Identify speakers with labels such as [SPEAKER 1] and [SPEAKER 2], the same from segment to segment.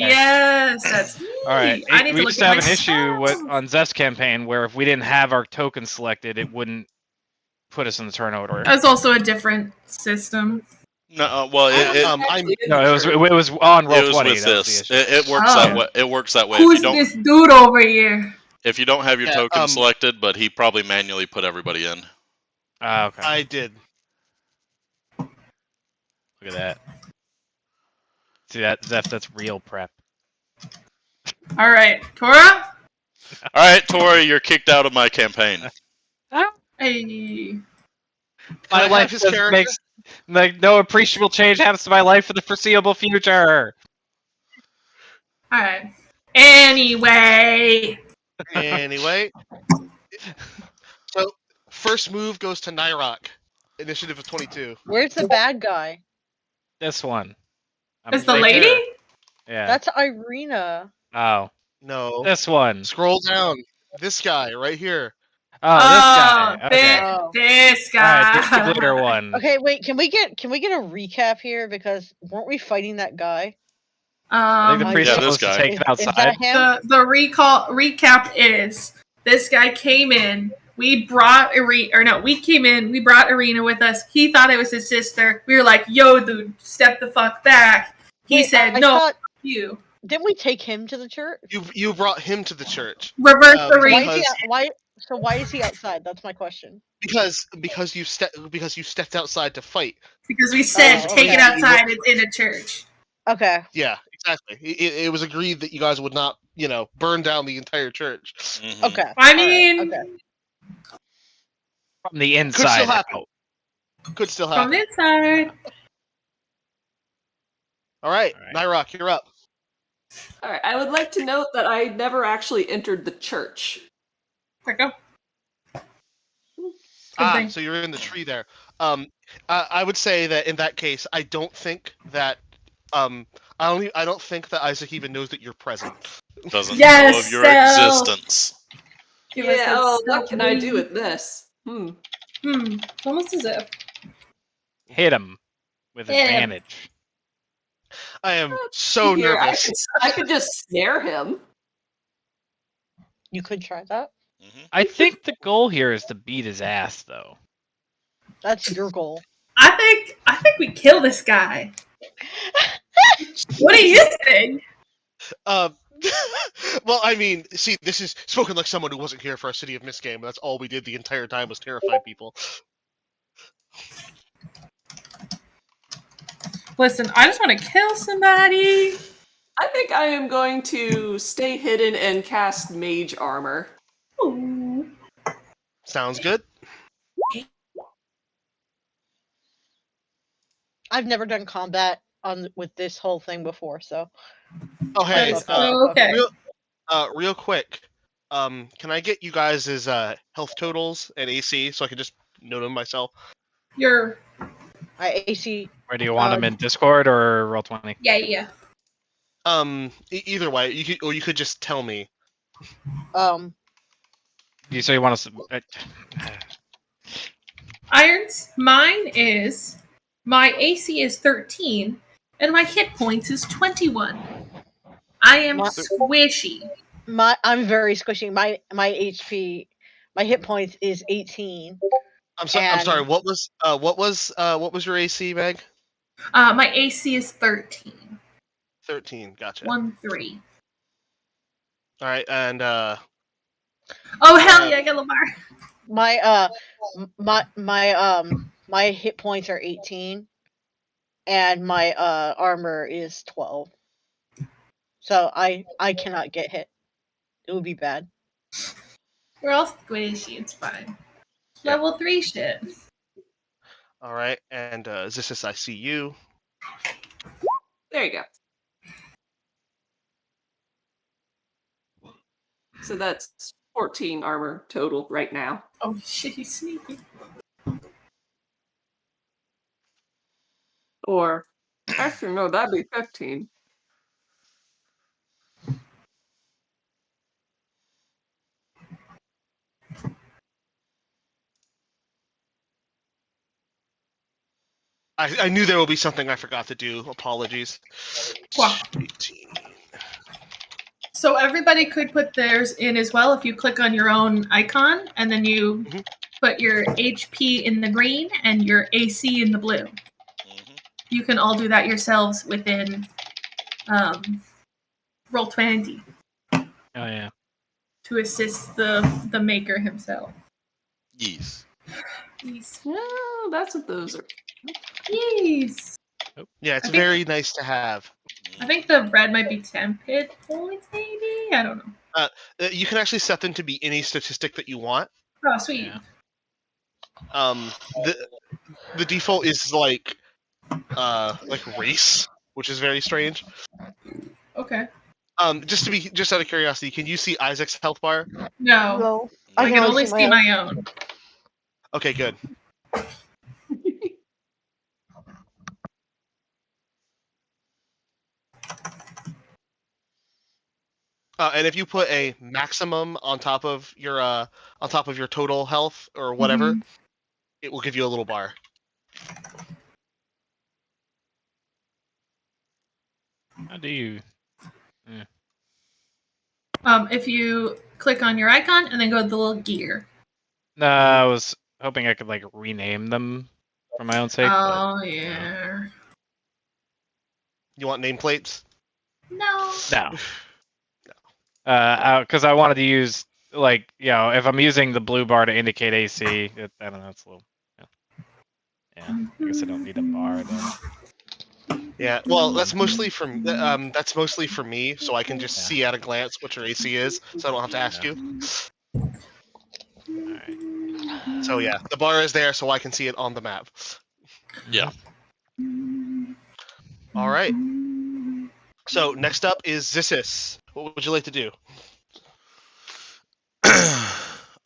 [SPEAKER 1] Yes, that's me.
[SPEAKER 2] All right.
[SPEAKER 1] I need
[SPEAKER 2] We
[SPEAKER 1] to
[SPEAKER 2] used
[SPEAKER 1] look
[SPEAKER 2] to
[SPEAKER 1] at
[SPEAKER 2] have an issue
[SPEAKER 1] myself.
[SPEAKER 2] on Zest campaign where if we didn't have our token selected, it wouldn't put us in the turn order.
[SPEAKER 1] That's also a different system.
[SPEAKER 3] No, well,
[SPEAKER 2] No, it was on roll
[SPEAKER 3] it was
[SPEAKER 2] 20.
[SPEAKER 3] with
[SPEAKER 2] That was
[SPEAKER 3] this.
[SPEAKER 2] the issue.
[SPEAKER 3] It works
[SPEAKER 1] Oh.
[SPEAKER 3] that way. It works that way.
[SPEAKER 1] Who's this dude over here?
[SPEAKER 3] If you don't have your
[SPEAKER 4] Yeah,
[SPEAKER 3] token selected, but he probably manually put everybody in.
[SPEAKER 2] Okay.
[SPEAKER 4] I did.
[SPEAKER 2] Look at that. See that, Zeph? That's real prep.
[SPEAKER 1] All right, Tora.
[SPEAKER 3] All right, Tori, you're kicked out of my campaign.
[SPEAKER 1] Hey.
[SPEAKER 2] My life
[SPEAKER 4] his
[SPEAKER 2] just
[SPEAKER 4] character?
[SPEAKER 2] makes like no appreciable change happens to my life for the foreseeable future.
[SPEAKER 1] All right. Anyway.
[SPEAKER 4] So first move goes to Nyrok. Initiative of 22.
[SPEAKER 5] Where's the bad guy?
[SPEAKER 2] This one.
[SPEAKER 1] Is the
[SPEAKER 4] right
[SPEAKER 1] lady?
[SPEAKER 4] there.
[SPEAKER 2] Yeah.
[SPEAKER 5] That's Irina.
[SPEAKER 2] Oh.
[SPEAKER 4] No.
[SPEAKER 2] This one.
[SPEAKER 4] Scroll down. This guy right here.
[SPEAKER 2] Oh, this guy. Okay.
[SPEAKER 5] Oh.
[SPEAKER 1] This
[SPEAKER 2] All right, the
[SPEAKER 1] guy.
[SPEAKER 2] glitter one.
[SPEAKER 5] Okay, wait. Can we get a recap here? Because weren't we fighting that guy?
[SPEAKER 2] I think the priest
[SPEAKER 3] Yeah,
[SPEAKER 2] is
[SPEAKER 3] this
[SPEAKER 2] supposed to
[SPEAKER 3] guy.
[SPEAKER 2] take him
[SPEAKER 5] Is
[SPEAKER 2] outside.
[SPEAKER 5] that him?
[SPEAKER 1] The recap is this guy came in. We brought we came in. We brought Irina with us. He thought it was his sister. We were like, "Yo, dude, step the fuck back." He
[SPEAKER 5] Wait,
[SPEAKER 1] said,
[SPEAKER 5] I
[SPEAKER 1] "No,
[SPEAKER 5] thought-
[SPEAKER 1] you."
[SPEAKER 5] Didn't we take him to the church?
[SPEAKER 4] You brought him to the church.
[SPEAKER 1] Reverse the
[SPEAKER 5] Why is he outside? That's my question.
[SPEAKER 4] Because you stepped outside to fight.
[SPEAKER 1] Because we said,
[SPEAKER 5] Oh,
[SPEAKER 1] take it
[SPEAKER 5] okay.
[SPEAKER 1] outside. It's in a church.
[SPEAKER 5] Okay.
[SPEAKER 4] Yeah, exactly. It was agreed that you guys would not, burn down the entire church.
[SPEAKER 3] Mm-hmm.
[SPEAKER 5] Okay.
[SPEAKER 1] I mean,
[SPEAKER 5] Okay.
[SPEAKER 2] From the
[SPEAKER 4] Could still
[SPEAKER 2] inside
[SPEAKER 4] happen.
[SPEAKER 2] out.
[SPEAKER 4] Could still
[SPEAKER 1] from
[SPEAKER 4] happen.
[SPEAKER 1] the inside.
[SPEAKER 4] All right,
[SPEAKER 2] All right.
[SPEAKER 4] Nyrok, you're up.
[SPEAKER 6] All right. I would like to note that I never actually entered the church.
[SPEAKER 1] There you go. thing.
[SPEAKER 4] So you're in the tree there. I would say that in that case, I don't think that I don't think that Isaac even knows that you're present.
[SPEAKER 3] Doesn't
[SPEAKER 1] Yes,
[SPEAKER 3] know of your
[SPEAKER 1] so-
[SPEAKER 3] existence.
[SPEAKER 1] Give us
[SPEAKER 6] Yeah.
[SPEAKER 1] that
[SPEAKER 6] Oh, what
[SPEAKER 1] stuff,
[SPEAKER 6] can I do
[SPEAKER 1] baby.
[SPEAKER 6] with this?
[SPEAKER 1] Almost as if.
[SPEAKER 2] Hit him with
[SPEAKER 1] Hit him.
[SPEAKER 2] advantage.
[SPEAKER 4] I am so
[SPEAKER 6] Here,
[SPEAKER 4] nervous.
[SPEAKER 6] I could just snare him.
[SPEAKER 5] You could try that.
[SPEAKER 3] Mm-hmm.
[SPEAKER 2] I think the goal here is to beat his ass, though.
[SPEAKER 5] That's your goal.
[SPEAKER 1] I think we kill this guy. What do you think?
[SPEAKER 4] Well, I mean, see, this is spoken like someone who wasn't here for our City of Mist game. That's all we did the entire time was terrify people.
[SPEAKER 1] Listen, I just want to kill somebody.
[SPEAKER 6] I think I am going to stay hidden and cast Mage Armor.
[SPEAKER 1] Ooh.
[SPEAKER 4] Sounds good.
[SPEAKER 5] I've never done combat with this whole thing before, so.
[SPEAKER 4] Oh, hey,
[SPEAKER 1] Okay.
[SPEAKER 4] real quick. Can I get you guys' health totals and AC so I can just note them myself?
[SPEAKER 1] You're.
[SPEAKER 5] AC.
[SPEAKER 2] Or do you want him in Discord or Roll20?
[SPEAKER 1] Yeah.
[SPEAKER 4] Either way, you could just tell me.
[SPEAKER 2] So you want us to...
[SPEAKER 1] Irons, my AC is 13, and my hit points is 21. I am squishy.
[SPEAKER 5] I'm very squishy. My HP, my hit points is 18.
[SPEAKER 4] I'm sorry. What was your AC, Meg?
[SPEAKER 1] My AC is 13.
[SPEAKER 4] 13. Gotcha.
[SPEAKER 1] 1-3.
[SPEAKER 4] All right, and
[SPEAKER 1] Oh hell yeah, I got Lamar.
[SPEAKER 5] My hit points are 18, and my armor is 12. So I cannot get hit. It would be bad.
[SPEAKER 1] We're all squishy. It's fine. Level 3 shit.
[SPEAKER 4] all right, and Zissis, I see you.
[SPEAKER 6] There you go. So that's 14 armor total right now.
[SPEAKER 1] Oh shit, he's sneaky.
[SPEAKER 6] Or, actually, no, that'd be 15.
[SPEAKER 4] I knew there will be something I forgot to do. Apologies.
[SPEAKER 1] Wow.
[SPEAKER 4] 18.
[SPEAKER 1] So everybody could put theirs in as well if you click on your own icon and then you
[SPEAKER 4] Mhm.
[SPEAKER 1] put your HP in the green and your AC in the blue.
[SPEAKER 3] Mhm.
[SPEAKER 1] You can all do that yourselves within Roll20
[SPEAKER 2] Oh yeah.
[SPEAKER 1] to assist the maker himself.
[SPEAKER 3] Yes.
[SPEAKER 1] Yes.
[SPEAKER 6] No, that's what those are.
[SPEAKER 1] Yes.
[SPEAKER 4] Yeah, it's
[SPEAKER 1] I think-
[SPEAKER 4] very nice to have.
[SPEAKER 1] I think the red might be temp hit points, maybe? I don't know.
[SPEAKER 4] You can actually set them to be any statistic that you want.
[SPEAKER 1] Oh, sweet.
[SPEAKER 2] Yeah.
[SPEAKER 4] The default is like race, which is very strange.
[SPEAKER 1] Okay.
[SPEAKER 4] Just out of curiosity, can you see Isaac's health bar?
[SPEAKER 1] No.
[SPEAKER 5] No,
[SPEAKER 1] I can
[SPEAKER 5] can
[SPEAKER 1] only see
[SPEAKER 5] own.
[SPEAKER 1] my own.
[SPEAKER 4] Okay, good. And if you put a maximum on top of your total health or whatever, it will give you a little bar.
[SPEAKER 2] How do you?
[SPEAKER 1] If you click on your icon and then go to the little gear.
[SPEAKER 2] No, I was hoping I could like rename them for my own sake.
[SPEAKER 1] Oh, yeah.
[SPEAKER 4] You want nameplates?
[SPEAKER 1] No.
[SPEAKER 2] No. Because I wanted to use like if I'm using the blue bar to indicate AC, I don't know, it's a little. Yeah. I guess I don't need a bar then.
[SPEAKER 4] Yeah. Well, that's mostly for me, so I can just see at a glance what your AC is, so I don't have to ask you.
[SPEAKER 2] All right.
[SPEAKER 4] So yeah, the bar is there, so I can see it on the map.
[SPEAKER 3] Yeah.
[SPEAKER 4] All right. So next up is Zissis. What would you like to do?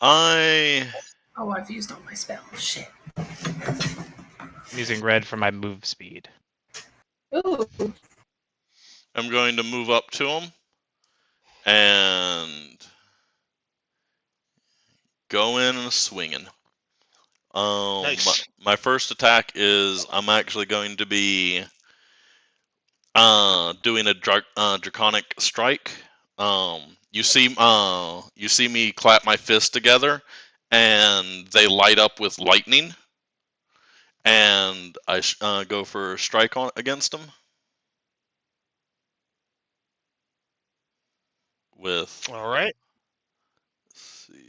[SPEAKER 3] I
[SPEAKER 1] Oh, I've used all my spells. Shit.
[SPEAKER 2] I'm using red for my move speed.
[SPEAKER 1] Ooh.
[SPEAKER 3] am going to move up to him and go in and swinging.
[SPEAKER 4] Nice.
[SPEAKER 3] My first attack is I'm actually going to be doing a draconic strike. You see me clap my fists together, and they light up with lightning, and I go for a strike against them with.
[SPEAKER 4] All right.
[SPEAKER 3] Let's see.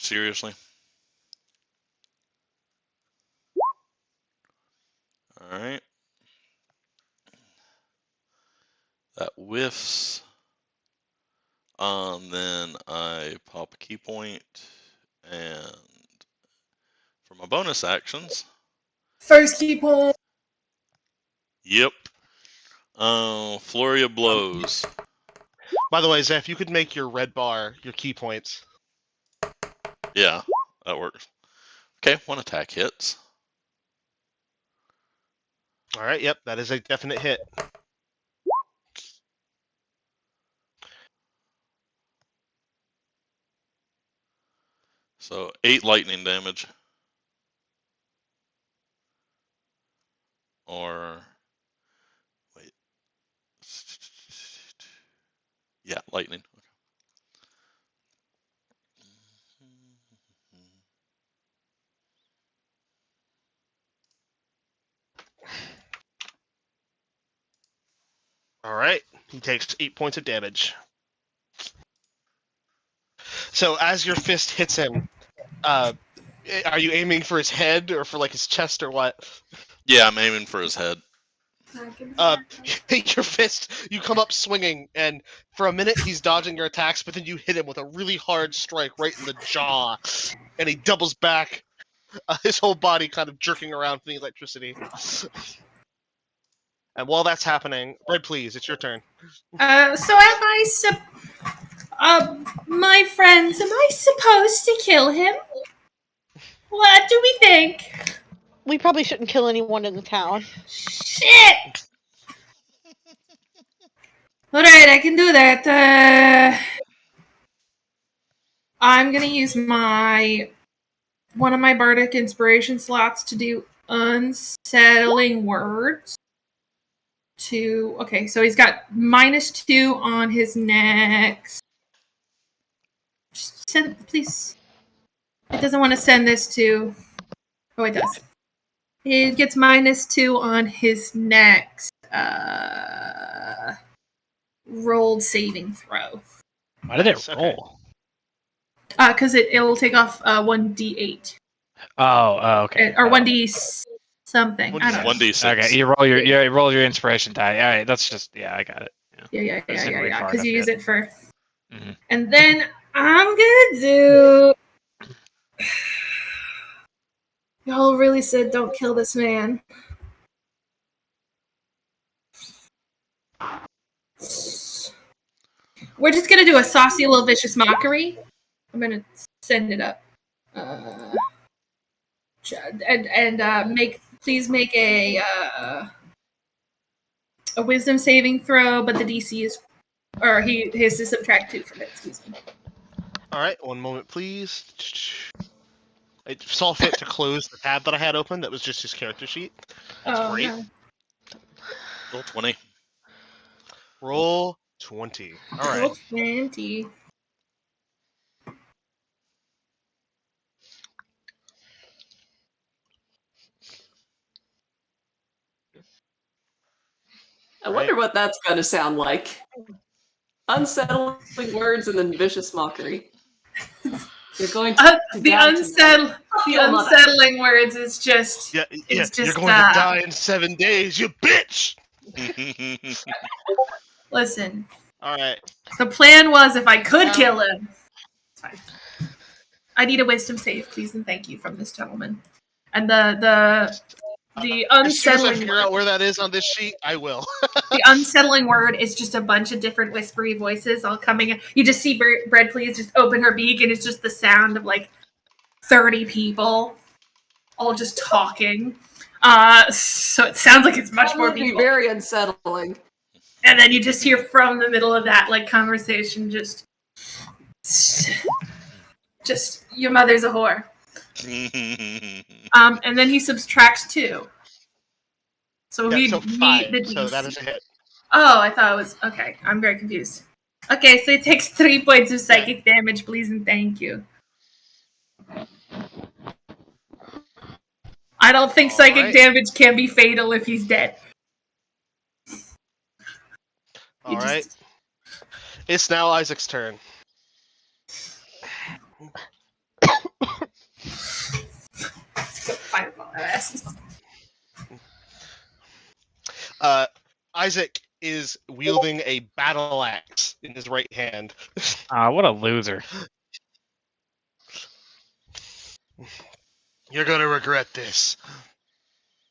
[SPEAKER 3] Seriously. All right. That whiffs. Then I pop a key point, and for my bonus actions,
[SPEAKER 1] First key point.
[SPEAKER 3] yep. Flurry of blows.
[SPEAKER 4] By the way, Zeph, you could make your red bar your key points.
[SPEAKER 3] Yeah, that works. Okay, one attack hits.
[SPEAKER 4] All right. Yep, that is a definite hit.
[SPEAKER 3] So 8 lightning damage. Or wait. Yeah, lightning.
[SPEAKER 4] All right. He takes 8 points of damage. So as your fist hits him, are you aiming for his head or for like his chest or what?
[SPEAKER 3] Yeah, I'm aiming for his head.
[SPEAKER 4] Your fist, you come up swinging, and for a minute he's dodging your attacks, but then you hit him with a really hard strike right in the jaw, and he doubles back, his whole body kind of jerking around from the electricity. And while that's happening, Red, please, it's your turn.
[SPEAKER 1] So am I my friends, am I supposed to kill him? What do we think?
[SPEAKER 5] We probably shouldn't kill anyone in the town.
[SPEAKER 1] Shit! Alright, I can do that. I'm gonna use my one of my bardic inspiration slots to do unsettling words. Okay, so he's got -2 on his next. Send, please. It doesn't want to send this to. Oh, it does. He gets -2 on his next rolled saving throw.
[SPEAKER 2] Why did it
[SPEAKER 4] Nice, okay.
[SPEAKER 2] roll?
[SPEAKER 1] Because it'll take off 1d8
[SPEAKER 2] Oh, okay.
[SPEAKER 1] or 1d something. I don't know.
[SPEAKER 3] 1d6.
[SPEAKER 2] Okay, you roll your inspiration die. All right, that's just I got it.
[SPEAKER 1] Yeah.
[SPEAKER 2] I just didn't read far
[SPEAKER 1] Because you
[SPEAKER 2] enough
[SPEAKER 1] use
[SPEAKER 2] yet.
[SPEAKER 1] it for.
[SPEAKER 2] Mhm.
[SPEAKER 1] And then I'm gonna do. Y'all really said don't kill this man. We're just gonna do a saucy little vicious mockery. I'm gonna send it up. Please make a wisdom saving throw, but the DC is, or he has to subtract 2 from it. Excuse me.
[SPEAKER 4] All right, one moment, please. I saw fit to close the tab that I had open. That was just his character sheet. That's great.
[SPEAKER 1] No.
[SPEAKER 3] Roll 20.
[SPEAKER 4] Roll 20. All right.
[SPEAKER 1] Roll 20.
[SPEAKER 6] I wonder what that's going to sound like. Unsettling words and then vicious mockery. You're going to
[SPEAKER 1] The
[SPEAKER 6] die
[SPEAKER 1] unsettling words is just.
[SPEAKER 4] Yeah,
[SPEAKER 1] It's
[SPEAKER 4] you're
[SPEAKER 1] just,
[SPEAKER 4] going to die in 7 days, you bitch!
[SPEAKER 1] Listen.
[SPEAKER 4] All right.
[SPEAKER 1] The plan was if I could kill him. It's fine. I need a wisdom save, please and thank you from this gentleman. And the
[SPEAKER 4] As soon as
[SPEAKER 1] unsettling
[SPEAKER 4] I figure out where that is on this sheet, I will.
[SPEAKER 1] the unsettling word is just a bunch of different whispery voices all coming in. You just see Bread Please just open her beak, and it's just the sound of like 30 people all just talking. So it sounds like it's much
[SPEAKER 6] That
[SPEAKER 1] more
[SPEAKER 6] would be
[SPEAKER 1] people.
[SPEAKER 6] very unsettling.
[SPEAKER 1] And then you just hear from the middle of that like conversation just your mother's a whore. And then he subtracts 2. So
[SPEAKER 4] Yeah,
[SPEAKER 1] we
[SPEAKER 4] so
[SPEAKER 1] meet
[SPEAKER 4] 5,
[SPEAKER 1] the
[SPEAKER 4] so that
[SPEAKER 1] DC.
[SPEAKER 4] is a hit.
[SPEAKER 1] Oh, I thought it was okay. I'm very confused. Okay, so it takes 3 points of psychic damage, please and thank you. I don't think psychic damage can be fatal if he's dead.
[SPEAKER 4] All right. It's now Isaac's turn.
[SPEAKER 1] Fireball our asses.
[SPEAKER 4] Isaac is wielding a battle axe in his right hand.
[SPEAKER 2] What a loser.
[SPEAKER 4] You're gonna regret this.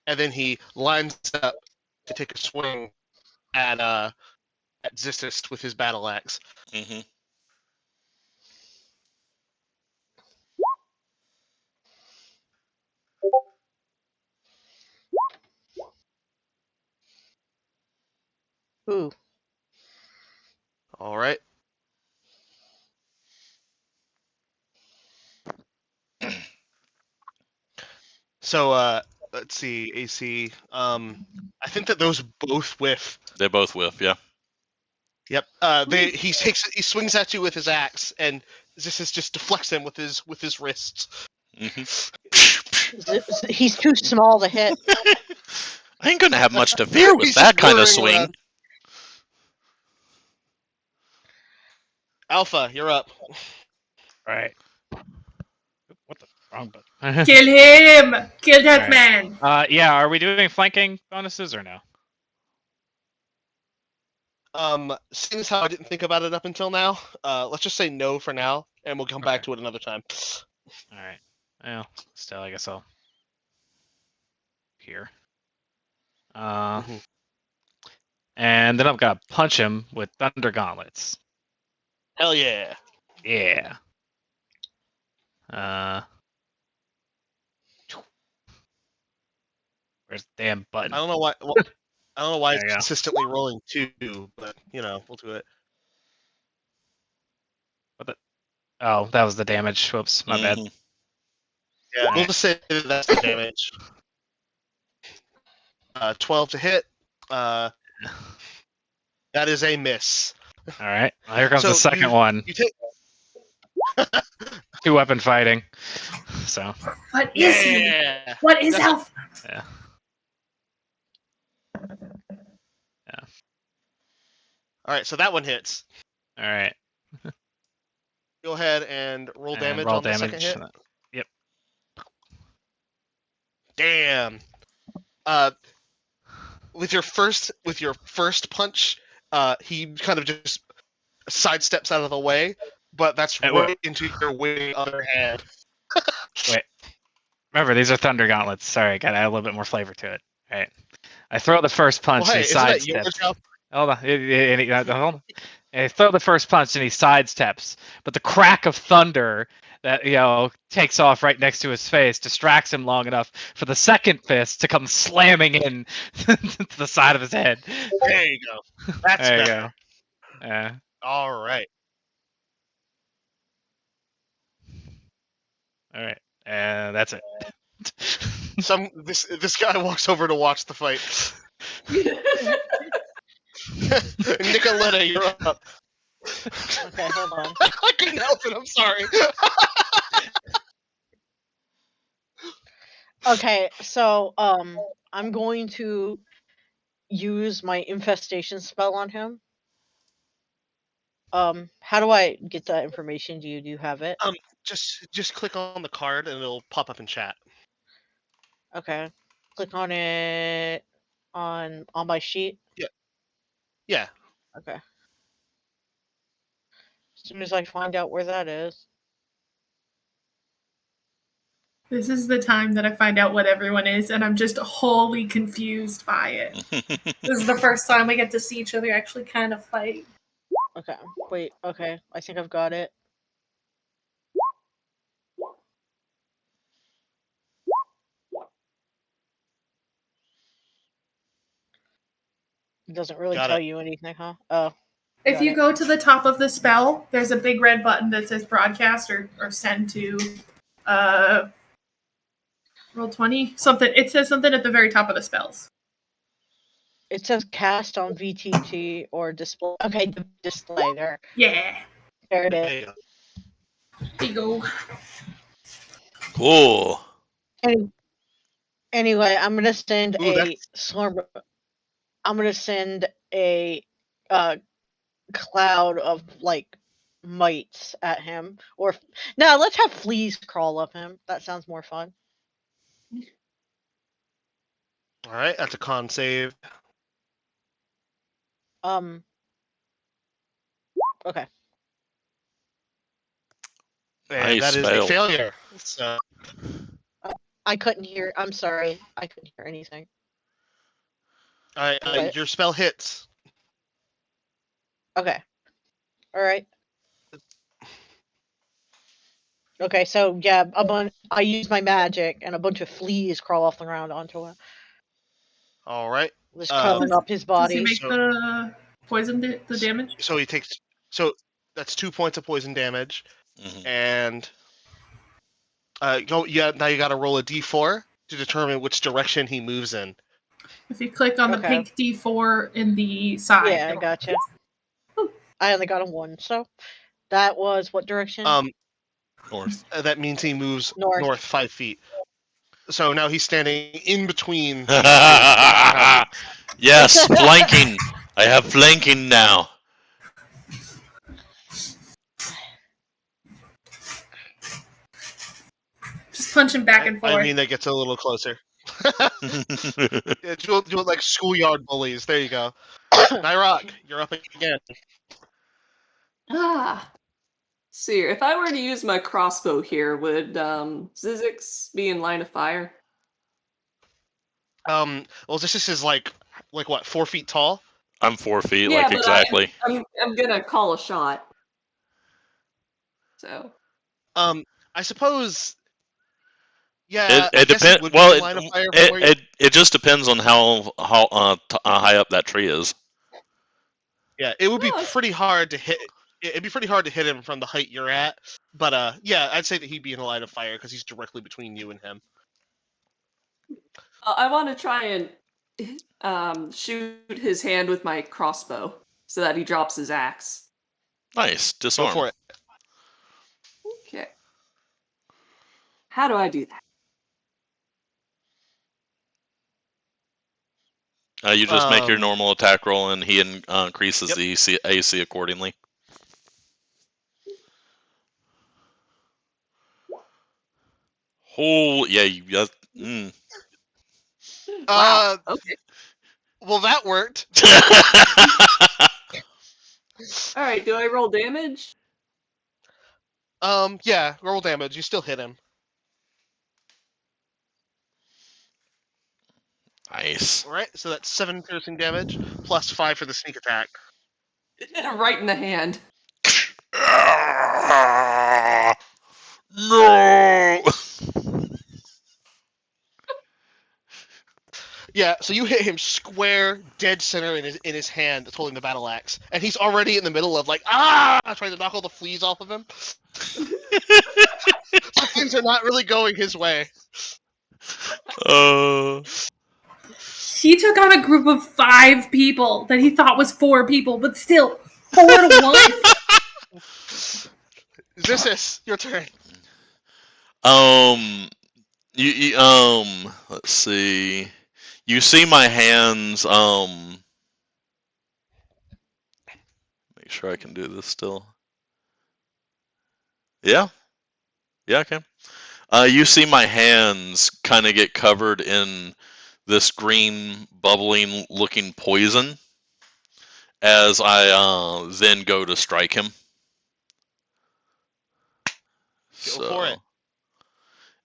[SPEAKER 4] And then he lines up to take a swing at Zistis with his battle axe.
[SPEAKER 3] Mm-hmm.
[SPEAKER 5] Ooh.
[SPEAKER 4] All right. So let's see, AC. I think that those both whiff.
[SPEAKER 3] They both whiff, yeah.
[SPEAKER 4] Yep. He swings at you with his axe, and Zistis just deflects him with his wrists.
[SPEAKER 3] Mm-hmm.
[SPEAKER 5] He's too small to hit.
[SPEAKER 3] I ain't gonna have much to fear with
[SPEAKER 4] He's
[SPEAKER 3] that
[SPEAKER 4] just
[SPEAKER 3] kind of
[SPEAKER 4] whirring
[SPEAKER 3] swing.
[SPEAKER 4] around. Alpha, you're up.
[SPEAKER 2] All right. What the wrong button?
[SPEAKER 1] Kill him! Kill that
[SPEAKER 2] Right.
[SPEAKER 1] man!
[SPEAKER 2] Yeah. Are we doing flanking bonuses or no?
[SPEAKER 4] Seeing as how I didn't think about it up until now, let's just say no for now, and we'll come back
[SPEAKER 2] Okay.
[SPEAKER 4] to it another time.
[SPEAKER 2] All right. Well, still, I guess I'll here.
[SPEAKER 4] Mhm.
[SPEAKER 2] And then I've got to punch him with thunder gauntlets.
[SPEAKER 4] Hell yeah!
[SPEAKER 2] Yeah. Where's the damn button?
[SPEAKER 4] I don't know why. I don't know why
[SPEAKER 2] There
[SPEAKER 4] it's
[SPEAKER 2] you go.
[SPEAKER 4] consistently rolling 2, but we'll do it.
[SPEAKER 2] Oh, that was the damage. Whoops, my bad.
[SPEAKER 3] Mhm.
[SPEAKER 4] Yeah, we'll
[SPEAKER 2] Alright.
[SPEAKER 4] just say that's the damage. 12 to hit. That is a miss.
[SPEAKER 2] All right. Well, here comes
[SPEAKER 4] So
[SPEAKER 2] the second
[SPEAKER 4] you-
[SPEAKER 2] one.
[SPEAKER 4] You take.
[SPEAKER 2] 2-weapon fighting. So
[SPEAKER 1] What is he?
[SPEAKER 4] Yeah.
[SPEAKER 1] What is
[SPEAKER 4] That's-
[SPEAKER 1] Alpha?
[SPEAKER 2] yeah.
[SPEAKER 4] All right, so that one hits.
[SPEAKER 2] All right.
[SPEAKER 4] Go ahead and roll
[SPEAKER 2] And
[SPEAKER 4] damage
[SPEAKER 2] roll
[SPEAKER 4] on the
[SPEAKER 2] damage.
[SPEAKER 4] second hit.
[SPEAKER 2] Yep.
[SPEAKER 4] Damn. With your first punch, he kind of just sidesteps out of the way, but that's
[SPEAKER 2] Hey,
[SPEAKER 4] right into your waiting other hand.
[SPEAKER 2] Wait. Remember, these are Thunder Gauntlets. Sorry, gotta add a little bit more flavor to it. All right. I throw the first punch
[SPEAKER 4] Well, hey,
[SPEAKER 2] and he
[SPEAKER 4] isn't that your
[SPEAKER 2] sidesteps.
[SPEAKER 4] job?
[SPEAKER 2] Hold on. Hold on. And I throw the first punch and he sidesteps, but the crack of thunder that takes off right next to his face distracts him long enough for the second fist to come slamming in to the side of his head.
[SPEAKER 4] There you go. That's
[SPEAKER 2] There you
[SPEAKER 4] better.
[SPEAKER 2] go. Yeah.
[SPEAKER 4] All right.
[SPEAKER 2] All right. And that's it.
[SPEAKER 4] This guy walks over to watch the fight. Nicoletta, you're up.
[SPEAKER 5] Okay, hold on.
[SPEAKER 4] I couldn't help it. I'm sorry.
[SPEAKER 5] Okay, so I'm going to use my infestation spell on him. How do I get that information? Do you have it?
[SPEAKER 4] Just click on the card and it'll pop up in chat.
[SPEAKER 5] Okay. Click on it on my sheet.
[SPEAKER 4] Yeah.
[SPEAKER 5] Okay. As soon as I find out where that is.
[SPEAKER 1] This is the time that I find out what everyone is, and I'm just wholly confused by it. This is the first time we get to see each other actually kind of fight.
[SPEAKER 5] Okay. Wait, okay. I think I've got it. It doesn't really
[SPEAKER 4] Got
[SPEAKER 5] tell
[SPEAKER 4] it.
[SPEAKER 5] you anything, huh? Oh.
[SPEAKER 1] If
[SPEAKER 5] Got
[SPEAKER 1] you
[SPEAKER 5] it.
[SPEAKER 1] go to the top of the spell, there's a big red button that says broadcast or send to roll 20 something. It says something at the very top of the spells.
[SPEAKER 5] It says cast on VTT or display. Okay, display there.
[SPEAKER 1] Yeah.
[SPEAKER 5] There it
[SPEAKER 4] There
[SPEAKER 5] is.
[SPEAKER 4] you go.
[SPEAKER 1] There you go.
[SPEAKER 3] Cool.
[SPEAKER 5] Anyway, I'm gonna send
[SPEAKER 4] Ooh,
[SPEAKER 5] a
[SPEAKER 4] that's-
[SPEAKER 5] swarm. I'm gonna send a cloud of mites at him. Or no, let's have fleas crawl up him. That sounds more fun.
[SPEAKER 4] All right, that's a con save.
[SPEAKER 5] Okay.
[SPEAKER 4] And
[SPEAKER 3] Nice
[SPEAKER 4] that is
[SPEAKER 3] fail.
[SPEAKER 4] a failure. So,
[SPEAKER 5] I couldn't hear. I'm sorry. I couldn't hear anything.
[SPEAKER 4] all right,
[SPEAKER 5] What?
[SPEAKER 4] your spell hits.
[SPEAKER 5] Okay. All right. Okay, so yeah, I use my magic, and a bunch of fleas crawl off the ground onto him,
[SPEAKER 4] All right.
[SPEAKER 5] just crawling up his
[SPEAKER 1] Does
[SPEAKER 5] body.
[SPEAKER 1] he make
[SPEAKER 4] So-
[SPEAKER 1] the poison the damage?
[SPEAKER 4] So he takes. So that's 2 points of poison damage,
[SPEAKER 3] Mhm.
[SPEAKER 4] and now you got to roll a d4 to determine which direction he moves in.
[SPEAKER 1] If you click on the
[SPEAKER 5] Okay.
[SPEAKER 1] pink D4 in the side.
[SPEAKER 5] Yeah, I gotcha. I only got a 1, so that was what direction?
[SPEAKER 3] North.
[SPEAKER 4] That means he moves
[SPEAKER 5] North.
[SPEAKER 4] north 5 feet. So now he's standing in between.
[SPEAKER 3] Yes, flanking. I have flanking now.
[SPEAKER 1] Just punch him back and forth.
[SPEAKER 4] I mean, that gets a little closer. Yeah, do it like schoolyard bullies. There you go. Nyrock, you're up again.
[SPEAKER 6] See, if I were to use my crossbow here, would Zizix be in line of fire?
[SPEAKER 4] Well, this is like what, 4 feet tall?
[SPEAKER 3] I'm 4 feet,
[SPEAKER 6] Yeah,
[SPEAKER 3] like
[SPEAKER 6] but
[SPEAKER 3] exactly.
[SPEAKER 6] I'm gonna call a shot. So
[SPEAKER 4] I suppose. Yeah,
[SPEAKER 3] It
[SPEAKER 4] I guess he
[SPEAKER 3] depends.
[SPEAKER 4] would
[SPEAKER 3] Well,
[SPEAKER 4] be in line of fire from where you-
[SPEAKER 3] it just depends on how high up that tree is.
[SPEAKER 4] Yeah, it would be
[SPEAKER 6] Oh.
[SPEAKER 4] pretty hard to hit. it'd be pretty hard to hit him from the height you're at. But yeah, I'd say that he'd be in a line of fire because he's directly between you and him.
[SPEAKER 6] I want to try and shoot his hand with my crossbow so that he drops his axe.
[SPEAKER 3] Nice.
[SPEAKER 4] Go
[SPEAKER 3] Disarm.
[SPEAKER 4] for it.
[SPEAKER 6] Okay. How do I do that?
[SPEAKER 3] You just make your normal attack roll, and he increases the AC accordingly. Oh, yeah.
[SPEAKER 6] Wow. Okay.
[SPEAKER 4] Well, that worked.
[SPEAKER 6] All right. Do I roll damage?
[SPEAKER 4] Yeah, roll damage. You still hit him.
[SPEAKER 3] Nice.
[SPEAKER 4] All right, so that's 7 piercing damage plus 5 for the sneak attack.
[SPEAKER 6] Right in the hand.
[SPEAKER 3] No.
[SPEAKER 4] Yeah, so you hit him square, dead center in his hand, holding the battle axe, and he's already in the middle of trying to knock all the fleas off of him. So things are not really going his way.
[SPEAKER 1] He took on a group of 5 people that he thought was 4 people, but still 4 to 1.
[SPEAKER 4] Zissis, your turn.
[SPEAKER 3] Let's see. You see my hands. Make sure I can do this still. Yeah. Yeah, I can. You see my hands kind of get covered in this green, bubbling looking poison as I then go to strike him.
[SPEAKER 4] Go for it.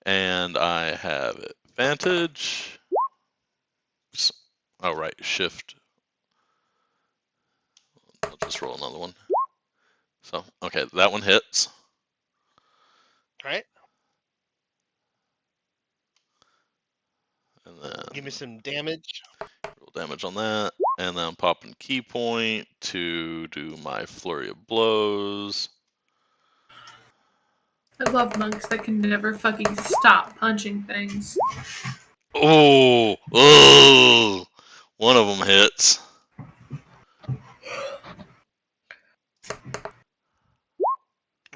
[SPEAKER 3] And I have advantage. Oh, right, shift. I'll just roll another one. So, okay, that one hits.
[SPEAKER 4] Right.
[SPEAKER 3] And then
[SPEAKER 4] give me some damage.
[SPEAKER 3] Roll damage on that. And then I'm popping key point to do my flurry of blows.
[SPEAKER 1] I love monks that can never fucking stop punching things.
[SPEAKER 3] Oh, one of them hits.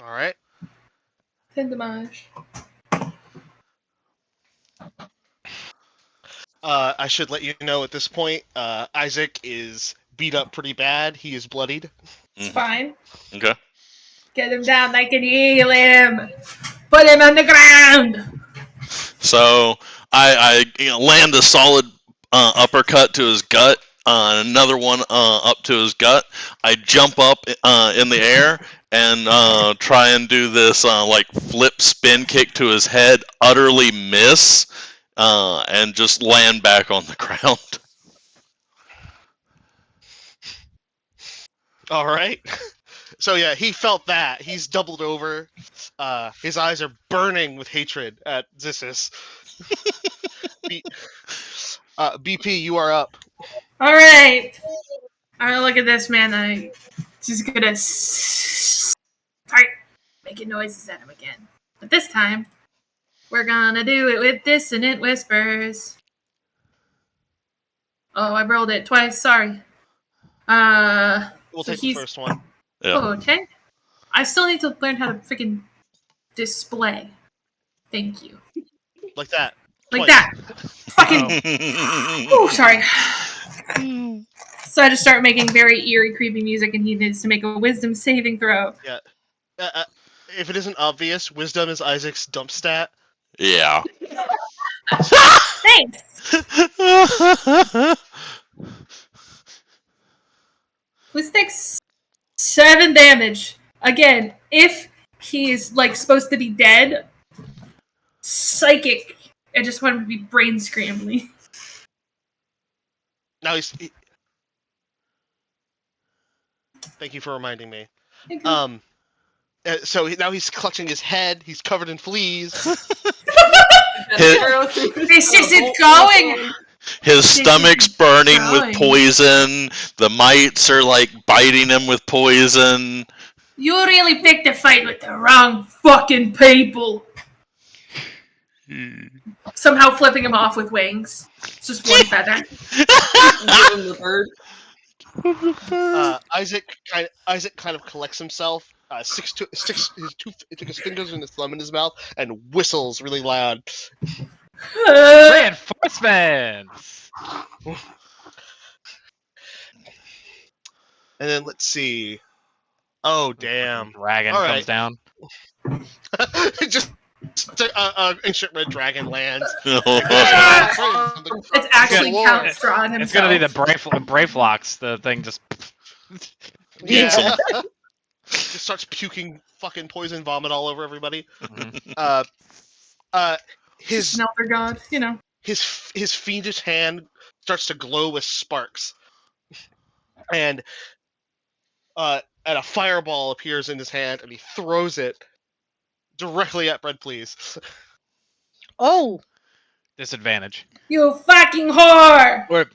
[SPEAKER 4] All right.
[SPEAKER 1] Ten damage.
[SPEAKER 4] I should let you know at this point, Isaac is beat up pretty bad. He is bloodied.
[SPEAKER 1] It's fine.
[SPEAKER 3] Okay.
[SPEAKER 1] Get him down. I can heal him. Put him on the ground.
[SPEAKER 3] So I land a solid uppercut to his gut. Another one up to his gut. I jump up in the air and try and do this flip spin kick to his head. Utterly miss. And just land back on the ground.
[SPEAKER 4] All right. So yeah, he felt that. He's doubled over. His eyes are burning with hatred at Zissis. BP, you are up.
[SPEAKER 1] All right. All right. Look at this, man. I just gonna start making noises at him again, but this time we're gonna do it with dissonant whispers. Oh, I rolled it twice. Sorry.
[SPEAKER 4] We'll
[SPEAKER 1] So
[SPEAKER 4] take the first one.
[SPEAKER 3] Yeah.
[SPEAKER 1] Oh, okay. I still need to learn how to freaking display. Thank you.
[SPEAKER 4] Like that.
[SPEAKER 1] Like
[SPEAKER 4] Twice.
[SPEAKER 1] that. Fucking. Oh, sorry. So I just start making very eerie, creepy music, and he needs to make a wisdom saving throw.
[SPEAKER 4] Yeah. If it isn't obvious, wisdom is Isaac's dump stat.
[SPEAKER 3] Yeah.
[SPEAKER 1] Thanks. This takes 7 damage. Again, if he's supposed to be dead, psychic. I just want him to be brain scrambling.
[SPEAKER 4] Now Thank you for reminding me. So now he's clutching his head. He's covered in fleas.
[SPEAKER 1] This isn't going.
[SPEAKER 3] His stomach's burning with poison. The mites are biting him with poison.
[SPEAKER 1] You really picked a fight with the wrong fucking people. Somehow flipping him off with wings. It's just one feather.
[SPEAKER 6] Give him the bird.
[SPEAKER 4] Isaac kind of collects himself, sticks his fingers and his thumb in his mouth, and whistles really loud.
[SPEAKER 2] Reinforcements.
[SPEAKER 4] And then let's see. Oh damn!
[SPEAKER 2] Dragon
[SPEAKER 4] All
[SPEAKER 2] comes
[SPEAKER 4] right.
[SPEAKER 2] down.
[SPEAKER 4] Just ancient red dragon lands.
[SPEAKER 1] It's actually
[SPEAKER 4] Good
[SPEAKER 1] Count
[SPEAKER 4] lord.
[SPEAKER 1] Strahd himself.
[SPEAKER 2] It's gonna be the Brave Locks. The thing just.
[SPEAKER 4] Yeah. Just starts puking fucking poison vomit all over everybody.
[SPEAKER 2] Mhm.
[SPEAKER 4] His
[SPEAKER 1] Snelter God, you know.
[SPEAKER 4] his fiendish hand starts to glow with sparks, and a fireball appears in his hand, and he throws it directly at Bread Please.
[SPEAKER 5] Oh,
[SPEAKER 2] Disadvantage.
[SPEAKER 1] You fucking whore!
[SPEAKER 2] Or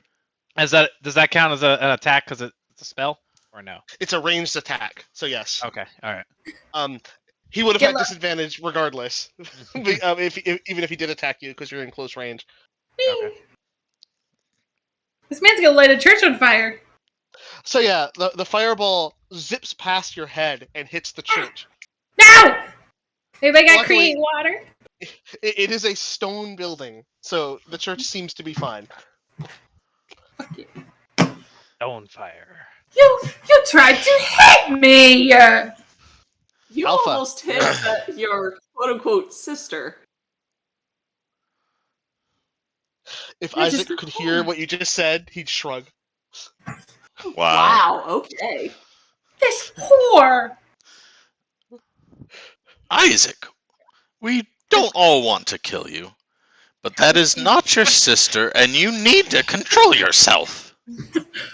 [SPEAKER 2] does that count as an attack because it's a spell or no?
[SPEAKER 4] It's a ranged attack, so yes.
[SPEAKER 2] Okay, all right.
[SPEAKER 4] He would have
[SPEAKER 1] Get
[SPEAKER 4] had
[SPEAKER 1] lo-
[SPEAKER 4] disadvantage regardless, even if he did attack you because you're in close range.
[SPEAKER 2] Okay.
[SPEAKER 1] This man's gonna light a church on fire.
[SPEAKER 4] So yeah, the fireball zips past your head and hits the church.
[SPEAKER 1] No! Anybody got
[SPEAKER 4] Luckily-
[SPEAKER 1] cream water?
[SPEAKER 4] It is a stone building, so the church seems to be fine.
[SPEAKER 1] Fuck you.
[SPEAKER 2] Stone fire.
[SPEAKER 1] You tried to hit me!
[SPEAKER 6] You
[SPEAKER 4] Alpha.
[SPEAKER 6] almost hit your quote-unquote sister.
[SPEAKER 4] If
[SPEAKER 1] You're
[SPEAKER 4] Isaac
[SPEAKER 1] just a
[SPEAKER 4] could hear
[SPEAKER 1] whore.
[SPEAKER 4] what you just said, he'd shrug.
[SPEAKER 6] Wow, okay.
[SPEAKER 1] This whore!
[SPEAKER 3] Isaac, we don't all want to kill you, but that is not your sister, and you need to control yourself.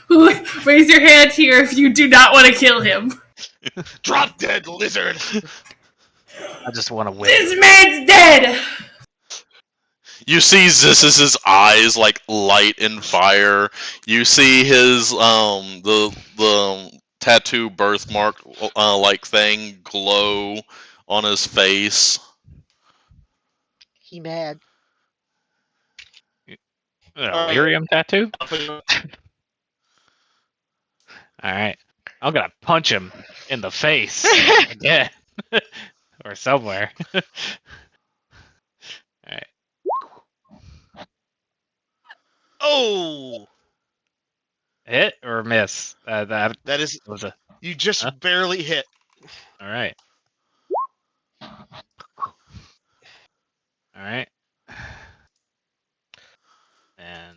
[SPEAKER 1] Raise your hand here if you do not want to kill him.
[SPEAKER 4] Drop dead, lizard!
[SPEAKER 2] I just want to win.
[SPEAKER 1] This man's dead!
[SPEAKER 3] You see Ziss's eyes like light in fire. You see his the tattoo birthmark like thing glow on his face.
[SPEAKER 5] he mad.
[SPEAKER 2] Lyrium tattoo? Alright. I'm gonna punch him in the face again. Or somewhere. Alright.
[SPEAKER 4] Oh!
[SPEAKER 2] Hit or miss? That
[SPEAKER 4] That is,
[SPEAKER 2] was a.
[SPEAKER 4] you just
[SPEAKER 2] Huh?
[SPEAKER 4] barely hit.
[SPEAKER 2] Alright. Alright. And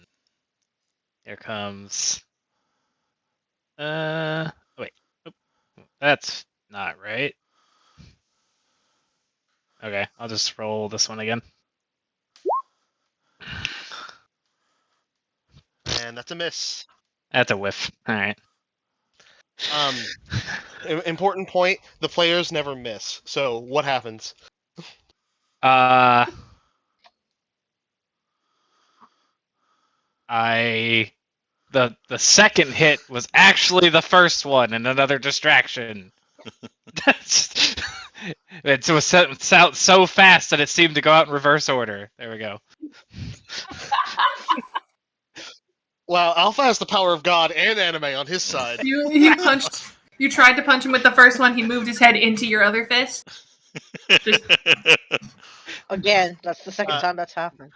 [SPEAKER 2] here comes. Wait. Oop. That's not right. Okay, I'll just roll this one again.
[SPEAKER 4] And that's a miss.
[SPEAKER 2] That's a whiff. Alright.
[SPEAKER 4] Important point, the players never miss. So what happens?
[SPEAKER 2] The second hit was actually the first one and another distraction. It was set out so fast that it seemed to go out in reverse order. There we go.
[SPEAKER 4] Wow, Alpha has the power of God and anime on his side.
[SPEAKER 1] You tried to punch him with the first one, he moved his head into your other fist.
[SPEAKER 5] Again, that's the second time that's happened.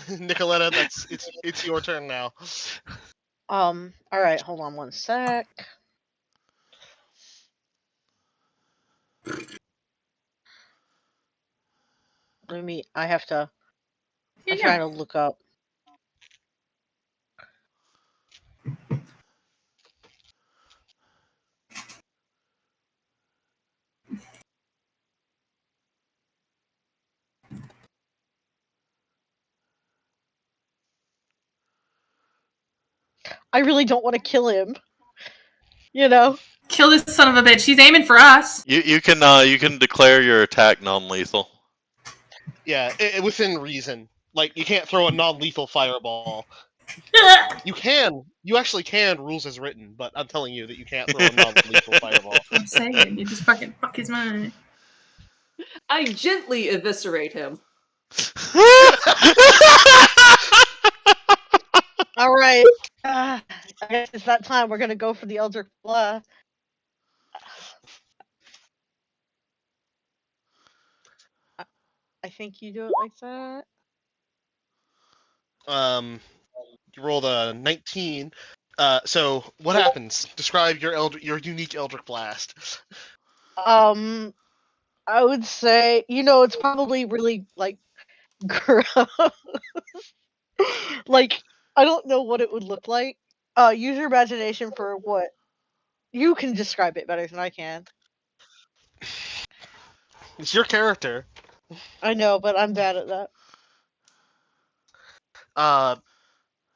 [SPEAKER 4] Nicoletta, it's your turn now.
[SPEAKER 5] Alright, hold on one sec. I have to, I'm trying to look up. I really don't want to kill him. You know?
[SPEAKER 1] Kill this son of a bitch. He's aiming for us.
[SPEAKER 3] You can declare your attack non-lethal.
[SPEAKER 4] Yeah, within reason. Like, you can't throw a non-lethal fireball. You can. You actually can, rules as written, but I'm telling you that you can't throw a non-lethal fireball.
[SPEAKER 1] I'm saying, you just fucking fuck his mind.
[SPEAKER 6] I gently eviscerate him.
[SPEAKER 5] All right. I guess it's that time. We're gonna go for the Eldritch Blast. I think you do it like that.
[SPEAKER 4] You rolled a 19. So what happens? Describe your unique Eldritch Blast.
[SPEAKER 5] I would say, it's probably really like gross. Like, I don't know what it would look like. Use your imagination for what you can describe it better than I can.
[SPEAKER 4] It's your character.
[SPEAKER 5] I know, but I'm bad at that.
[SPEAKER 4] All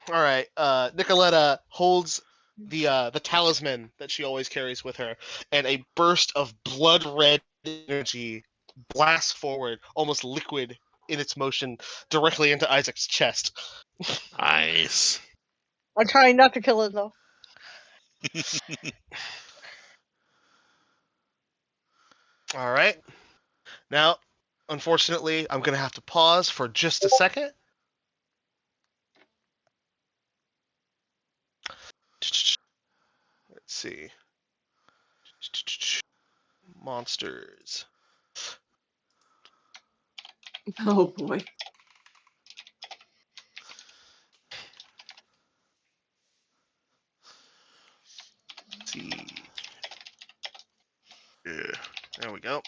[SPEAKER 4] right. Nicoletta holds the talisman that she always carries with her, and a burst of blood red energy blasts forward, almost liquid in its motion, directly into Isaac's chest.
[SPEAKER 3] Nice.
[SPEAKER 5] I'm trying not to kill it though.
[SPEAKER 4] All right. Now, unfortunately, I'm gonna have to pause for just a second. Let's see. Monsters.
[SPEAKER 6] Oh boy.
[SPEAKER 4] Let's see. Yeah. There we go.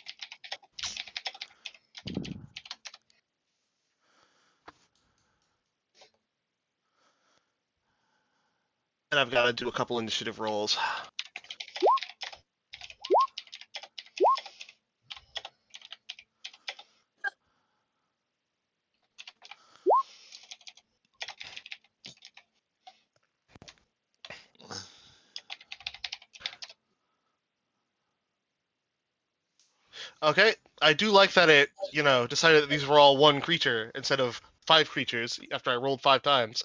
[SPEAKER 4] And I've got to do a couple initiative rolls. Okay, I do like that it, decided that these were all one creature instead of 5 creatures after I rolled 5 times.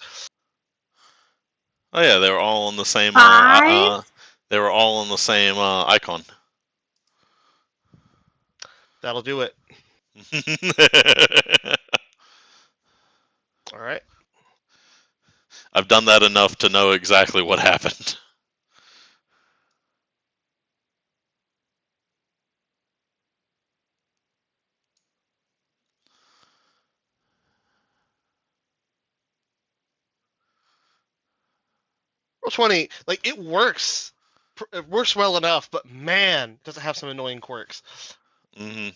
[SPEAKER 3] Oh yeah, they were all on the same.
[SPEAKER 1] Five?
[SPEAKER 3] They were all on the same icon.
[SPEAKER 4] That'll do it. All right.
[SPEAKER 3] I've done that enough to know exactly what happened.
[SPEAKER 4] Roll 20, like it works. It works well enough, but man, does it have some annoying quirks.
[SPEAKER 3] Hmm.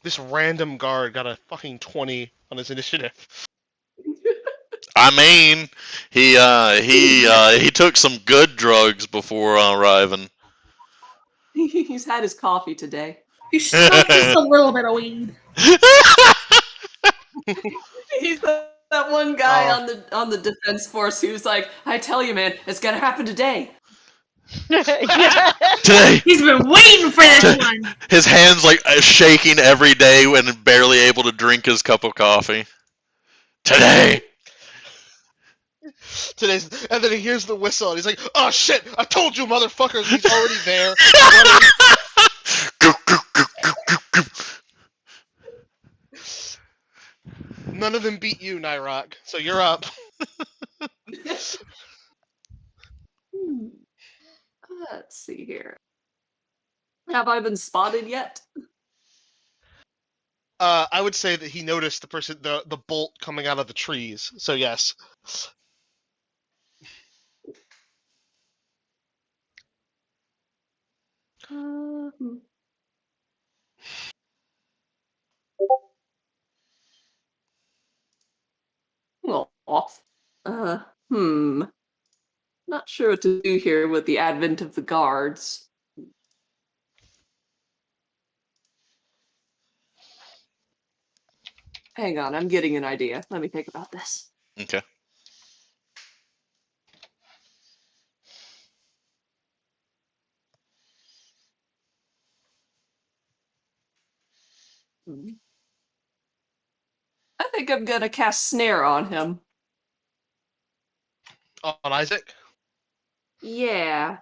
[SPEAKER 4] This random guard got a fucking 20 on his initiative.
[SPEAKER 3] I mean, he took some good drugs before arriving.
[SPEAKER 6] He's had his coffee today.
[SPEAKER 1] You smoked just a little bit of weed.
[SPEAKER 6] He's that one guy
[SPEAKER 4] Oh.
[SPEAKER 6] on the defense force who's like, I tell you, man, it's gonna happen today.
[SPEAKER 5] Yeah.
[SPEAKER 3] Today,
[SPEAKER 1] He's been waiting for this one.
[SPEAKER 3] his hands like shaking every day and barely able to drink his cup of coffee. Today.
[SPEAKER 4] And then he hears the whistle and he's like, "Oh shit! I told you, motherfuckers! He's already there." None of them beat you, Nyrock. So you're up.
[SPEAKER 6] Let's see here. Have I been spotted yet?
[SPEAKER 4] I would say that he noticed the bolt coming out of the trees. So yes.
[SPEAKER 6] Well, not sure what to do here with the advent of the guards. Hang on, I'm getting an idea. Let me think about this.
[SPEAKER 3] Okay.
[SPEAKER 6] I think I'm gonna cast Snare on him.
[SPEAKER 4] On Isaac?
[SPEAKER 6] Yeah.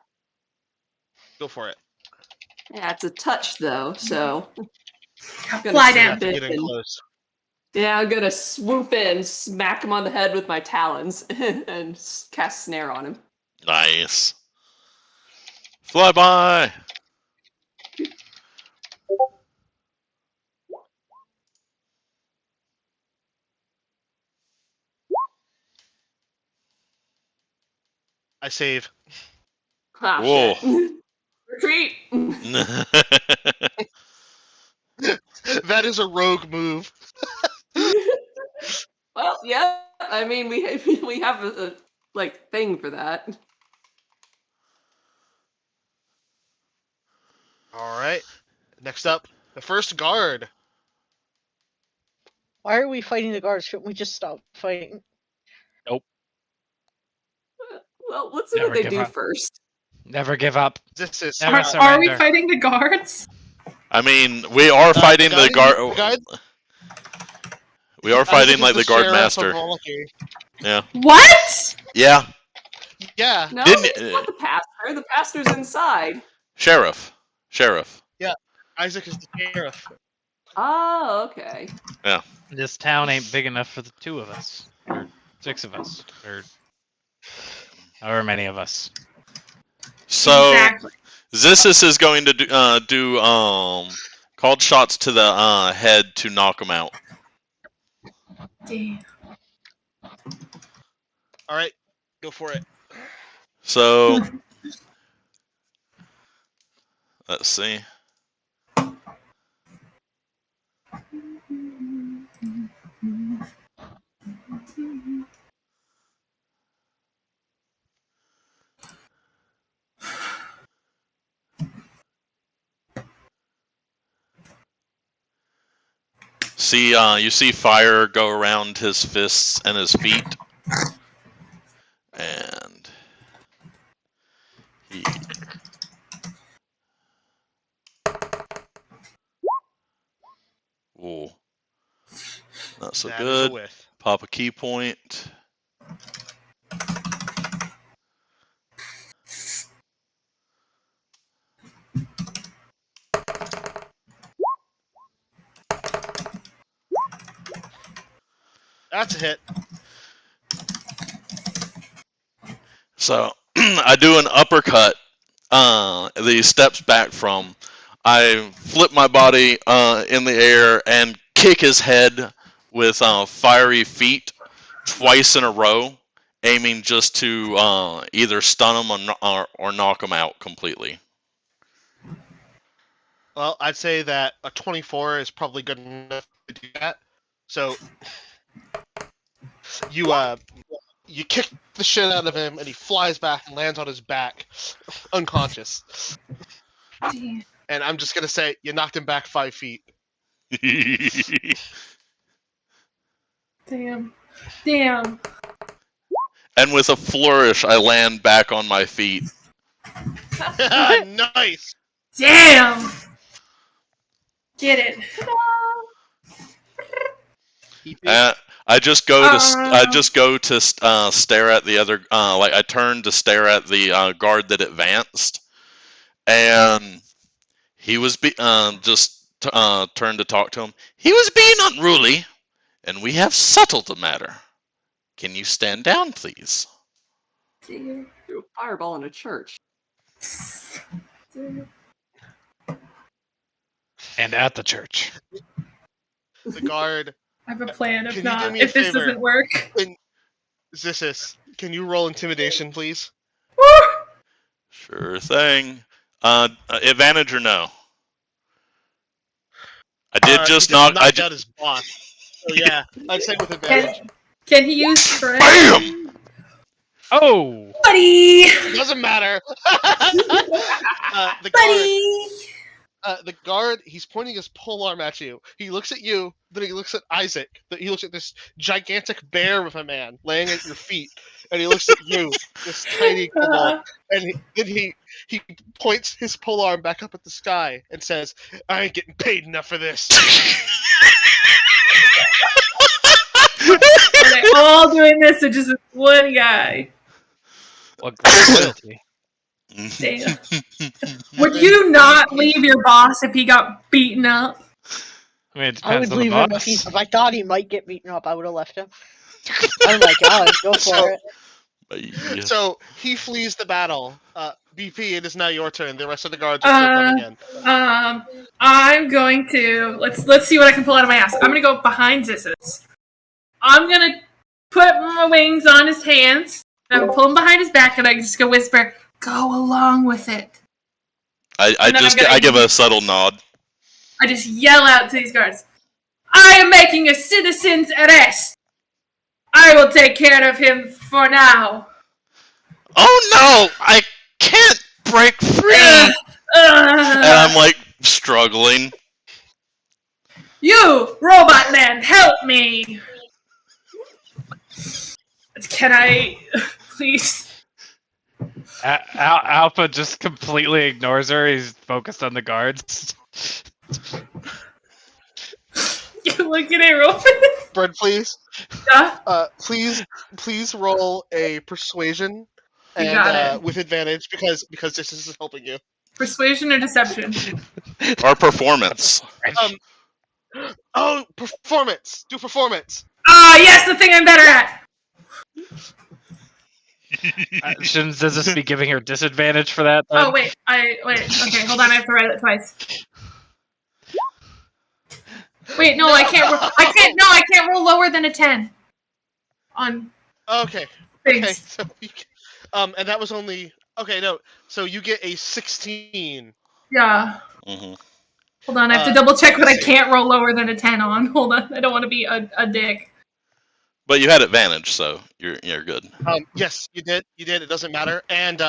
[SPEAKER 4] Go for it.
[SPEAKER 6] Yeah, it's a touch though, so gonna
[SPEAKER 1] Fly
[SPEAKER 6] swoop
[SPEAKER 1] down.
[SPEAKER 4] Have to get in
[SPEAKER 6] in.
[SPEAKER 4] close.
[SPEAKER 6] Yeah, I'm gonna swoop in, smack him on the head with my talons, and cast Snare on him.
[SPEAKER 3] Nice. Flyby.
[SPEAKER 4] I save.
[SPEAKER 6] Ah,
[SPEAKER 3] Whoa.
[SPEAKER 6] shit. Retreat!
[SPEAKER 4] That is a rogue move.
[SPEAKER 6] Well, yeah, I mean, we have a like thing for that.
[SPEAKER 4] All right. Next up, the first guard.
[SPEAKER 5] Why are we fighting the guards? Shouldn't we just stop fighting?
[SPEAKER 6] Well, let's see
[SPEAKER 2] Never
[SPEAKER 6] what they
[SPEAKER 2] give
[SPEAKER 6] do
[SPEAKER 2] up.
[SPEAKER 6] first.
[SPEAKER 2] Never give up.
[SPEAKER 4] This is
[SPEAKER 2] Never
[SPEAKER 1] Are we
[SPEAKER 2] surrender.
[SPEAKER 1] fighting the guards?
[SPEAKER 3] I mean, we are fighting the guard.
[SPEAKER 4] The guard.
[SPEAKER 3] We are
[SPEAKER 4] Isaac
[SPEAKER 3] fighting
[SPEAKER 4] is
[SPEAKER 3] like the guard
[SPEAKER 4] sheriff
[SPEAKER 3] master.
[SPEAKER 4] of Wallachie.
[SPEAKER 3] Yeah.
[SPEAKER 1] What?
[SPEAKER 3] Yeah.
[SPEAKER 4] Yeah.
[SPEAKER 6] No,
[SPEAKER 3] Didn't
[SPEAKER 6] it's not the pastor. The pastor's inside.
[SPEAKER 3] Sheriff.
[SPEAKER 4] Isaac is the sheriff.
[SPEAKER 6] Oh, okay.
[SPEAKER 2] This town ain't big enough for the 2 of us, or 6 of us, or however many of us.
[SPEAKER 3] So
[SPEAKER 1] Exactly.
[SPEAKER 3] Zissis is going to do called shots to the head to knock him out.
[SPEAKER 1] Damn.
[SPEAKER 4] All right. Go for it.
[SPEAKER 3] So let's see. You see fire go around his fists and his feet, and he. Ooh, not so
[SPEAKER 4] That is a
[SPEAKER 3] good.
[SPEAKER 4] whiff.
[SPEAKER 3] Pop a key point.
[SPEAKER 4] That's a hit.
[SPEAKER 3] So I do an uppercut. That he steps back from. I flip my body in the air and kick his head with fiery feet twice in a row, aiming just to either stun him or knock him out completely.
[SPEAKER 4] Well, I'd say that a 24 is probably good enough to do that. So you kick the shit out of him, and he flies back and lands on his back, unconscious.
[SPEAKER 1] Damn.
[SPEAKER 4] And I'm just gonna say you knocked him back 5 feet.
[SPEAKER 1] Damn. Damn.
[SPEAKER 3] And with a flourish, I land back on my feet.
[SPEAKER 4] Nice.
[SPEAKER 1] Damn. Get it.
[SPEAKER 3] I just go to stare at the other. I turned to stare at the guard that advanced, and he was turned to talk to him. He was being unruly, and we have settled the matter. Can you stand down, please?
[SPEAKER 1] Dear.
[SPEAKER 6] Do a fireball in a church.
[SPEAKER 1] Dear.
[SPEAKER 2] And at the church.
[SPEAKER 4] The guard.
[SPEAKER 1] I have a plan.
[SPEAKER 4] Can
[SPEAKER 1] If
[SPEAKER 4] you do
[SPEAKER 1] not,
[SPEAKER 4] me a
[SPEAKER 1] if this
[SPEAKER 4] favor?
[SPEAKER 1] doesn't work.
[SPEAKER 4] Zissis, can you roll intimidation, please?
[SPEAKER 1] Woo!
[SPEAKER 3] Sure thing. Advantage or no? I did just
[SPEAKER 4] he
[SPEAKER 3] knock.
[SPEAKER 4] knocked out his boss. So yeah, I'd say with advantage.
[SPEAKER 1] Can he use Strahd?
[SPEAKER 3] Bam!
[SPEAKER 2] Oh!
[SPEAKER 1] Buddy!
[SPEAKER 4] Doesn't matter. The guard.
[SPEAKER 1] Buddy!
[SPEAKER 4] the guard, he's pointing his polearm at you. He looks at you, then he looks at Isaac. He looks at this gigantic bear of a man laying at your feet, and he looks at you, this tiny kobold, and then he points his polearm back up at the sky and says, "I ain't getting paid enough for this."
[SPEAKER 1] Are they all doing this or just this one guy?
[SPEAKER 2] What great loyalty.
[SPEAKER 1] Damn. Would you not leave your boss if he got beaten up?
[SPEAKER 2] I mean, it
[SPEAKER 5] I would
[SPEAKER 2] depends on the
[SPEAKER 5] leave him
[SPEAKER 2] boss.
[SPEAKER 5] if I thought he might get beaten up. I would have left him. Oh my god, go for it.
[SPEAKER 3] Bye.
[SPEAKER 4] So he flees the battle. BP, it is now your turn. The rest of the guards are still coming in.
[SPEAKER 1] I'm going to let's see what I can pull out of my ass. I'm gonna go behind Zissus. I'm gonna put my wings on his hands. I'm gonna pull him behind his back, and I just go whisper, "Go along with it."
[SPEAKER 3] I give a subtle nod.
[SPEAKER 1] I just yell out to these guards, "I am making a citizen's arrest. I will take care of him for now."
[SPEAKER 3] Oh no! I can't break free! And I'm like struggling.
[SPEAKER 1] You, robot man, help me! Can I, please?
[SPEAKER 2] Alpha just completely ignores her. He's focused on the guards.
[SPEAKER 1] You look at it real fast.
[SPEAKER 4] Bird, please.
[SPEAKER 1] Yeah?
[SPEAKER 4] Please roll a persuasion
[SPEAKER 1] You got
[SPEAKER 4] and
[SPEAKER 1] it.
[SPEAKER 4] with advantage because this is helping you.
[SPEAKER 1] Persuasion or deception?
[SPEAKER 3] Our performance.
[SPEAKER 4] Oh, performance. Do performance.
[SPEAKER 1] Ah, yes, the thing I'm better at.
[SPEAKER 2] Shouldn't Zizis be giving her disadvantage for that? Then?
[SPEAKER 1] Oh wait, okay, hold on, I have to write it twice. Wait, no, I can't roll lower than a 10. On
[SPEAKER 4] Okay.
[SPEAKER 1] things.
[SPEAKER 4] Okay. So and that was only no. So you get a 16.
[SPEAKER 1] Yeah.
[SPEAKER 3] Mm-hmm.
[SPEAKER 1] Hold on, I have to double check what I
[SPEAKER 4] see.
[SPEAKER 1] can't roll lower than a 10 on. Hold on, I don't want to be a dick.
[SPEAKER 3] But you had advantage, so you're good.
[SPEAKER 4] Yes, you did. You did. It doesn't matter. And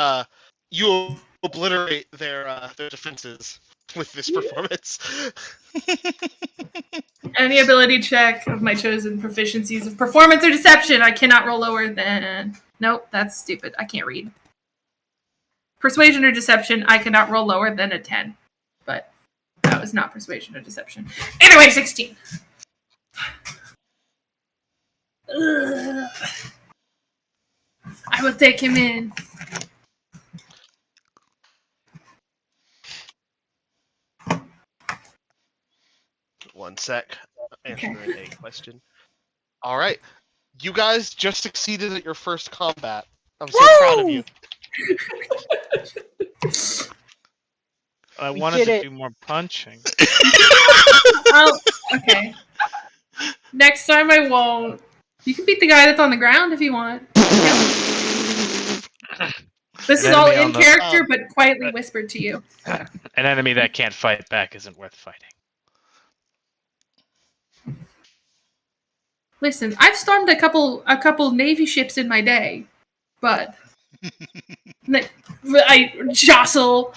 [SPEAKER 4] you obliterate their defenses with this performance.
[SPEAKER 1] Any ability check of my chosen proficiencies of performance or deception, I cannot roll lower than... Nope, that's stupid. I can't read. Persuasion or deception, I cannot roll lower than a 10. But that was not persuasion or deception. Anyway, 16. Ugh. I will take him in.
[SPEAKER 4] One sec. Answering a question. All right. You guys just succeeded at your first combat. I'm so proud of you.
[SPEAKER 2] I
[SPEAKER 5] We
[SPEAKER 2] wanted
[SPEAKER 5] did
[SPEAKER 2] to
[SPEAKER 5] it.
[SPEAKER 2] do more punching.
[SPEAKER 1] Oh, okay. Next time I won't. You can beat the guy that's on the ground if you want. This is
[SPEAKER 2] An
[SPEAKER 1] all
[SPEAKER 2] enemy
[SPEAKER 1] in
[SPEAKER 2] on the-
[SPEAKER 1] character, but quietly whispered to you.
[SPEAKER 2] An enemy that can't fight back isn't worth fighting.
[SPEAKER 1] Listen, I've stormed a couple Navy ships in my day, but I jostle.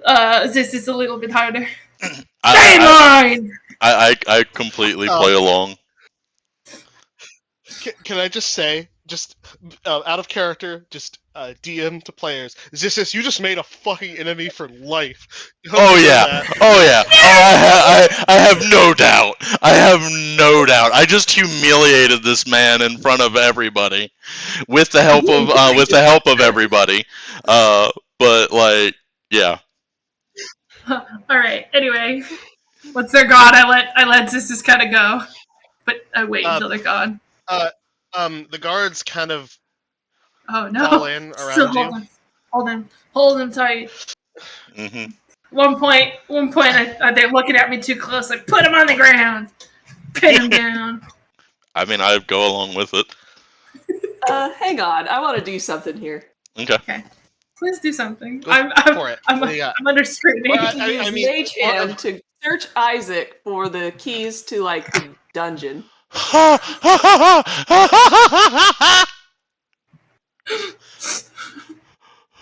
[SPEAKER 1] This is a little bit harder. Stay in line.
[SPEAKER 3] I completely play along.
[SPEAKER 4] Can I just say, out of character, DM to players, Zissis, you just made a fucking enemy for life.
[SPEAKER 3] Oh yeah. Oh, I have no doubt. I have no doubt. I just humiliated this man in front of everybody, with the help of everybody. But like, yeah.
[SPEAKER 1] All right. Anyway, once they're gone, I let Zissis kind of go, but I wait until they're gone.
[SPEAKER 4] The guards kind of
[SPEAKER 1] Oh no!
[SPEAKER 4] fall in
[SPEAKER 1] Still
[SPEAKER 4] around you.
[SPEAKER 1] hold him tight.
[SPEAKER 3] Mm-hmm.
[SPEAKER 1] One point, they're looking at me too close. Like, put him on the ground, pin him down.
[SPEAKER 3] I mean, I go along with it.
[SPEAKER 6] Hang on, I want to do something here.
[SPEAKER 3] Okay.
[SPEAKER 1] Please do something.
[SPEAKER 4] Go
[SPEAKER 1] I'm
[SPEAKER 4] for it.
[SPEAKER 1] I'm,
[SPEAKER 4] What do you got?
[SPEAKER 1] I'm under scrutiny.
[SPEAKER 6] You
[SPEAKER 4] Well,
[SPEAKER 6] can
[SPEAKER 4] I
[SPEAKER 6] use
[SPEAKER 4] mean,
[SPEAKER 6] Mage Hand to search Isaac for the keys to like the dungeon.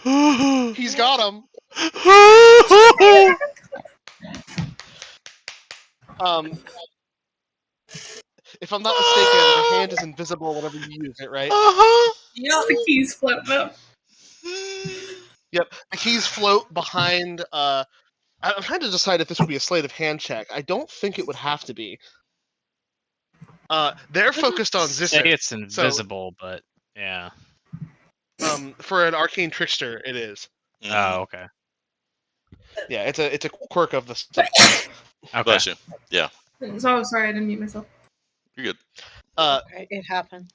[SPEAKER 4] He's got him. If I'm not mistaken, the hand is invisible whenever you use it, right?
[SPEAKER 3] Uh-huh.
[SPEAKER 1] Just the keys floating up.
[SPEAKER 4] Yep. The keys float behind. I'm trying to decide if this would be a sleight of hand check. I don't think it would have to be. They're focused on
[SPEAKER 2] Say
[SPEAKER 4] Zisser.
[SPEAKER 2] it's invisible, but yeah.
[SPEAKER 4] For an arcane trickster, it is.
[SPEAKER 2] Oh, okay.
[SPEAKER 4] Yeah, it's a quirk of the stuff.
[SPEAKER 2] Okay.
[SPEAKER 3] Bless you. Yeah,
[SPEAKER 1] Oh, sorry, I didn't mute myself.
[SPEAKER 3] you're good.
[SPEAKER 5] Okay, it happened.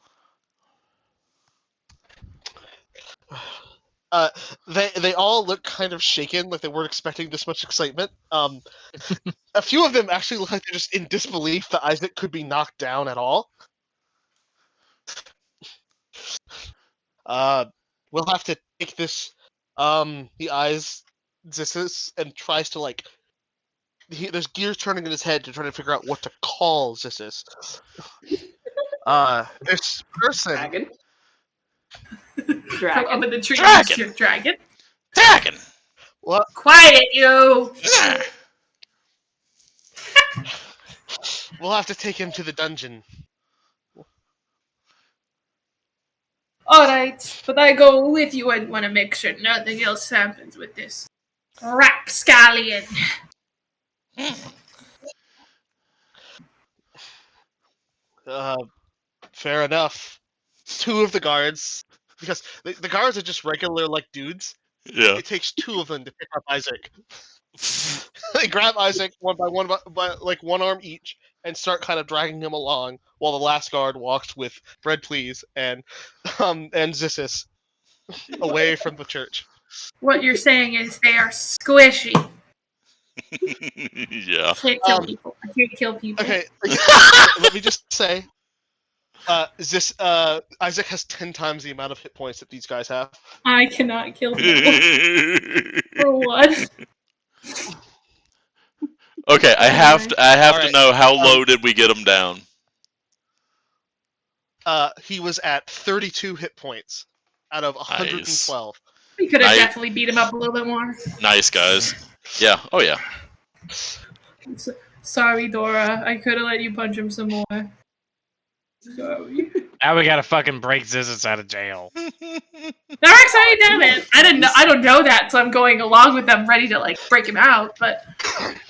[SPEAKER 4] They all look kind of shaken, like they weren't expecting this much excitement. A few of them actually look like they're just in disbelief that Isaac could be knocked down at all. We'll have to take this. He eyes Zissus and tries to like. There's gears turning in his head to try to figure out what to call Zissus. This person.
[SPEAKER 6] Dragon.
[SPEAKER 1] From up in the tree,
[SPEAKER 3] Dragon!
[SPEAKER 1] your dragon.
[SPEAKER 3] Dragon!
[SPEAKER 4] What?
[SPEAKER 1] Quiet, you.
[SPEAKER 3] Nah.
[SPEAKER 4] We'll have to take him to the dungeon.
[SPEAKER 1] All right, but I go with you. I want to make sure nothing else happens with this rapscallion.
[SPEAKER 4] Fair enough. Two of the guards, because the guards are just regular like dudes.
[SPEAKER 3] Yeah.
[SPEAKER 4] It takes two of them to pick up Isaac. They grab Isaac one by one, by like one arm each, and start kind of dragging him along, while the last guard walks with bread, please, and Zissus away from the church.
[SPEAKER 1] What you're saying is they are squishy.
[SPEAKER 3] Yeah.
[SPEAKER 1] Can't kill people. I can't kill people.
[SPEAKER 4] Okay, let me just say, Isaac has 10 times the amount of hit points that these guys have.
[SPEAKER 1] I cannot kill people. For what?
[SPEAKER 3] Okay, I have to
[SPEAKER 4] Alright,
[SPEAKER 3] know how low did we get him down?
[SPEAKER 4] He was at 32 hit points out of 112.
[SPEAKER 1] We could have definitely beat him up a little bit more.
[SPEAKER 3] Nice, guys. Yeah. Oh, yeah.
[SPEAKER 1] Sorry, Dora. I could have let you punch him some more. Sorry.
[SPEAKER 2] Now we gotta fucking break Zizis out of jail.
[SPEAKER 1] They're excited, damn it. I don't know that, so I'm going along with them, ready to like break him out, but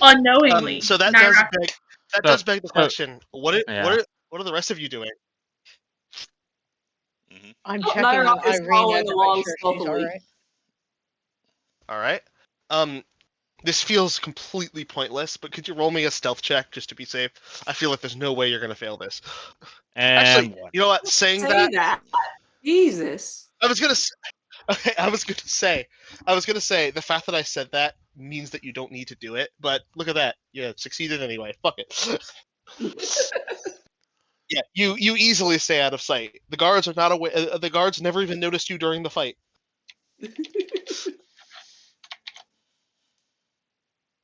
[SPEAKER 1] unknowingly.
[SPEAKER 4] So that does beg the question: what are the rest of you doing?
[SPEAKER 5] I'm
[SPEAKER 6] Oh,
[SPEAKER 5] checking on
[SPEAKER 6] Nyrock is
[SPEAKER 5] Irina
[SPEAKER 6] following
[SPEAKER 5] to
[SPEAKER 6] along
[SPEAKER 5] make sure she's
[SPEAKER 6] stealthily.
[SPEAKER 5] alright.
[SPEAKER 4] Alright. This feels completely pointless, but could you roll me a stealth check just to be safe? I feel like there's no way you're gonna fail this.
[SPEAKER 2] And
[SPEAKER 4] Actually, you know what?
[SPEAKER 6] Say that. Jesus.
[SPEAKER 4] I was gonna say the fact that I said that means that you don't need to do it, but look at that. You succeeded anyway. Fuck it. Yeah, you easily stay out of sight. The guards are not aware. The guards never even noticed you during the fight.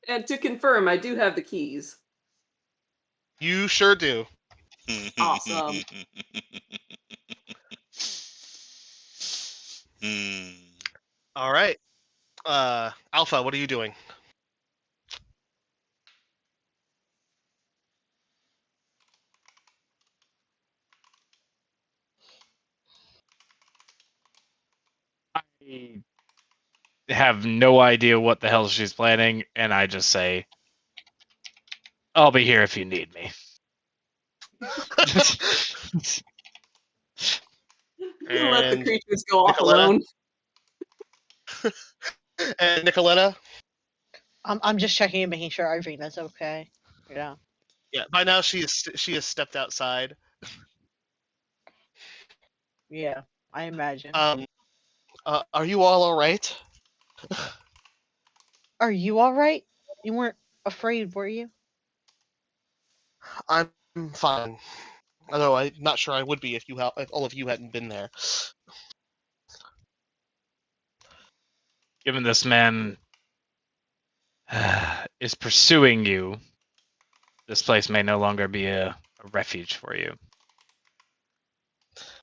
[SPEAKER 6] And to confirm, I do have the keys.
[SPEAKER 4] You sure do.
[SPEAKER 6] Awesome.
[SPEAKER 4] All right. Alpha, what are you doing?
[SPEAKER 2] I have no idea what the hell she's planning, and I just say, I'll be here if you need me.
[SPEAKER 6] Let the
[SPEAKER 4] And
[SPEAKER 6] creatures go off
[SPEAKER 4] Nicoletta?
[SPEAKER 6] alone.
[SPEAKER 4] And Nicoletta?
[SPEAKER 5] I'm just checking and making sure Irina's okay. Yeah.
[SPEAKER 4] Yeah. By now she has stepped outside.
[SPEAKER 5] Yeah, I imagine.
[SPEAKER 4] Are you all right?
[SPEAKER 5] Are you alright? You weren't afraid, were you?
[SPEAKER 4] I'm fine. Although I'm not sure I would be if all of you hadn't been there.
[SPEAKER 2] Given this man is pursuing you, this place may no longer be a refuge for you.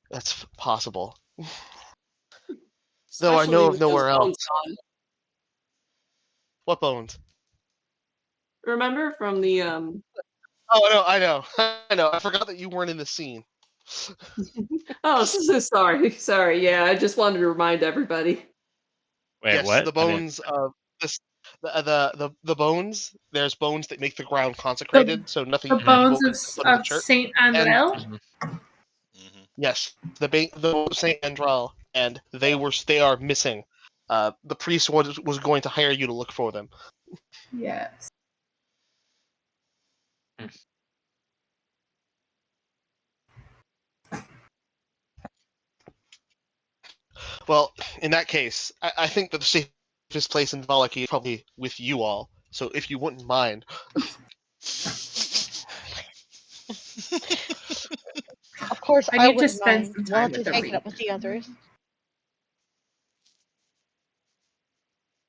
[SPEAKER 4] That's possible.
[SPEAKER 6] Especially
[SPEAKER 4] Though I know of
[SPEAKER 6] with
[SPEAKER 4] nowhere
[SPEAKER 6] those bones
[SPEAKER 4] else.
[SPEAKER 6] gone.
[SPEAKER 4] What bones?
[SPEAKER 6] Remember from the
[SPEAKER 4] Oh no, I know, I know. I forgot that you weren't in the scene.
[SPEAKER 6] Oh, so sorry. Sorry. Yeah, I just wanted to remind everybody.
[SPEAKER 2] Wait,
[SPEAKER 4] Yes,
[SPEAKER 2] what?
[SPEAKER 4] the bones of this, the bones. There's bones that make the ground consecrated, so nothing
[SPEAKER 1] The bones
[SPEAKER 4] evil can put in the
[SPEAKER 1] of
[SPEAKER 4] church.
[SPEAKER 1] Saint
[SPEAKER 4] And
[SPEAKER 1] Andrel.
[SPEAKER 4] yes, the bones of Saint Andrel, and they are missing. The priest was going to hire you to look for them.
[SPEAKER 1] Yes.
[SPEAKER 4] Well, in that case, I think that the safest place in Valaki is probably with you all. So if you wouldn't mind.
[SPEAKER 5] Of course,
[SPEAKER 1] I
[SPEAKER 5] I
[SPEAKER 1] need to
[SPEAKER 5] wouldn't
[SPEAKER 1] spend
[SPEAKER 5] mind.
[SPEAKER 1] some
[SPEAKER 5] We'll
[SPEAKER 1] time
[SPEAKER 5] have to
[SPEAKER 1] with the
[SPEAKER 5] take it
[SPEAKER 1] reed.
[SPEAKER 5] up with the others.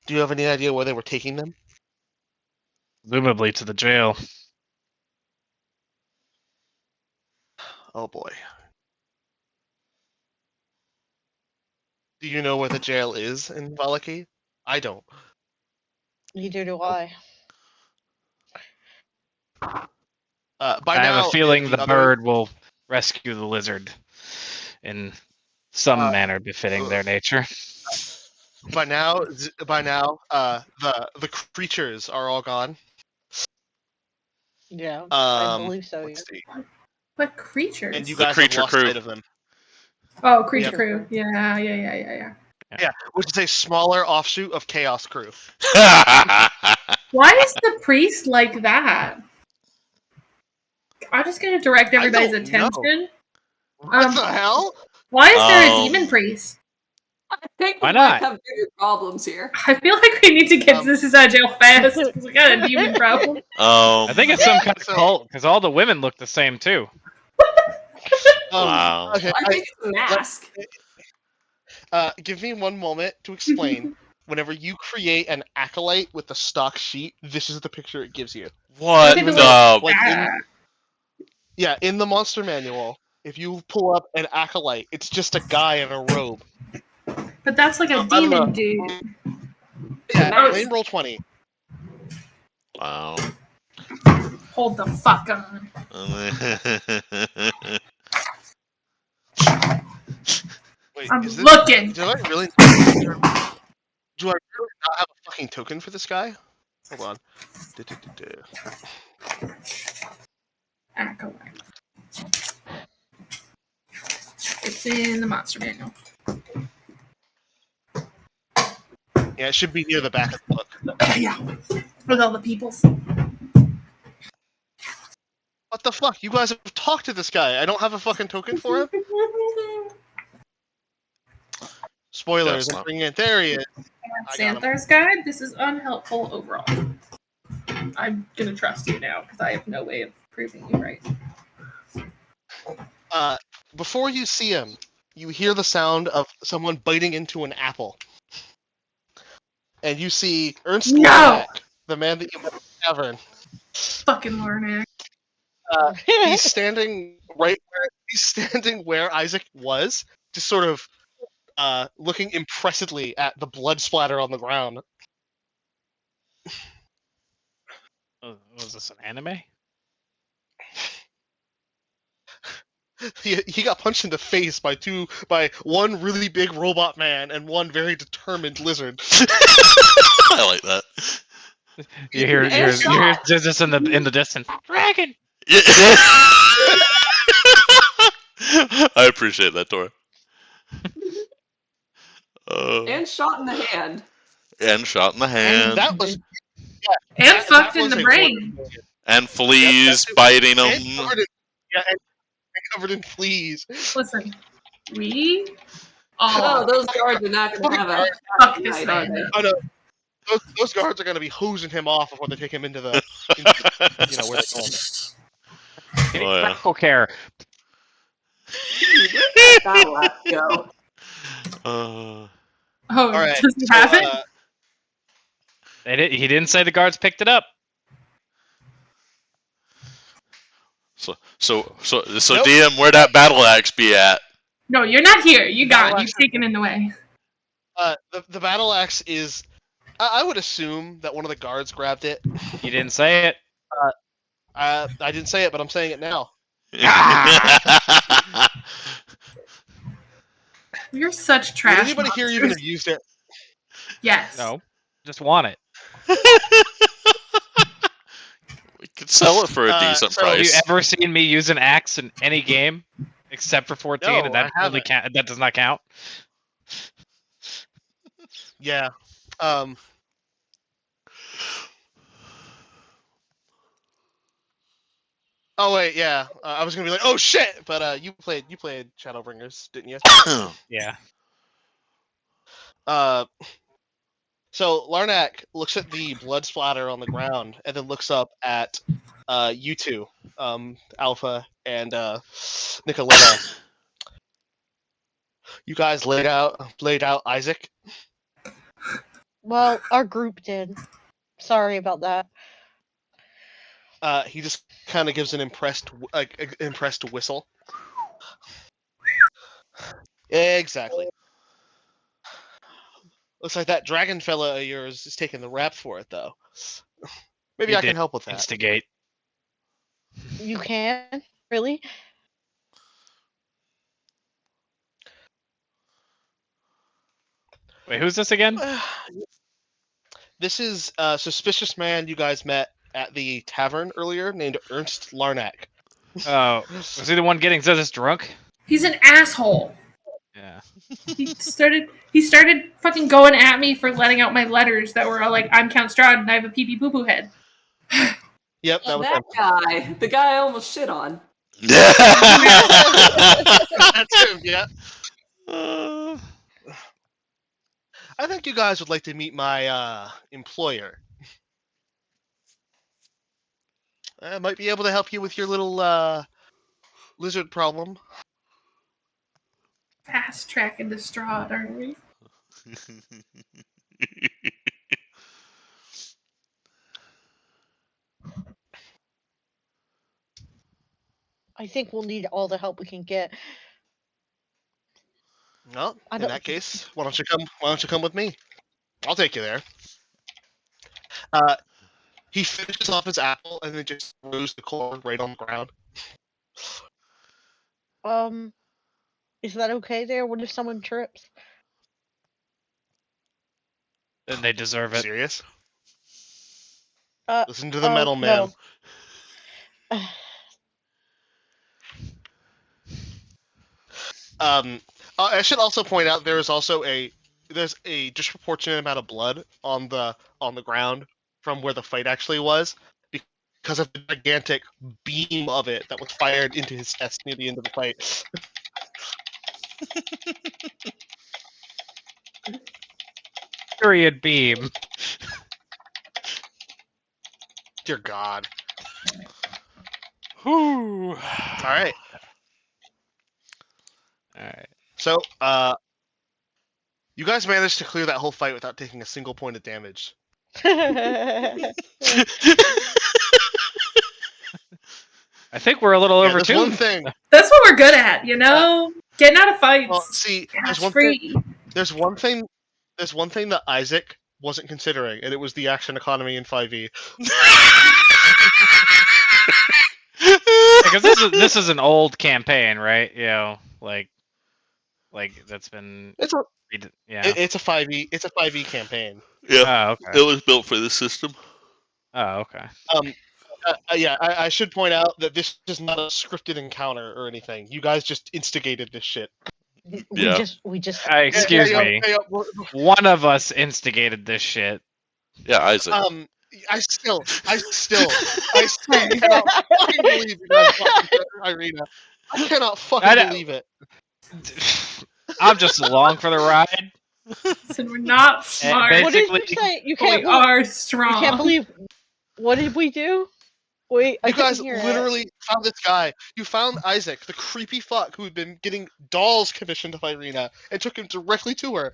[SPEAKER 4] Do you have any idea where they were taking them?
[SPEAKER 2] Presumably to the jail.
[SPEAKER 4] Oh boy. Do you know where the jail is in Valaki? I don't.
[SPEAKER 5] Neither do I.
[SPEAKER 4] By
[SPEAKER 2] I have
[SPEAKER 4] now,
[SPEAKER 2] a feeling
[SPEAKER 4] the
[SPEAKER 2] the
[SPEAKER 4] other,
[SPEAKER 2] bird will rescue the lizard in some
[SPEAKER 4] Uh,
[SPEAKER 2] manner befitting their nature.
[SPEAKER 4] by now, the creatures are all gone.
[SPEAKER 5] Yeah, I believe so.
[SPEAKER 4] Let's see.
[SPEAKER 1] What creatures?
[SPEAKER 4] And you
[SPEAKER 3] The
[SPEAKER 4] guys have
[SPEAKER 3] creature
[SPEAKER 4] lost
[SPEAKER 3] crew.
[SPEAKER 4] sight of them.
[SPEAKER 1] Oh, creature
[SPEAKER 5] Yep.
[SPEAKER 1] crew. Yeah.
[SPEAKER 4] Yeah, which is a smaller offshoot of Chaos Crew.
[SPEAKER 1] Why is the priest like that? I'm just gonna direct everybody's
[SPEAKER 4] don't know.
[SPEAKER 1] attention.
[SPEAKER 4] What the hell?
[SPEAKER 1] Why is there a
[SPEAKER 3] Um,
[SPEAKER 1] demon priest?
[SPEAKER 6] I think
[SPEAKER 2] Why
[SPEAKER 6] we might
[SPEAKER 2] not?
[SPEAKER 6] have bigger problems here.
[SPEAKER 1] I feel like we need to get
[SPEAKER 4] Um,
[SPEAKER 1] this out of jail fast because we got a demon problem.
[SPEAKER 2] I think it's some kind of
[SPEAKER 4] so-
[SPEAKER 2] cult because all the women look the same too.
[SPEAKER 3] Wow.
[SPEAKER 4] Okay,
[SPEAKER 6] I think it's a mask.
[SPEAKER 4] give me one moment to explain. Whenever you create an acolyte with the stock sheet, this is the picture it gives you.
[SPEAKER 3] What
[SPEAKER 1] Look at the
[SPEAKER 3] the?
[SPEAKER 4] Like
[SPEAKER 1] Ah,
[SPEAKER 4] in the monster manual, if you pull up an acolyte, it's just a guy in a robe.
[SPEAKER 1] but that's like a
[SPEAKER 4] I don't know.
[SPEAKER 1] demon dude.
[SPEAKER 4] Yeah,
[SPEAKER 6] Nice.
[SPEAKER 4] name roll 20.
[SPEAKER 3] Wow.
[SPEAKER 1] Hold the fuck on.
[SPEAKER 4] Wait,
[SPEAKER 1] I'm
[SPEAKER 4] is this?
[SPEAKER 1] looking.
[SPEAKER 4] Do I really? Do I really not have a fucking token for this guy? Hold on.
[SPEAKER 1] Acolyte. It's in the monster manual.
[SPEAKER 4] Yeah, it should be near the back of the book.
[SPEAKER 1] Yeah. With all the peoples.
[SPEAKER 4] What the fuck? You guys have talked to this guy. I don't have a fucking token for him? Spoilers.
[SPEAKER 3] That's
[SPEAKER 4] I'm
[SPEAKER 3] not-
[SPEAKER 4] bringing it. There he is. I got him.
[SPEAKER 1] Xanthar's guide. This is unhelpful overall. I'm gonna trust you now because I have no way of proving you right.
[SPEAKER 4] Before you see him, you hear the sound of someone biting into an apple. And you see Ernst
[SPEAKER 1] No!
[SPEAKER 4] Lornak, the man that you met in the tavern.
[SPEAKER 1] Fucking Lornak.
[SPEAKER 4] He's standing where Isaac was, just sort of looking impressively at the blood splatter on the ground.
[SPEAKER 2] Was this an anime?
[SPEAKER 4] He got punched in the face by one really big robot man and one very determined lizard.
[SPEAKER 3] I like that.
[SPEAKER 2] You hear just in the distance. Dragon.
[SPEAKER 3] Yeah. I appreciate that, Tora.
[SPEAKER 6] And shot in the hand.
[SPEAKER 3] And shot in the hand.
[SPEAKER 4] That was
[SPEAKER 1] And fucked in
[SPEAKER 4] was
[SPEAKER 1] the
[SPEAKER 4] a
[SPEAKER 1] brain.
[SPEAKER 4] wonderful-
[SPEAKER 3] And fleas
[SPEAKER 4] Yep,
[SPEAKER 3] biting
[SPEAKER 4] and
[SPEAKER 3] them.
[SPEAKER 4] covered in fleas.
[SPEAKER 1] Listen, we
[SPEAKER 6] Oh,
[SPEAKER 1] all
[SPEAKER 6] those guards are not going to have a
[SPEAKER 1] fuck
[SPEAKER 6] happy
[SPEAKER 1] this
[SPEAKER 6] night, are
[SPEAKER 1] man.
[SPEAKER 6] they?
[SPEAKER 4] Oh no, those guards are going to be hosing him off before they take him into the where they're going.
[SPEAKER 2] Getting
[SPEAKER 3] Oh, yeah.
[SPEAKER 2] medical care.
[SPEAKER 6] Where'd that laugh go?
[SPEAKER 1] Oh,
[SPEAKER 4] All right,
[SPEAKER 1] does he
[SPEAKER 4] so,
[SPEAKER 1] have it?
[SPEAKER 2] He didn't say the guards picked it up.
[SPEAKER 3] So
[SPEAKER 4] Nope.
[SPEAKER 3] DM, where'd that battle axe be at?
[SPEAKER 1] No, you're not here. You got
[SPEAKER 4] Battle
[SPEAKER 1] it. You've
[SPEAKER 4] axe.
[SPEAKER 1] taken it away.
[SPEAKER 4] The battle axe is. I would assume that one of the guards grabbed it.
[SPEAKER 2] You didn't say it.
[SPEAKER 4] I didn't say it, but I'm saying it now.
[SPEAKER 1] You're such
[SPEAKER 4] Would
[SPEAKER 1] trash.
[SPEAKER 4] anybody here even have used it?
[SPEAKER 1] Yes.
[SPEAKER 2] No, just want it.
[SPEAKER 3] We could sell it for a decent
[SPEAKER 4] so-
[SPEAKER 2] Have you
[SPEAKER 3] price.
[SPEAKER 2] ever seen me use an axe in any game except for 14,
[SPEAKER 4] No,
[SPEAKER 2] and that
[SPEAKER 4] I
[SPEAKER 2] only
[SPEAKER 4] haven't.
[SPEAKER 2] that does not count?
[SPEAKER 4] Yeah. Oh wait, yeah. I was gonna be like, oh shit, but you played Shadowbringers, didn't you?
[SPEAKER 2] Yeah.
[SPEAKER 4] So Larnak looks at the blood splatter on the ground and then looks up at you two, Alpha and Nicoletta. You guys laid out Isaac.
[SPEAKER 5] Well, our group did. Sorry about that.
[SPEAKER 4] He just kind of gives an impressed whistle. Exactly. Looks like that dragon fella of yours is taking the rap for it, though. Maybe
[SPEAKER 2] He
[SPEAKER 4] I can
[SPEAKER 2] did
[SPEAKER 4] help with that.
[SPEAKER 2] Instigate.
[SPEAKER 5] You can? Really?
[SPEAKER 2] Wait, who's this again?
[SPEAKER 4] This is a suspicious man you guys met at the tavern earlier, named Ernst Larnak.
[SPEAKER 2] Oh, was he the one getting Zez's drunk?
[SPEAKER 1] He's an asshole.
[SPEAKER 2] Yeah.
[SPEAKER 1] He started fucking going at me for letting out my letters that were all like, I'm Count Strahd and I have a pee-pee poo-poo head.
[SPEAKER 4] Yep, that was
[SPEAKER 6] That
[SPEAKER 4] him.
[SPEAKER 6] guy, the guy I almost shit on.
[SPEAKER 4] That's him, yeah. I think you guys would like to meet my employer. I might be able to help you with your little lizard problem.
[SPEAKER 1] Fast track into Strahd, aren't we?
[SPEAKER 5] I think we'll need all the help we can get.
[SPEAKER 4] Well,
[SPEAKER 5] I
[SPEAKER 4] in
[SPEAKER 5] don't-
[SPEAKER 4] that case, why don't you come with me? I'll take you there. He finishes off his apple and then just throws the core right on the ground.
[SPEAKER 5] Is that okay there? What if someone trips?
[SPEAKER 2] Then they deserve it.
[SPEAKER 4] Serious?
[SPEAKER 5] Uh,
[SPEAKER 4] Listen to the metal man.
[SPEAKER 5] no.
[SPEAKER 4] I should also point out there's a disproportionate amount of blood on the ground from where the fight actually was because of the gigantic beam of it that was fired into his chest near the end of the fight.
[SPEAKER 2] Period beam.
[SPEAKER 4] Dear God.
[SPEAKER 2] Whew.
[SPEAKER 4] All right.
[SPEAKER 2] Alright.
[SPEAKER 4] So, you guys managed to clear that whole fight without taking a single point of damage.
[SPEAKER 2] I think we're a little
[SPEAKER 4] Yeah,
[SPEAKER 2] over
[SPEAKER 4] there's one thing.
[SPEAKER 1] That's what we're good at, you know? Getting out of fights.
[SPEAKER 4] Well, see,
[SPEAKER 1] Cash free.
[SPEAKER 4] There's one thing that Isaac wasn't considering, and it was the action economy in 5e.
[SPEAKER 2] Because this is an old campaign, right? You know, like that's been.
[SPEAKER 4] It's a
[SPEAKER 2] Yeah.
[SPEAKER 4] it's a 5e. It's a 5e campaign.
[SPEAKER 3] Yeah,
[SPEAKER 2] Oh, okay.
[SPEAKER 3] it was built for this system.
[SPEAKER 2] Oh, okay.
[SPEAKER 4] Yeah, I should point out that this is not a scripted encounter or anything. You guys just instigated this shit.
[SPEAKER 3] Yeah.
[SPEAKER 5] We just.
[SPEAKER 2] Excuse me.
[SPEAKER 4] Hey,
[SPEAKER 2] One of us instigated this shit.
[SPEAKER 3] Yeah, Isaac.
[SPEAKER 4] I still cannot fucking believe you guys fucking did it, Irina. I cannot fucking believe it.
[SPEAKER 2] I'm just along for the ride.
[SPEAKER 1] So we're not smart.
[SPEAKER 2] ba-
[SPEAKER 5] What did you
[SPEAKER 2] basically-
[SPEAKER 5] say? You
[SPEAKER 1] but we
[SPEAKER 5] can't.
[SPEAKER 1] are strong.
[SPEAKER 5] You can't believe. What did we do? Wait, I
[SPEAKER 4] You guys
[SPEAKER 5] couldn't hear it.
[SPEAKER 4] literally found this guy. You found Isaac, the creepy fuck who had been getting dolls commissioned of Irina, and took him directly to her.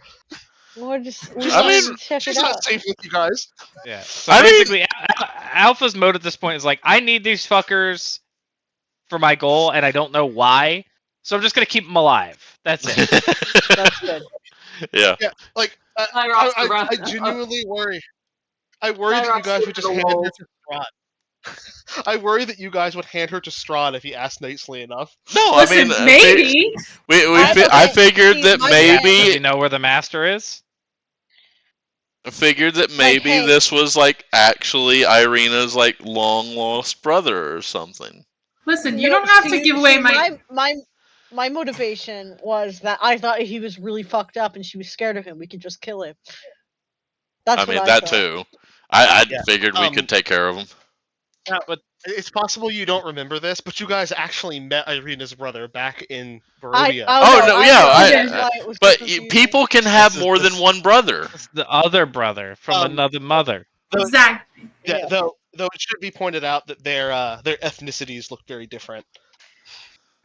[SPEAKER 5] We're just. We
[SPEAKER 4] She's
[SPEAKER 3] I
[SPEAKER 4] not-
[SPEAKER 3] mean,
[SPEAKER 5] check
[SPEAKER 4] She's
[SPEAKER 5] it
[SPEAKER 4] not
[SPEAKER 5] out.
[SPEAKER 4] safe with you guys.
[SPEAKER 2] Yeah. So
[SPEAKER 3] I mean-
[SPEAKER 2] basically, Alpha's mode at this point is like, I need these fuckers for my goal, and I don't know why. So I'm just gonna keep them alive. That's it.
[SPEAKER 5] That's good.
[SPEAKER 3] Yeah.
[SPEAKER 4] Yeah, like
[SPEAKER 6] Higher off the
[SPEAKER 4] I
[SPEAKER 6] round.
[SPEAKER 4] genuinely worry. I worry that you
[SPEAKER 6] Hyrox
[SPEAKER 4] guys would just
[SPEAKER 6] the
[SPEAKER 4] hand her
[SPEAKER 6] walls.
[SPEAKER 4] to Strahd. I worry that you guys would hand her to Strahd if he asked nicely enough.
[SPEAKER 3] No,
[SPEAKER 1] Listen,
[SPEAKER 3] I mean,
[SPEAKER 1] maybe.
[SPEAKER 3] I figured
[SPEAKER 5] See,
[SPEAKER 3] that
[SPEAKER 5] my
[SPEAKER 2] Does
[SPEAKER 3] maybe
[SPEAKER 2] he know where the master is?
[SPEAKER 3] I figured that
[SPEAKER 5] Like,
[SPEAKER 3] maybe
[SPEAKER 5] hey.
[SPEAKER 3] this was like actually Irina's like long lost brother or something.
[SPEAKER 1] Listen, you
[SPEAKER 5] No,
[SPEAKER 1] don't have to
[SPEAKER 5] see-
[SPEAKER 1] give away
[SPEAKER 5] see, my motivation was that I thought he was really fucked up and she was scared of him. We could just kill him. That's
[SPEAKER 3] I
[SPEAKER 5] what
[SPEAKER 3] mean
[SPEAKER 5] I
[SPEAKER 3] that
[SPEAKER 5] thought.
[SPEAKER 3] too. I
[SPEAKER 4] Yeah,
[SPEAKER 3] figured we could take care of him.
[SPEAKER 4] It's possible you don't remember this, but you guys actually met Irina's brother back in
[SPEAKER 5] I
[SPEAKER 4] Barovia.
[SPEAKER 3] Oh, no,
[SPEAKER 5] I
[SPEAKER 3] yeah,
[SPEAKER 5] know,
[SPEAKER 1] I-
[SPEAKER 5] that's why it was
[SPEAKER 3] But
[SPEAKER 5] confusing.
[SPEAKER 3] people can
[SPEAKER 2] This
[SPEAKER 3] have
[SPEAKER 2] is-
[SPEAKER 3] more
[SPEAKER 2] this-
[SPEAKER 3] than one brother.
[SPEAKER 2] It's the other brother from
[SPEAKER 4] Um,
[SPEAKER 2] another mother.
[SPEAKER 1] Exactly.
[SPEAKER 4] Yeah,
[SPEAKER 5] Yeah.
[SPEAKER 4] though it should be pointed out that their ethnicities look very different.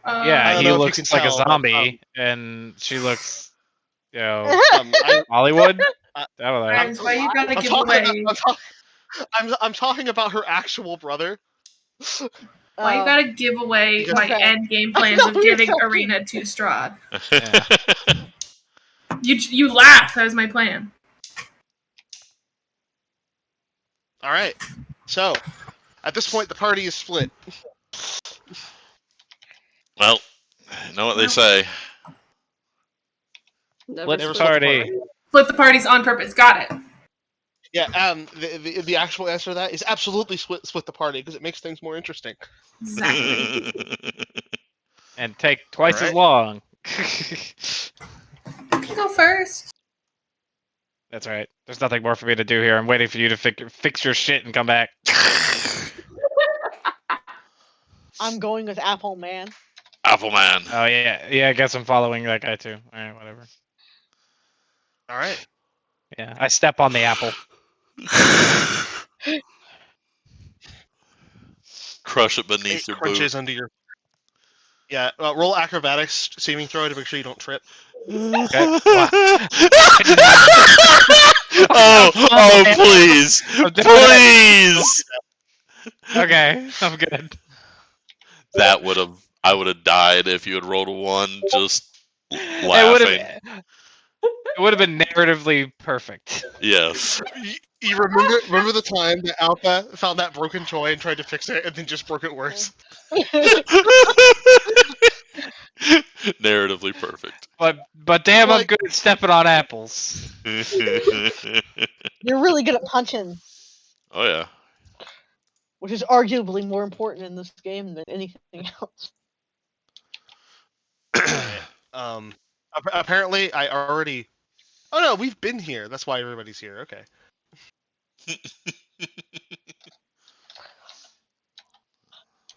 [SPEAKER 4] I
[SPEAKER 2] Yeah,
[SPEAKER 4] don't
[SPEAKER 2] he
[SPEAKER 4] know if you
[SPEAKER 2] looks
[SPEAKER 4] can
[SPEAKER 2] like
[SPEAKER 4] tell,
[SPEAKER 2] a
[SPEAKER 4] but,
[SPEAKER 2] zombie, and she looks,
[SPEAKER 4] I,
[SPEAKER 2] Hollywood.
[SPEAKER 4] Uh,
[SPEAKER 2] I don't know.
[SPEAKER 1] Guys, why you gotta
[SPEAKER 4] I'm
[SPEAKER 1] give
[SPEAKER 4] talking,
[SPEAKER 1] away?
[SPEAKER 4] I'm talking about her actual brother.
[SPEAKER 1] Why you gotta give away
[SPEAKER 4] Because-
[SPEAKER 1] my
[SPEAKER 5] Okay.
[SPEAKER 1] end game
[SPEAKER 5] I
[SPEAKER 1] plans
[SPEAKER 5] thought
[SPEAKER 1] of
[SPEAKER 5] we were
[SPEAKER 1] giving
[SPEAKER 5] talking-
[SPEAKER 1] Arena to Strahd?
[SPEAKER 2] Yeah.
[SPEAKER 1] You laughed. That was my plan.
[SPEAKER 4] All right. So, at this point, the party is split.
[SPEAKER 3] Well, you know what they say.
[SPEAKER 6] Never
[SPEAKER 2] Let's
[SPEAKER 6] split the
[SPEAKER 2] party.
[SPEAKER 1] Split the parties on purpose. Got it.
[SPEAKER 4] Yeah. The actual answer to that is absolutely split the party because it makes things more interesting.
[SPEAKER 1] Exactly.
[SPEAKER 2] And take twice as
[SPEAKER 4] Alright.
[SPEAKER 2] long.
[SPEAKER 1] You can go first.
[SPEAKER 2] That's right. There's nothing more for me to do here. I'm waiting for you to fix your shit and come back.
[SPEAKER 5] I'm going with Apple Man.
[SPEAKER 3] Apple Man.
[SPEAKER 2] Oh yeah, yeah. I guess I'm following that guy too. All right, whatever.
[SPEAKER 4] All right.
[SPEAKER 2] Yeah, I step on the apple.
[SPEAKER 3] Crush it beneath
[SPEAKER 4] It
[SPEAKER 3] your
[SPEAKER 4] crunches
[SPEAKER 3] boot.
[SPEAKER 4] under your. Yeah. Roll acrobatics saving throw to make sure you don't trip.
[SPEAKER 2] Okay.
[SPEAKER 3] Oh, please,
[SPEAKER 2] I'm doing it.
[SPEAKER 3] please.
[SPEAKER 2] Okay, I'm good.
[SPEAKER 3] I would have died if you had rolled a 1. Just
[SPEAKER 2] It
[SPEAKER 3] laughing.
[SPEAKER 2] would have been narratively perfect.
[SPEAKER 3] Yes.
[SPEAKER 4] You remember the time that Alpha found that broken toy and tried to fix it and then just broke it worse?
[SPEAKER 3] Narratively perfect.
[SPEAKER 2] But damn, I'm
[SPEAKER 4] Like-
[SPEAKER 2] good at stepping on apples.
[SPEAKER 5] You're really good at punching,
[SPEAKER 3] Oh yeah.
[SPEAKER 5] which is arguably more important in this game than anything else.
[SPEAKER 4] Apparently, I already. Oh no, we've been here. That's why everybody's here. Okay.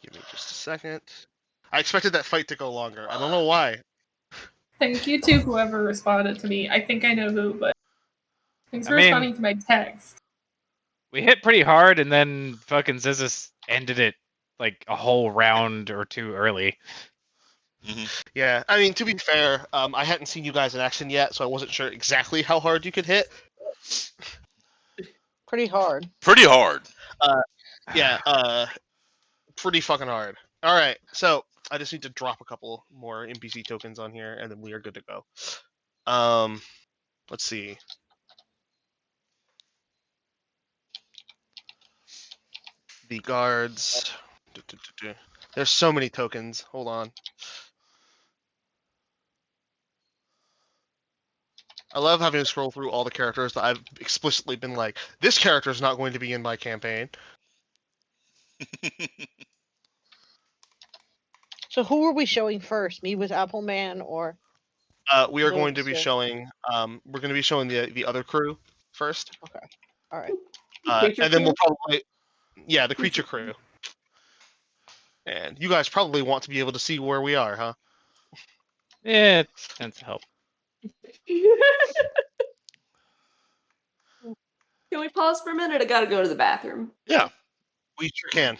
[SPEAKER 4] Give me just a second. I expected that fight to go longer. I don't know why.
[SPEAKER 1] Thank you to whoever responded to me. I think I know who, but thanks for
[SPEAKER 2] I mean-
[SPEAKER 1] responding to my text.
[SPEAKER 2] We hit pretty hard, and then fucking Zizus ended it like a whole round or two early.
[SPEAKER 4] Yeah, I mean, to be fair, I hadn't seen you guys in action yet, so I wasn't sure exactly how hard you could hit.
[SPEAKER 5] Pretty hard.
[SPEAKER 3] Pretty hard.
[SPEAKER 4] Yeah, pretty fucking hard. All right, so I just need to drop a couple more NPC tokens on here, and then we are good to go. Let's see. The guards. There's so many tokens. Hold on. I love having to scroll through all the characters that I've explicitly been like, this character is not going to be in my campaign.
[SPEAKER 5] So who are we showing first? Me with Apple Man or
[SPEAKER 4] We are going to be
[SPEAKER 5] Luke, so-
[SPEAKER 4] showing. We're going to be showing the other crew first,
[SPEAKER 5] all right?
[SPEAKER 6] Creature
[SPEAKER 4] and then we'll
[SPEAKER 6] crew?
[SPEAKER 4] probably, yeah, the creature crew. And you guys probably want to be able to see where we are, huh?
[SPEAKER 2] Yeah, it tends to help.
[SPEAKER 6] Can we pause for a minute? I gotta go to the bathroom.
[SPEAKER 3] Yeah.
[SPEAKER 4] We sure can.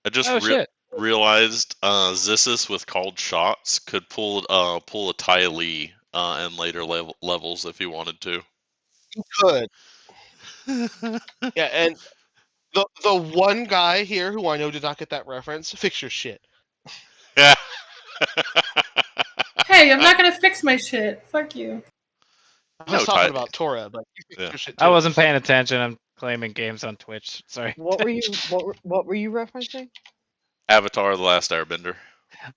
[SPEAKER 3] I just
[SPEAKER 2] Oh shit!
[SPEAKER 3] realized Zizus with called shots could pull a Ty Lee in later levels if he wanted to.
[SPEAKER 4] Good. Yeah, and the one guy here who I know did not get that reference, fix your shit.
[SPEAKER 3] Yeah.
[SPEAKER 1] Hey, I'm not gonna fix my shit. Fuck you.
[SPEAKER 4] I was
[SPEAKER 3] No,
[SPEAKER 4] talking
[SPEAKER 3] Ty-
[SPEAKER 4] about Tora, but you fix
[SPEAKER 3] Yeah.
[SPEAKER 4] your shit
[SPEAKER 2] I
[SPEAKER 4] too.
[SPEAKER 2] wasn't paying attention. I'm claiming games on Twitch. Sorry.
[SPEAKER 5] What were you referencing?
[SPEAKER 3] Avatar: The Last Airbender.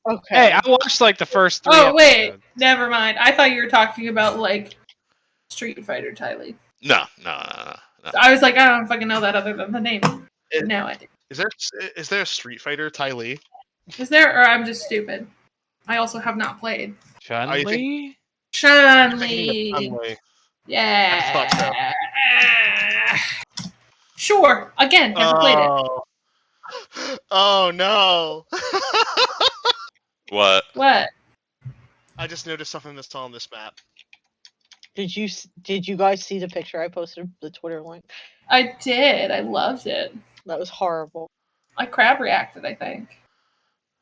[SPEAKER 5] Okay.
[SPEAKER 2] Hey, I watched like the first 3
[SPEAKER 1] Oh wait,
[SPEAKER 2] episodes.
[SPEAKER 1] never mind. I thought you were talking about like Street Fighter Tylee.
[SPEAKER 3] No.
[SPEAKER 1] I was like, I don't fucking know that other than the name. But now I do.
[SPEAKER 4] Is there a Street Fighter Tylee?
[SPEAKER 1] Is there, or I'm just stupid? I also have not played.
[SPEAKER 2] Chun-Li?
[SPEAKER 1] Chun-Li.
[SPEAKER 4] Chun-Li.
[SPEAKER 1] Yeah.
[SPEAKER 4] I
[SPEAKER 1] Sure. Again, never played it.
[SPEAKER 4] Oh no!
[SPEAKER 3] What?
[SPEAKER 1] What?
[SPEAKER 4] I just noticed something that's on this map.
[SPEAKER 5] Did you guys see the picture I posted? The Twitter link.
[SPEAKER 1] I did. I loved it.
[SPEAKER 5] That was horrible.
[SPEAKER 1] I crab reacted, I think.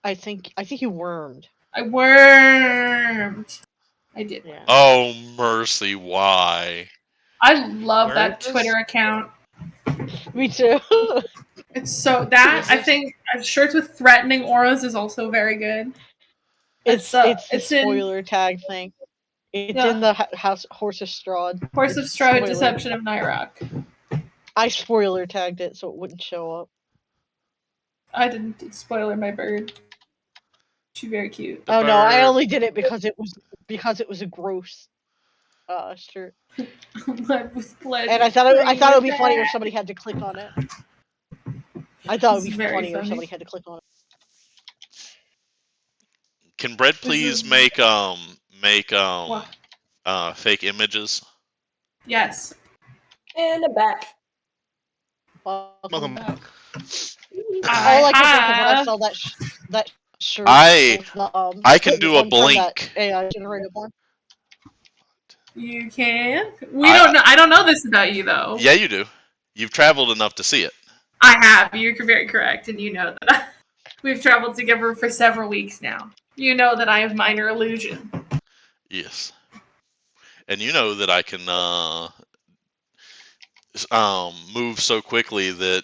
[SPEAKER 5] I think you wormed.
[SPEAKER 1] I wormed. I did.
[SPEAKER 5] Yeah.
[SPEAKER 3] Oh mercy! Why?
[SPEAKER 1] I love
[SPEAKER 4] Where
[SPEAKER 1] that
[SPEAKER 4] is this?
[SPEAKER 1] Twitter account.
[SPEAKER 5] Me too.
[SPEAKER 1] It's so that I think shirts with threatening auras is also very good.
[SPEAKER 5] it's the
[SPEAKER 1] it's in
[SPEAKER 5] spoiler tag thing. It's
[SPEAKER 1] Yeah.
[SPEAKER 5] in the House Horse of Strahd.
[SPEAKER 1] Horse of
[SPEAKER 5] It's
[SPEAKER 1] Strahd,
[SPEAKER 5] spoiler.
[SPEAKER 1] Deception of Nyrock.
[SPEAKER 5] I spoiler tagged it so it wouldn't show up.
[SPEAKER 1] I didn't spoiler my bird. She's very cute.
[SPEAKER 3] The
[SPEAKER 5] Oh no, I
[SPEAKER 3] bird.
[SPEAKER 5] only did it because it was a gross shirt.
[SPEAKER 1] With pleasure.
[SPEAKER 5] And I thought it would be funny if somebody had to click on it. I thought it would
[SPEAKER 1] This
[SPEAKER 5] be
[SPEAKER 1] is very
[SPEAKER 5] funny if
[SPEAKER 1] funny.
[SPEAKER 5] somebody had to click on it.
[SPEAKER 3] Can Brett please
[SPEAKER 1] is-
[SPEAKER 3] make
[SPEAKER 1] What?
[SPEAKER 3] fake images?
[SPEAKER 1] Yes.
[SPEAKER 6] And a back.
[SPEAKER 4] Welcome back.
[SPEAKER 5] All I can think of when I
[SPEAKER 1] have-
[SPEAKER 5] saw that shirt.
[SPEAKER 3] I
[SPEAKER 5] was,
[SPEAKER 3] can
[SPEAKER 5] hit
[SPEAKER 3] do
[SPEAKER 5] me
[SPEAKER 3] a
[SPEAKER 5] one from that
[SPEAKER 3] blink.
[SPEAKER 5] AI generated one.
[SPEAKER 1] You can. We don't know. I don't know this about you though.
[SPEAKER 3] Yeah, you do. You've traveled enough to see it.
[SPEAKER 1] I have. You're very correct, and you know that. We've traveled together for several weeks now. You know that I have minor illusion.
[SPEAKER 3] Yes. And you know that I can move so quickly that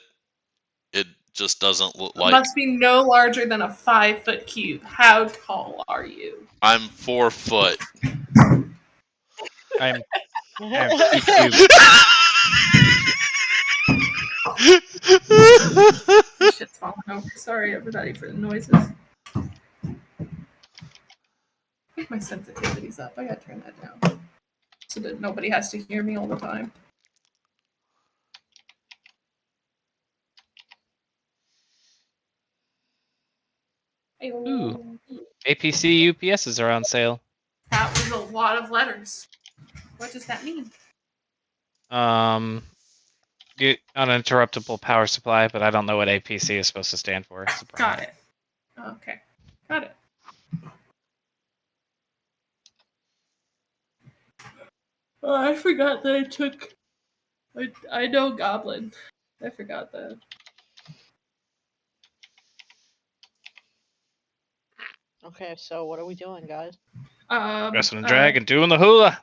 [SPEAKER 3] it just doesn't look like
[SPEAKER 1] Must be no larger than a 5-foot cube. How tall are you?
[SPEAKER 3] I'm 4 foot.
[SPEAKER 2] I'm 2 cubes.
[SPEAKER 1] This shit's falling over. Sorry, everybody, for the noises. I think my sensitivity's up. I gotta turn that down so that nobody has to hear me all the time.
[SPEAKER 2] Ooh. APC UPSs are on sale.
[SPEAKER 1] That was a lot of letters. What does that mean?
[SPEAKER 2] Get uninterruptible power supply, but I don't know what APC is supposed to stand for.
[SPEAKER 1] Got it. Okay. Got it. Oh, I forgot that I took. I know Goblin. I forgot that.
[SPEAKER 5] Okay, so what are we doing, guys?
[SPEAKER 2] Wrestling and drag and doing the hula.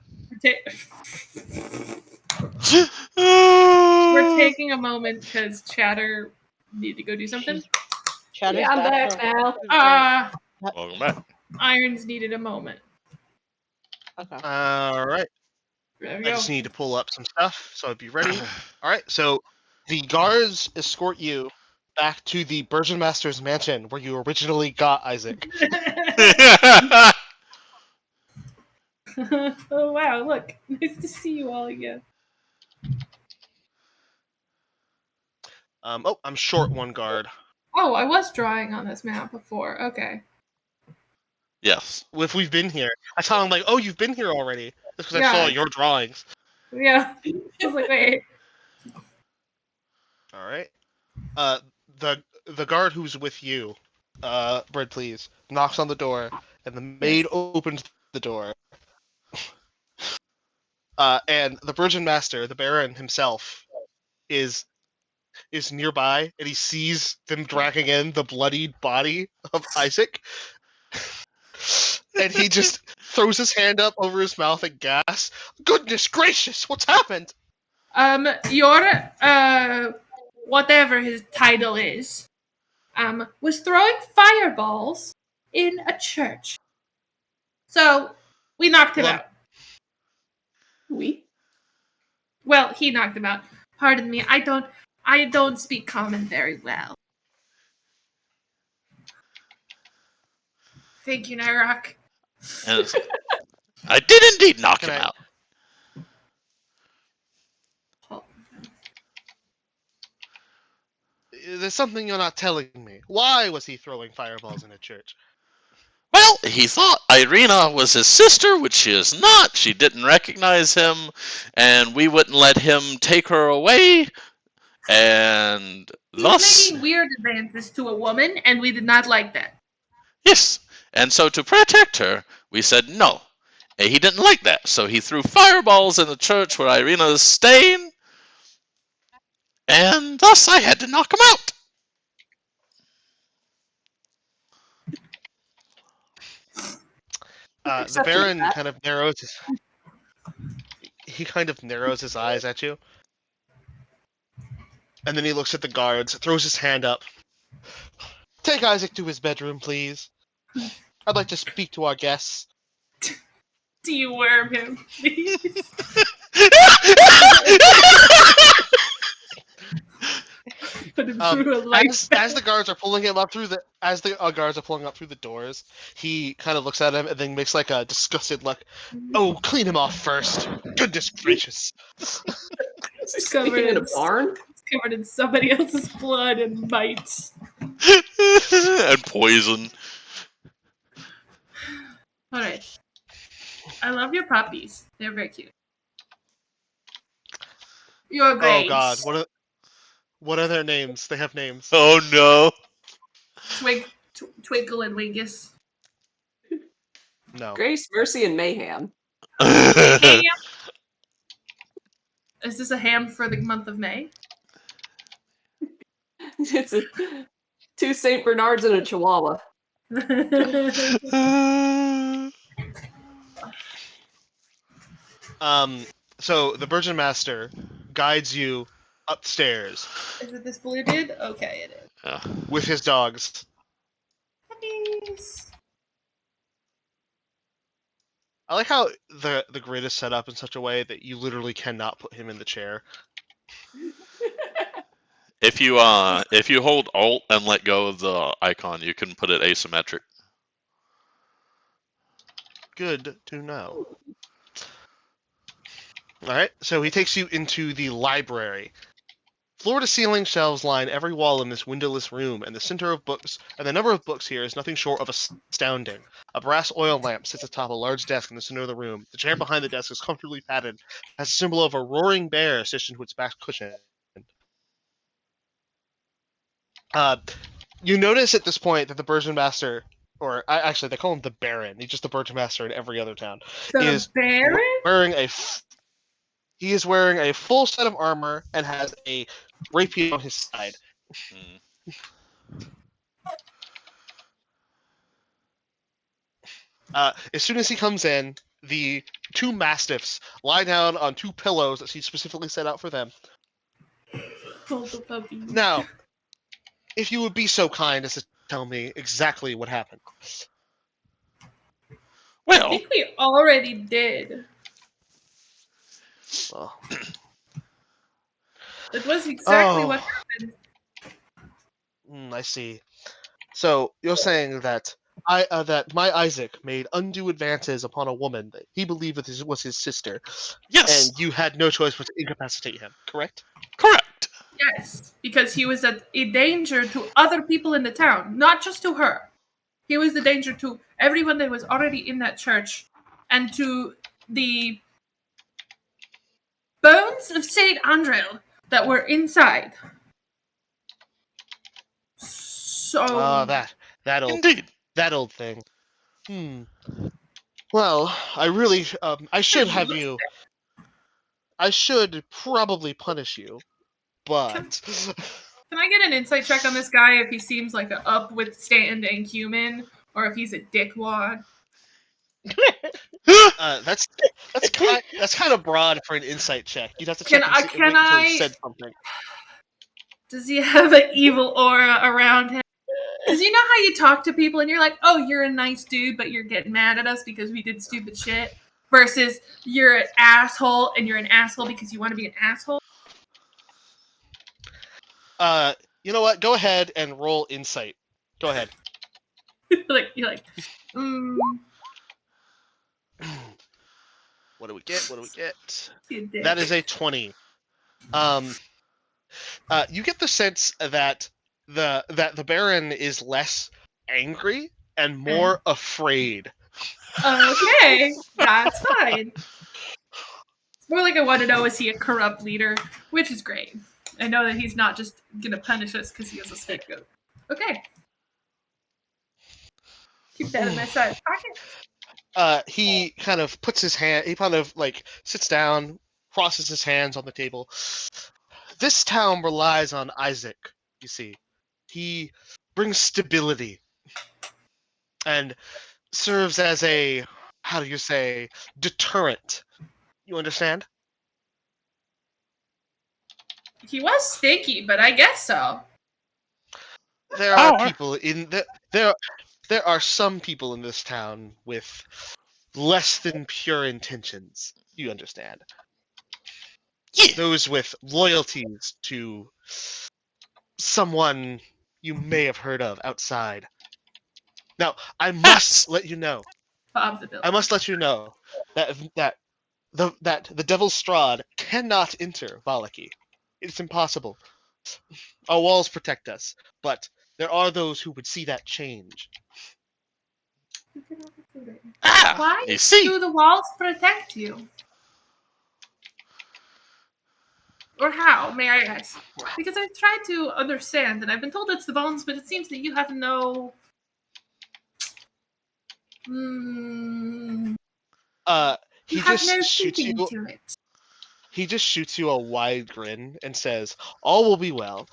[SPEAKER 1] We're taking a moment because Chatter need to go do something.
[SPEAKER 5] Chatter's
[SPEAKER 6] Yeah, I'm back
[SPEAKER 5] though.
[SPEAKER 6] now.
[SPEAKER 3] Welcome back.
[SPEAKER 1] Irons needed a moment.
[SPEAKER 5] Okay.
[SPEAKER 4] All right.
[SPEAKER 1] There we
[SPEAKER 4] I
[SPEAKER 1] go.
[SPEAKER 4] just need to pull up some stuff, so I'd be ready. All right. So the guards escort you back to the Burgeon Master's mansion where you originally got Isaac.
[SPEAKER 1] Oh wow! Look, nice to see you all again.
[SPEAKER 4] I'm short one guard.
[SPEAKER 1] Oh, I was drawing on this map before. Okay.
[SPEAKER 3] Yes.
[SPEAKER 4] If we've been here, I tell him like, "Oh, you've been here already." That's because
[SPEAKER 1] Yeah.
[SPEAKER 4] I saw your drawings.
[SPEAKER 1] Yeah. I was like, wait.
[SPEAKER 4] All right. The guard who's with you, Bread, please, knocks on the door, and the maid opens the door. And the Virgin Master, the Baron himself, is nearby, and he sees them dragging in the bloodied body of Isaac, and he just throws his hand up over his mouth and gasps, "Goodness gracious, what's happened?"
[SPEAKER 1] Your whatever his title is, was throwing fireballs in a church. So we knocked him
[SPEAKER 4] Well,
[SPEAKER 1] out.
[SPEAKER 6] We?
[SPEAKER 1] Well, he knocked him out. Pardon me, I don't speak common very well. Thank you, Nyrok.
[SPEAKER 3] And I did indeed knock
[SPEAKER 4] Can
[SPEAKER 3] him
[SPEAKER 4] I-
[SPEAKER 3] out.
[SPEAKER 4] There's something you're not telling me. Why was he throwing fireballs in a church?
[SPEAKER 3] Well, he thought Irina was his sister, which she is not. She didn't recognize him, and we wouldn't let him take her away. And
[SPEAKER 1] He's
[SPEAKER 3] thus,
[SPEAKER 1] making weird advances to a woman, and we did not like that.
[SPEAKER 3] yes. And so to protect her, we said no. And he didn't like that, so he threw fireballs in the church where Irina is staying, and thus I had to knock him out.
[SPEAKER 4] The
[SPEAKER 6] Except for
[SPEAKER 4] Baron
[SPEAKER 6] that.
[SPEAKER 4] kind of narrows his... He kind of narrows his eyes at you. And then he looks at the guards, throws his hand up. Take Isaac to his bedroom, please. I'd like to speak to our guests.
[SPEAKER 1] Do you worm him, please? Put him through a light.
[SPEAKER 4] As the guards are pulling him up through the guards are pulling up through the doors, he kind of looks at him and then makes like a disgusted look. Oh, clean him off first. Goodness gracious.
[SPEAKER 6] Is he sleeping in a barn?
[SPEAKER 1] It's covered in somebody else's blood and mites.
[SPEAKER 3] And poison.
[SPEAKER 1] All right. I love your puppies. They're very cute. Your Grace.
[SPEAKER 4] Oh God, what are their names? They have names.
[SPEAKER 3] Oh no.
[SPEAKER 1] Twinkle and Wingus.
[SPEAKER 4] No.
[SPEAKER 6] Grace, Mercy, and Mayhem.
[SPEAKER 1] Ham? Is this a ham for the month of May?
[SPEAKER 6] It's 2 St. Bernards and a Chihuahua.
[SPEAKER 4] So the Virgin Master guides you upstairs
[SPEAKER 1] Is it this blue dude? Okay, it is.
[SPEAKER 4] with his dogs.
[SPEAKER 1] Puppies.
[SPEAKER 4] I like how the grid is set up in such a way that you literally cannot put him in the chair.
[SPEAKER 3] If you hold Alt and let go of the icon, you can put it asymmetric.
[SPEAKER 4] Good to know. Alright, so he takes you into the library. Floor-to-ceiling shelves line every wall in this windowless room, and the center of books, and the number of books here is nothing short of astounding. A brass oil lamp sits atop a large desk in the center of the room. The chair behind the desk is comfortably padded, has a symbol of a roaring bear stitched into its back cushion. You notice at this point that the Burgeon Master, or actually they call him the Baron, he's just the Burgeon Master in every other town,
[SPEAKER 1] The Baron?
[SPEAKER 4] He is wearing a full set of armor and has a rapier on his side. As soon as he comes in, the 2 mastiffs lie down on 2 pillows that he specifically set out for them.
[SPEAKER 1] Hold the puppies.
[SPEAKER 4] Now, if you would be so kind as to tell me exactly what happened.
[SPEAKER 1] I
[SPEAKER 3] Well,
[SPEAKER 1] think we already did.
[SPEAKER 4] Well,
[SPEAKER 1] That was exactly
[SPEAKER 4] Oh.
[SPEAKER 1] what happened.
[SPEAKER 4] I see. So you're saying that that my Isaac made undue advances upon a woman that he believed was his sister,
[SPEAKER 3] yes,
[SPEAKER 4] and you had no choice but to incapacitate him, correct?
[SPEAKER 3] correct.
[SPEAKER 1] Yes, because he was a danger to other people in the town, not just to her. He was a danger to everyone that was already in that church, and to the bones of Saint Andrel that were inside. So
[SPEAKER 4] That old
[SPEAKER 3] Indeed.
[SPEAKER 4] thing. Well, I really I should have you. I should probably punish you, but
[SPEAKER 1] Can I get an insight check on this guy if he seems like an upwithstanding human, or if he's a dickwad?
[SPEAKER 4] that's kind of broad for an insight check. You'd have to
[SPEAKER 1] Can
[SPEAKER 4] check
[SPEAKER 1] I-
[SPEAKER 4] and see,
[SPEAKER 1] can
[SPEAKER 4] wait until
[SPEAKER 1] I-
[SPEAKER 4] he said something.
[SPEAKER 1] Does he have an evil aura around him? Because you know how you talk to people and you're like, oh, you're a nice dude, but you're getting mad at us because we did stupid shit. Versus you're an asshole and you're an asshole because you want to be an asshole.
[SPEAKER 4] You know what? Go ahead and roll insight. Go ahead.
[SPEAKER 1] you're like,
[SPEAKER 4] What do we get? What do we get?
[SPEAKER 1] you dick.
[SPEAKER 4] That is a 20. You get the sense that the Baron is less angry and more afraid.
[SPEAKER 1] Okay, that's fine. It's more like I want to know, is he a corrupt leader? Which is great. I know that he's not just going to punish us because he has a scapegoat. Okay. Keep that in my side pocket.
[SPEAKER 4] He kind of puts his hand. He kind of like sits down, crosses his hands on the table. This town relies on Isaac. You see, he brings stability and serves as a, how do you say, deterrent. You understand?
[SPEAKER 1] He was stinky, but I guess so.
[SPEAKER 4] There are people in there are some people in this town with less than pure intentions. You understand?
[SPEAKER 3] Yeah.
[SPEAKER 4] Those with loyalties to someone you may have heard of outside. Now, I must let you know.
[SPEAKER 1] Bob the Builder.
[SPEAKER 4] I must let you know that the Devil's Strahd cannot enter Valaki. It's impossible. Our walls protect us, but there are those who would see that change.
[SPEAKER 1] Why
[SPEAKER 3] You see?
[SPEAKER 1] do the walls protect you? Or how, may I ask? Because I've tried to understand, and I've been told it's the bones, but it seems that you have no...
[SPEAKER 4] He
[SPEAKER 1] you have
[SPEAKER 4] just
[SPEAKER 1] no
[SPEAKER 4] shoots you.
[SPEAKER 1] thinking to it.
[SPEAKER 4] He just shoots you a wide grin and says, "All will be well."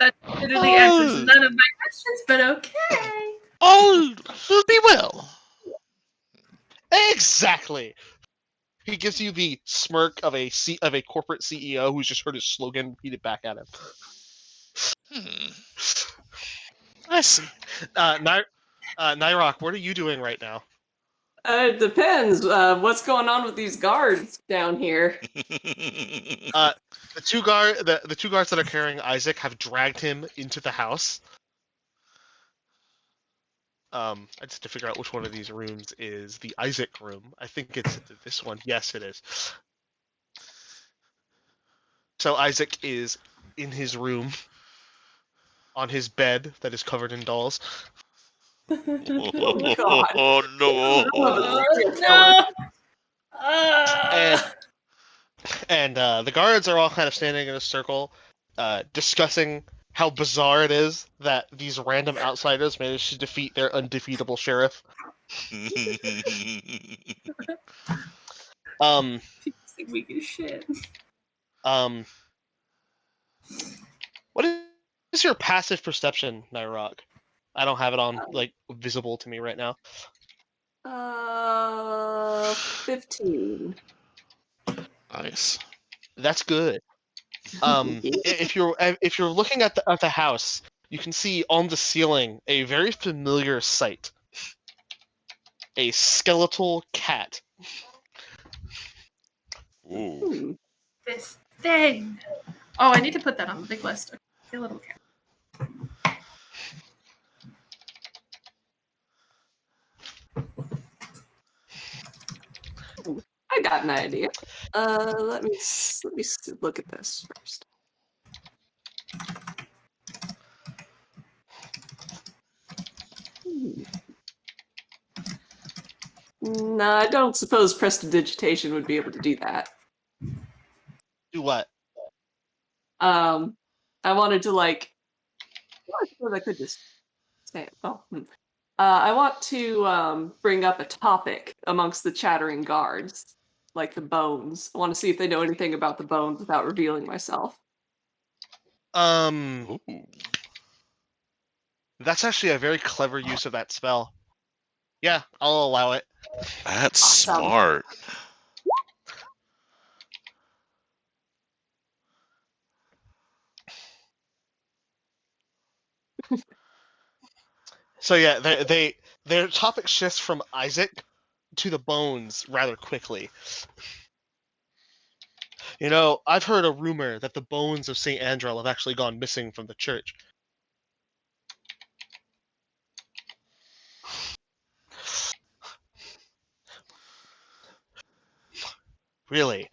[SPEAKER 1] That literally answers none of my questions, but okay.
[SPEAKER 3] All will be well.
[SPEAKER 4] Exactly. He gives you the smirk of a corporate CEO who's just heard his slogan repeated back at him.
[SPEAKER 3] I see.
[SPEAKER 4] Nyrok, what are you doing right now?
[SPEAKER 6] It depends. What's going on with these guards down here?
[SPEAKER 4] The two guards that are carrying Isaac have dragged him into the house. I just have to figure out which one of these rooms is the Isaac room. I think it's this one. Yes, it is. So Isaac is in his room, on his bed that is covered in dolls.
[SPEAKER 6] Oh, God.
[SPEAKER 3] Oh no.
[SPEAKER 1] No.
[SPEAKER 4] And the guards are all kind of standing in a circle, discussing how bizarre it is that these random outsiders managed to defeat their undefeatable sheriff.
[SPEAKER 1] People weak as shit.
[SPEAKER 4] What is your passive perception, Nyrok? I don't have it on visible to me right now.
[SPEAKER 6] 15.
[SPEAKER 3] Nice.
[SPEAKER 4] That's good. If you're looking at the house, you can see on the ceiling a very familiar sight. A skeletal cat.
[SPEAKER 3] Ooh.
[SPEAKER 1] This thing. Oh, I need to put that on the big list. Okay, little cat.
[SPEAKER 6] I got an idea. Let me look at this first. No, I don't suppose prestidigitation would be able to do that.
[SPEAKER 4] Do what?
[SPEAKER 6] I wanted to I suppose I could just say it. I want to bring up a topic amongst the chattering guards, like the bones. I want to see if they know anything about the bones without revealing myself.
[SPEAKER 3] Ooh.
[SPEAKER 4] That's actually a very clever use of that spell. Yeah, I'll allow it.
[SPEAKER 3] That's
[SPEAKER 6] Awesome.
[SPEAKER 3] smart.
[SPEAKER 4] So yeah, their topic shifts from Isaac to the bones rather quickly. You know, I've heard a rumor that the bones of St. Andrel have actually gone missing from the church. Really?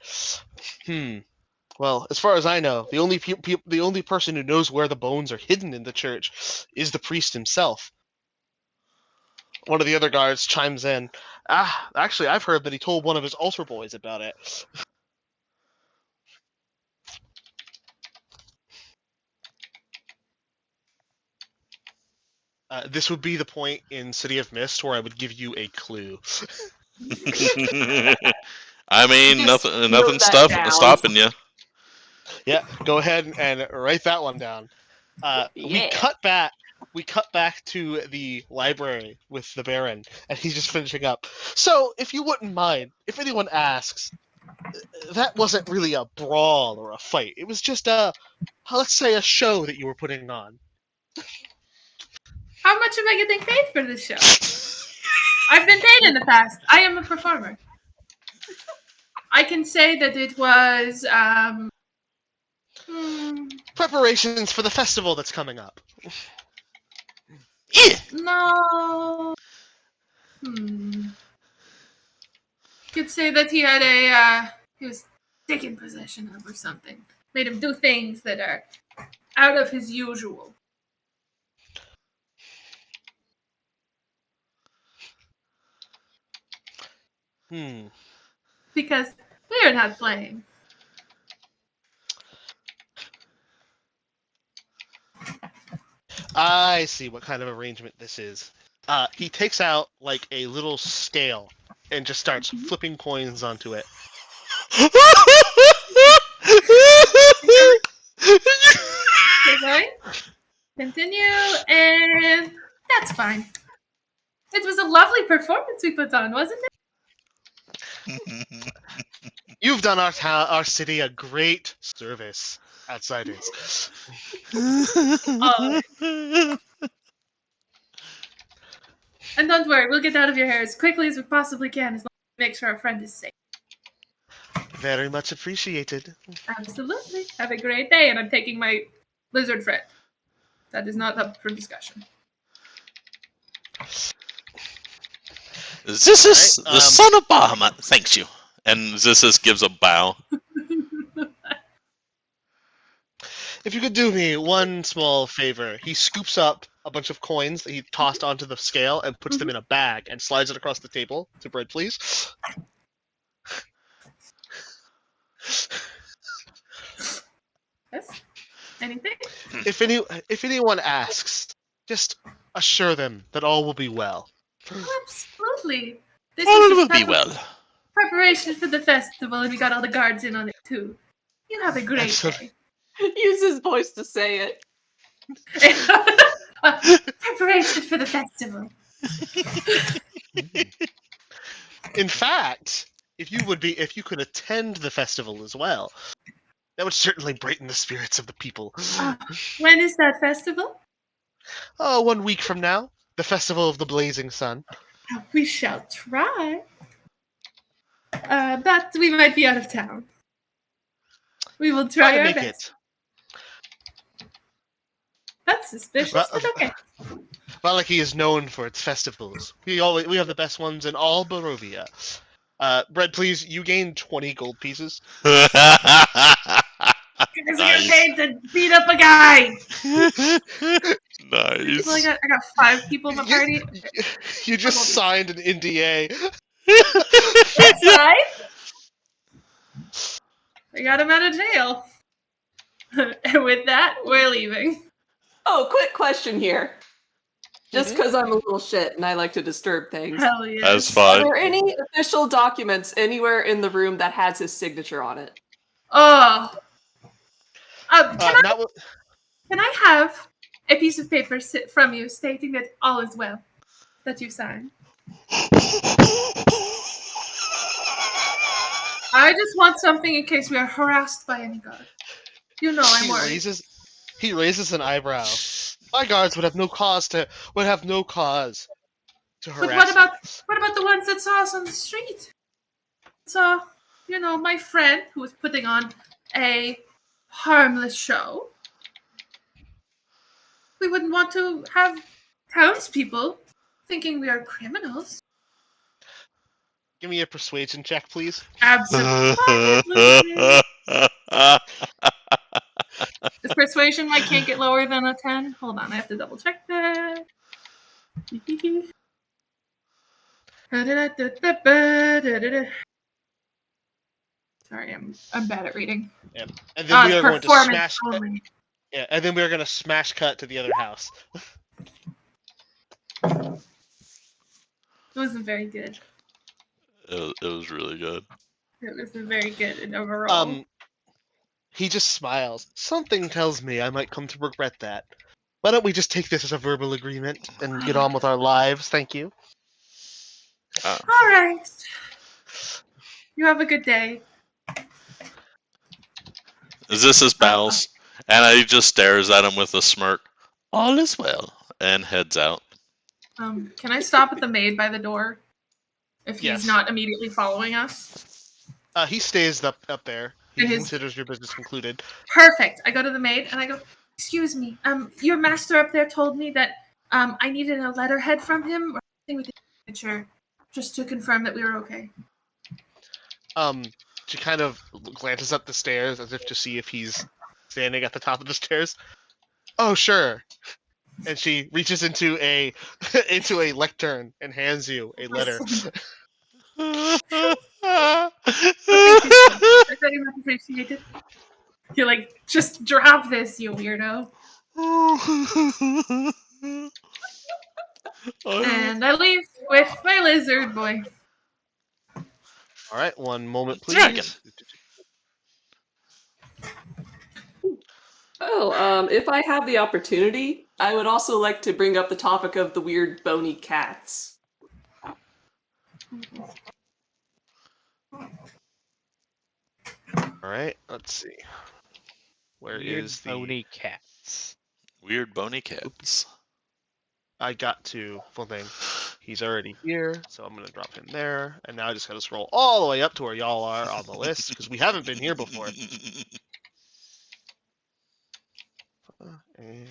[SPEAKER 4] Well, as far as I know, the only person who knows where the bones are hidden in the church is the priest himself. One of the other guards chimes in. Actually, I've heard that he told one of his altar boys about it. This would be the point in City of Mist where I would give you a clue.
[SPEAKER 3] I mean,
[SPEAKER 6] Just
[SPEAKER 3] nothing
[SPEAKER 6] note that down.
[SPEAKER 3] stopping you.
[SPEAKER 4] Yeah, go ahead and write that one down. We
[SPEAKER 6] Yeah.
[SPEAKER 4] cut back. We cut back to the library with the Baron, and he's just finishing up. So, if you wouldn't mind, if anyone asks, that wasn't really a brawl or a fight. It was just let's say, a show that you were putting on.
[SPEAKER 1] How much am I getting paid for this show? I've been paid in the past. I am a performer. I can say that it was
[SPEAKER 4] Preparations for the festival that's coming up.
[SPEAKER 3] Yeah.
[SPEAKER 1] no. Could say that he had he was taken possession of or something. Made him do things that are out of his usual. Because we're not playing.
[SPEAKER 4] I see what kind of arrangement this is. He takes out like a little scale and just starts flipping coins onto it.
[SPEAKER 1] Okay. Continue, and that's fine. It was a lovely performance we put on, wasn't it?
[SPEAKER 4] You've done our city a great service, outsiders.
[SPEAKER 1] And don't worry, we'll get out of your hair as quickly as we possibly can, as long as we make sure our friend is safe.
[SPEAKER 4] Very much appreciated.
[SPEAKER 1] Absolutely. Have a great day, and I'm taking my lizard friend. That is not up for discussion.
[SPEAKER 3] Zissus, the son of Bahamut, thanks you. And Zissus gives a bow.
[SPEAKER 4] If you could do me one small favor, he scoops up a bunch of coins that he tossed onto the scale and puts them in a bag and slides it across the table to Bread, please.
[SPEAKER 1] Yes? Anything?
[SPEAKER 4] If anyone asks, just assure them that all will be well.
[SPEAKER 1] Absolutely. This
[SPEAKER 3] All
[SPEAKER 1] is
[SPEAKER 3] will
[SPEAKER 1] just
[SPEAKER 3] be well.
[SPEAKER 1] preparation for the festival, and we got all the guards in on it too. You have a great
[SPEAKER 4] Absolutely.
[SPEAKER 1] day.
[SPEAKER 6] Use his voice to say it.
[SPEAKER 1] Preparation for the festival.
[SPEAKER 4] In fact, if you could attend the festival as well, that would certainly brighten the spirits of the people.
[SPEAKER 1] When is that festival?
[SPEAKER 4] Oh, 1 week from now, the festival of the blazing sun.
[SPEAKER 1] We shall try. But we might be out of town. We will try
[SPEAKER 4] to
[SPEAKER 1] our
[SPEAKER 4] make
[SPEAKER 1] best.
[SPEAKER 4] it.
[SPEAKER 1] That's suspicious, but okay.
[SPEAKER 4] Valaki is known for its festivals. We have the best ones in all Barovia. Bread, please, you gain 20 gold pieces.
[SPEAKER 1] Because we got paid to beat up a guy.
[SPEAKER 3] Nice.
[SPEAKER 1] Well, I got 5 people in my party.
[SPEAKER 4] You just signed an NDA.
[SPEAKER 1] That's right. I got him out of jail. And with that, we're leaving.
[SPEAKER 6] Oh, quick question here. Just because I'm a little shit and I like to disturb things.
[SPEAKER 1] Hell yeah.
[SPEAKER 3] That's
[SPEAKER 6] Are
[SPEAKER 3] fine.
[SPEAKER 6] there any official documents anywhere in the room that has his signature on it?
[SPEAKER 1] Oh. Can I have a piece of paper from you stating that all is well? That you signed? I just want something in case we are harassed by any guard. You know I'm worried.
[SPEAKER 4] He raises an eyebrow. My guards would have no cause to harass.
[SPEAKER 1] But what about the ones that saw us on the street? So my friend who was putting on a harmless show. We wouldn't want to have townspeople thinking we are criminals.
[SPEAKER 4] Give me a persuasion check, please.
[SPEAKER 1] Absolutely. Is persuasion I can't get lower than a 10? Hold on, I have to double check that. Sorry, I'm bad at reading.
[SPEAKER 4] Yep. And then we
[SPEAKER 1] It's
[SPEAKER 4] are going to
[SPEAKER 1] performance
[SPEAKER 4] smash.
[SPEAKER 1] only.
[SPEAKER 4] Yeah, and then we are going to smash cut to the other house.
[SPEAKER 1] It wasn't very good.
[SPEAKER 3] It was really good.
[SPEAKER 1] It wasn't very good in overall.
[SPEAKER 4] He just smiles. Something tells me I might come to regret that. Why don't we just take this as a verbal agreement and get on with our lives? Thank you.
[SPEAKER 1] All right. You have a good day.
[SPEAKER 3] Is this his pals? And he just stares at him with a smirk. All is well, and heads out.
[SPEAKER 1] Can I stop at the maid by the door? If he's
[SPEAKER 4] Yes.
[SPEAKER 1] not immediately following us?
[SPEAKER 4] He stays up there. He
[SPEAKER 1] And his-
[SPEAKER 4] considers your business concluded.
[SPEAKER 1] Perfect. I go to the maid and I go, excuse me, your master up there told me that I needed a letterhead from him or something with a signature, just to confirm that we were okay.
[SPEAKER 4] She kind of glances up the stairs as if to see if he's standing at the top of the stairs. Oh, sure. And she reaches into a lectern and hands you a letter.
[SPEAKER 1] Thank you so much. I very much appreciate it. You're like, just drop this, you weirdo. And I leave with my lizard boy.
[SPEAKER 4] All right, one moment, please.
[SPEAKER 3] Dragon.
[SPEAKER 6] Oh, if I have the opportunity, I would also like to bring up the topic of the weird bony cats.
[SPEAKER 4] All right, let's see. Where
[SPEAKER 2] Weird
[SPEAKER 4] is the
[SPEAKER 2] bony cats?
[SPEAKER 3] Weird bony cats.
[SPEAKER 4] I got to full thing. He's already here, so I'm gonna drop him there, and now I just gotta scroll all the way up to where y'all are on the list because we haven't been here before. And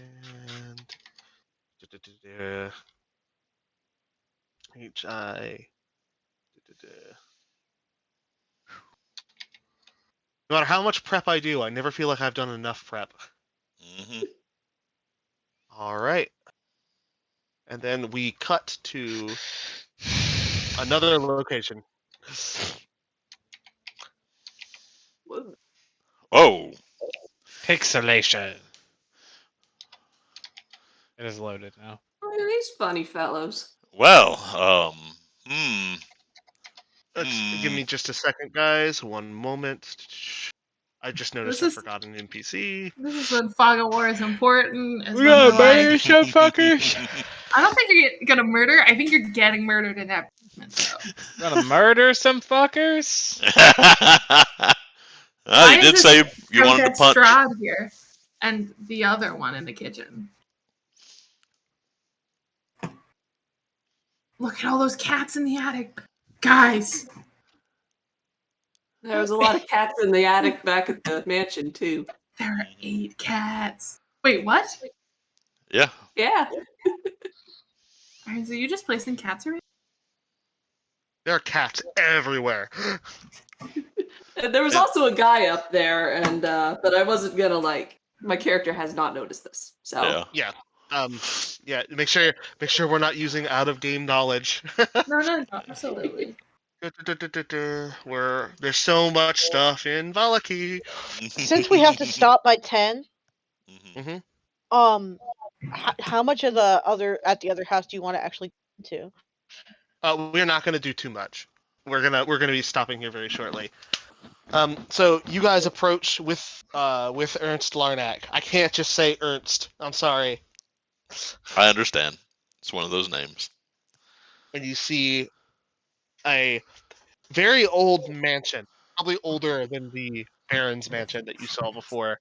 [SPEAKER 4] HI. No matter how much prep I do, I never feel like I've done enough prep.
[SPEAKER 3] Mm-hmm.
[SPEAKER 4] All right. And then we cut to another location.
[SPEAKER 3] Oh,
[SPEAKER 2] Pixelation. It is loaded now.
[SPEAKER 6] Look at these funny fellows.
[SPEAKER 3] well,
[SPEAKER 4] Give me just a second, guys. One moment. I just noticed I forgot an NPC.
[SPEAKER 1] This is when Fog of War is important.
[SPEAKER 2] We gotta murder some fuckers.
[SPEAKER 1] I don't think you're gonna murder. I think you're getting murdered in that. So.
[SPEAKER 2] Gonna murder some fuckers.
[SPEAKER 3] Oh, you did say you wanted to punch.
[SPEAKER 1] Strahd here, and the other one in the kitchen. Look at all those cats in the attic, guys.
[SPEAKER 6] There was a lot of cats in the attic back at the mansion too.
[SPEAKER 1] There are 8 cats. Wait, what?
[SPEAKER 3] Yeah.
[SPEAKER 6] Yeah.
[SPEAKER 1] Alright, so you just placing cats around?
[SPEAKER 4] There are cats everywhere.
[SPEAKER 6] And there was also a guy up there, and but I wasn't gonna my character has not noticed this. So
[SPEAKER 3] Yeah.
[SPEAKER 4] Yeah. Make sure we're not using out of game knowledge.
[SPEAKER 1] No, absolutely.
[SPEAKER 4] Where there's so much stuff in Valaki.
[SPEAKER 5] Since we have to stop by 10,
[SPEAKER 3] Mhm.
[SPEAKER 5] how much of the other house do you want to actually go to?
[SPEAKER 4] We're not gonna do too much. We're gonna be stopping here very shortly. So you guys approach with Ernst Larnack. I can't just say Ernst. I'm sorry.
[SPEAKER 3] I understand. It's one of those names.
[SPEAKER 4] And you see a very old mansion, probably older than the Baron's mansion that you saw before.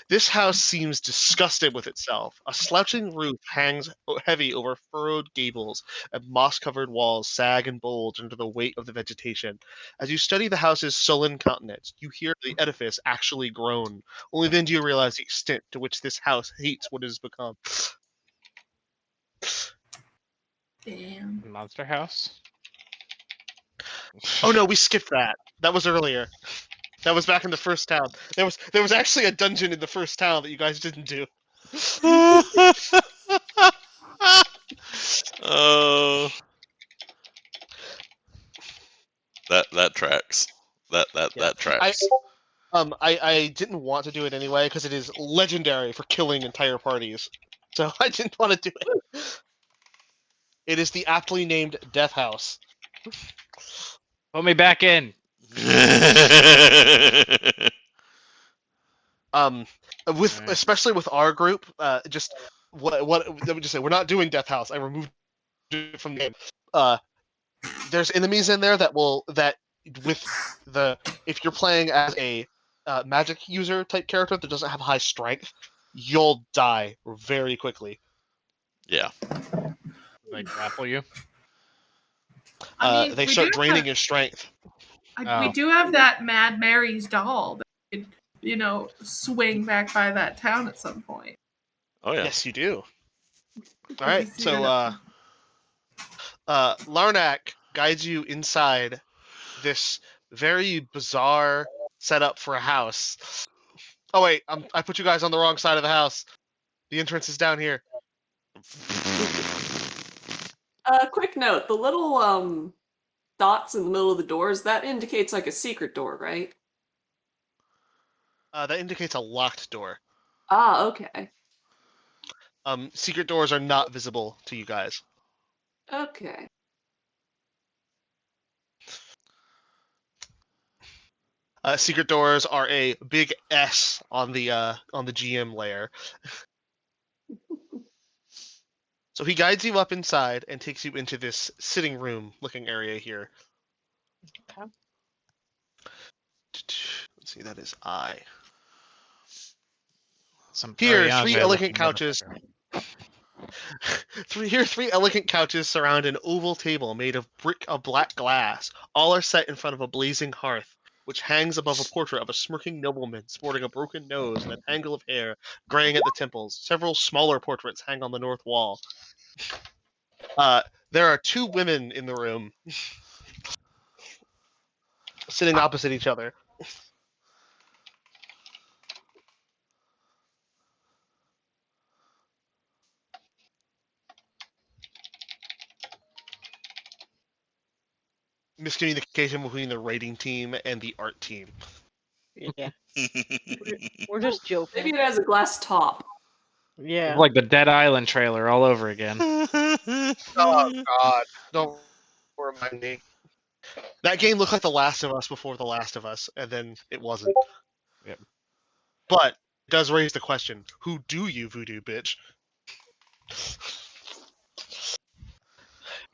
[SPEAKER 4] This house seems disgusted with itself. A slouching roof hangs heavy over furrowed gables, and moss-covered walls sag and bulge under the weight of the vegetation. As you study the house's sullen countenance, you hear the edifice actually groan. Only then do you realize the extent to which this house hates what it has become.
[SPEAKER 1] Damn.
[SPEAKER 2] Monster House.
[SPEAKER 4] Oh no, we skipped that. That was earlier. That was back in the first town. There was actually a dungeon in the first town that you guys didn't do.
[SPEAKER 3] Oh, that tracks.
[SPEAKER 4] Yeah.
[SPEAKER 3] That tracks.
[SPEAKER 4] I didn't want to do it anyway because it is legendary for killing entire parties. So I didn't want to do it. It is the aptly named Death House.
[SPEAKER 2] Put me back in.
[SPEAKER 4] With
[SPEAKER 2] Alright.
[SPEAKER 4] especially with our group, just what let me just say, we're not doing Death House. I removed it from the game. There's enemies in there that with the if you're playing as a magic user type character that doesn't have high strength, you'll die very quickly.
[SPEAKER 3] Yeah.
[SPEAKER 2] They grapple you.
[SPEAKER 1] I mean,
[SPEAKER 4] They
[SPEAKER 1] we
[SPEAKER 4] start
[SPEAKER 1] do
[SPEAKER 4] draining
[SPEAKER 1] have,
[SPEAKER 4] your strength.
[SPEAKER 1] we
[SPEAKER 2] Oh.
[SPEAKER 1] do have that Mad Mary's doll that could, swing back by that town at some point.
[SPEAKER 3] Oh yeah.
[SPEAKER 4] Yes, you do.
[SPEAKER 1] If
[SPEAKER 4] All
[SPEAKER 1] we
[SPEAKER 4] right,
[SPEAKER 1] see
[SPEAKER 4] so
[SPEAKER 1] it up.
[SPEAKER 4] Larnak guides you inside this very bizarre setup for a house. Oh wait, I put you guys on the wrong side of the house. The entrance is down here.
[SPEAKER 6] Quick note: the little dots in the middle of the doors, that indicates like a secret door, right?
[SPEAKER 4] That indicates a locked door.
[SPEAKER 6] Ah, okay.
[SPEAKER 4] Secret doors are not visible to you guys.
[SPEAKER 6] Okay.
[SPEAKER 4] Secret doors are a big S on the GM layer. So he guides you up inside and takes you into this sitting room looking area here.
[SPEAKER 5] Okay.
[SPEAKER 4] Let's see, that is I.
[SPEAKER 2] Some
[SPEAKER 4] Here,
[SPEAKER 2] Ariana
[SPEAKER 4] three
[SPEAKER 2] looking
[SPEAKER 4] elegant couches.
[SPEAKER 2] motherfucker.
[SPEAKER 4] Three elegant couches surround an oval table made of brick of black glass. All are set in front of a blazing hearth, which hangs above a portrait of a smirking nobleman sporting a broken nose and a tangle of hair graying at the temples. Several smaller portraits hang on the north wall. There are two women in the room, sitting opposite each other. Miscommunication between the writing team and the art team.
[SPEAKER 5] Yeah. We're just joking.
[SPEAKER 6] Maybe it has a glass top.
[SPEAKER 5] Yeah.
[SPEAKER 2] Like the Dead Island trailer all over again.
[SPEAKER 4] Oh God! Don't remind me. That game looked like The Last of Us before The Last of Us, and then it wasn't.
[SPEAKER 2] Yep.
[SPEAKER 4] But it does raise the question: who do you voodoo bitch?